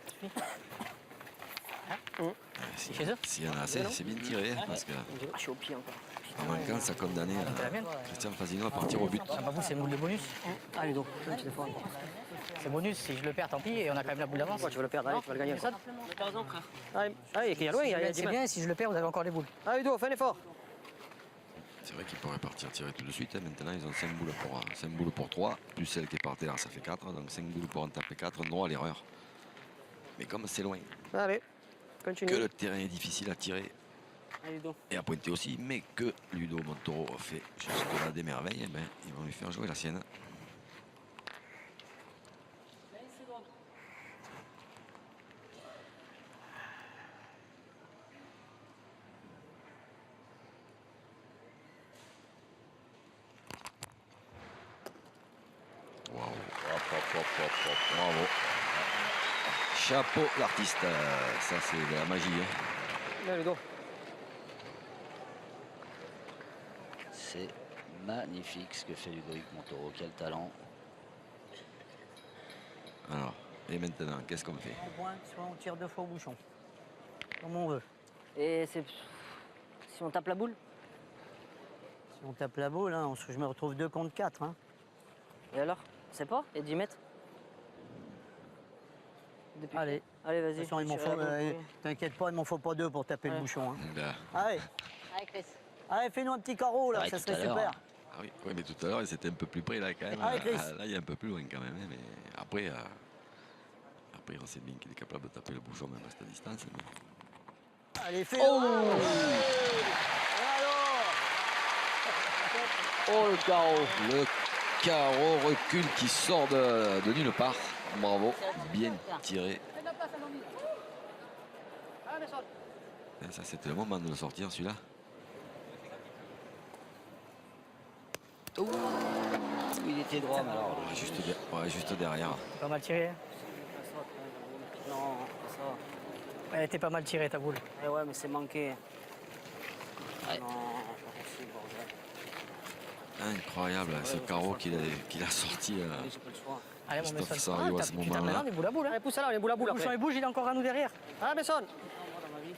S'il y en a assez, c'est bien tiré. Parce que Ah, je suis au pied encore. en manquant, ça condamnait la mienne. Christian Fasino à partir au but. Ah bah vous, c'est une boule de bonus. Allez, donc, un petit effort encore. C'est bonus, si je le perds, tant pis, et on a quand même la boule d'avance. Tu vas le perdre, allez, tu vas le gagner. Ça T'as raison, frère. Allez, il y a loin, il y a 10 C'est mètres. bien, si je le perds, vous avez encore les boules. Allez, Ludo, fais un effort. C'est vrai qu'ils pourraient partir tirer tout de suite. Maintenant, ils ont 5 boules pour 3, plus celle qui est par terre, ça fait 4. Donc 5 boules pour en taper 4, droit à l'erreur. Mais comme c'est loin, Allez, que continue. le terrain est difficile à tirer Allez, donc. et à pointer aussi, mais que Ludo Montoro fait jusque-là des merveilles, eh ben, ils vont lui faire jouer la sienne. Waouh. Bravo. Chapeau l'artiste. Ça, c'est de la magie. Hein. Allez, Ludo. C'est magnifique ce que fait Ludovic Montoro. Quel talent. Alors, et maintenant, qu'est-ce qu'on fait? On pointe, soit on tire 2 fois au bouchon. Comme on veut. Et c'est... Si on tape la boule? Si on tape la boule, hein, je me retrouve 2 contre 4. Hein. Et alors? C'est pas? Il y a 10 mètres? Depuis... Allez. Allez, De vas-y. toute façon, il m'en Tirer faut, la boule, oui. t'inquiète pas, il m'en faut pas 2 pour taper le Ouais. bouchon. Hein. Là. Allez, Allez, Chris. allez, fais-nous un petit carreau là, Ouais, ça tout à serait l'heure. super. Ah oui, oui, mais tout à l'heure, c'était un peu plus près là quand même. Allez, Chris. Là, il est un peu plus loin quand même. Hein, mais après, après, on sait bien qu'il est capable de taper le bouchon même à cette distance. Mais... Allez, fais Oh, oh le carreau. Le carreau recul qui sort de nulle part. Bravo, bien tiré. Et ça, c'était le moment de le sortir celui-là. Oh, il était droit, mais alors. Juste derrière. Pas mal tiré. Hein. Non, ça va. Elle était pas mal tirée, ta boule. Eh ouais, mais c'est manqué. Ouais. Non, pas possible, bordel. Incroyable, ce carreau qu'il a sorti. Allez, j'ai pas le choix. Allez, mon Christophe Messon. Sario à ce tu tapes moment-là. maintenant des boules à boule. Hein. Allez, pousse là, les boules à boule Le bouchon après. il bouge, il est encore à nous derrière. Ah, Besson. Moi, dans ma vie.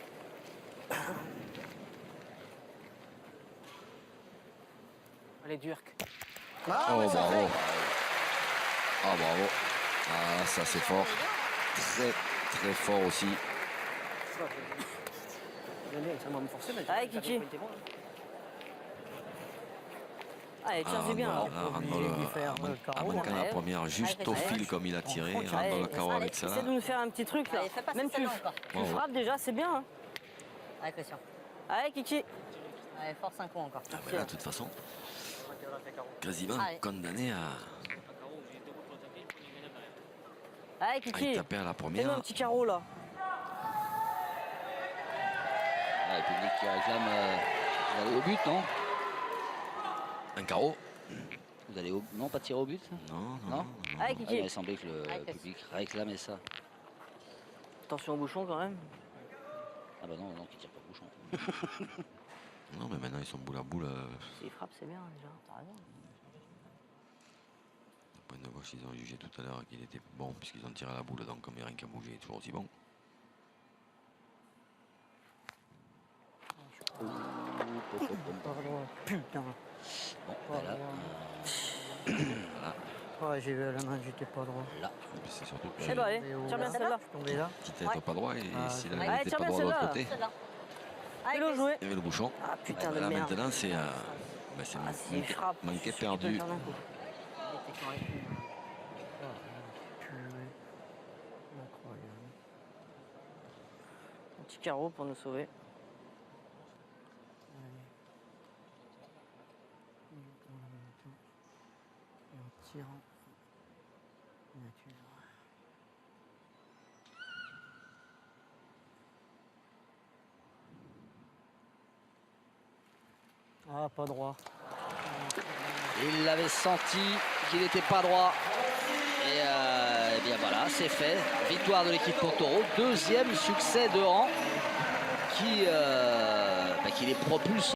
Allez, Durk. Ah, Oh, mais ça bravo. fait. Ah, bravo. Ah, ça, c'est fort. Très, très fort aussi. Ça va me forcer, mais Allez, Kiki. Allez, tire-y bien. là, alors. obligé de lui faire le carreau, manquant la hein. première, juste au fil comme il a tiré, il rentre dans le carreau avec ça. Essaie de nous faire un petit truc là. Allez, fais passer Même tu, celle-là encore. tu Bravo. frappes déjà, c'est bien. Hein. Allez, Christian. Allez, Kiki. Allez, force un coup encore. Ah, ben là, de toute façon, quasiment Allez. condamné à Allez, y Kiki. taper à la Fais-nous première. un petit carreau là. Ah, le public qui réclame. Vous allez au but, non? Un carreau. Vous allez au... Non, pas tirer au but? Non, Non. non, non. Allez, Ah, il Kiki. m'a semblé que le Allez, public réclamait ça. Attention au bouchon quand même. Ah bah non, non, qui tire pas le bouchon. Non, mais maintenant ils sont boule à boule. S'il frappe, c'est bien déjà. T'as raison. Point de gauche, ils ont jugé tout à l'heure qu'il était bon puisqu'ils ont tiré à la boule, donc comme il n'y a rien qu'à bouger, il est toujours aussi bon. Putain. Bon, bah là, Ouais, j'ai vu à la main, j'étais pas droit. là. Et puis c'est surtout que Eh ben allez, Et au- tire bien celle-là. Je suis tombé là. petite tête au pas droit et Ah, s'il ouais. n'était Allez, pas tiens bien droit de l'autre celle-là. côté, Celle-là. Fais-le jouer. il y avait le bouchon. Ah putain de Là merde. maintenant c'est Ah, s'il frappe. manqué je suis sûr qu'il perdu. peut le faire d'un coup. Petit carreau pour nous sauver. Et on tire en nature. Ah, pas droit. Il l'avait senti qu'il n'était pas droit. Et eh bien voilà, c'est fait. Victoire de l'équipe Montauroux. Deuxième succès de rang qui les propulse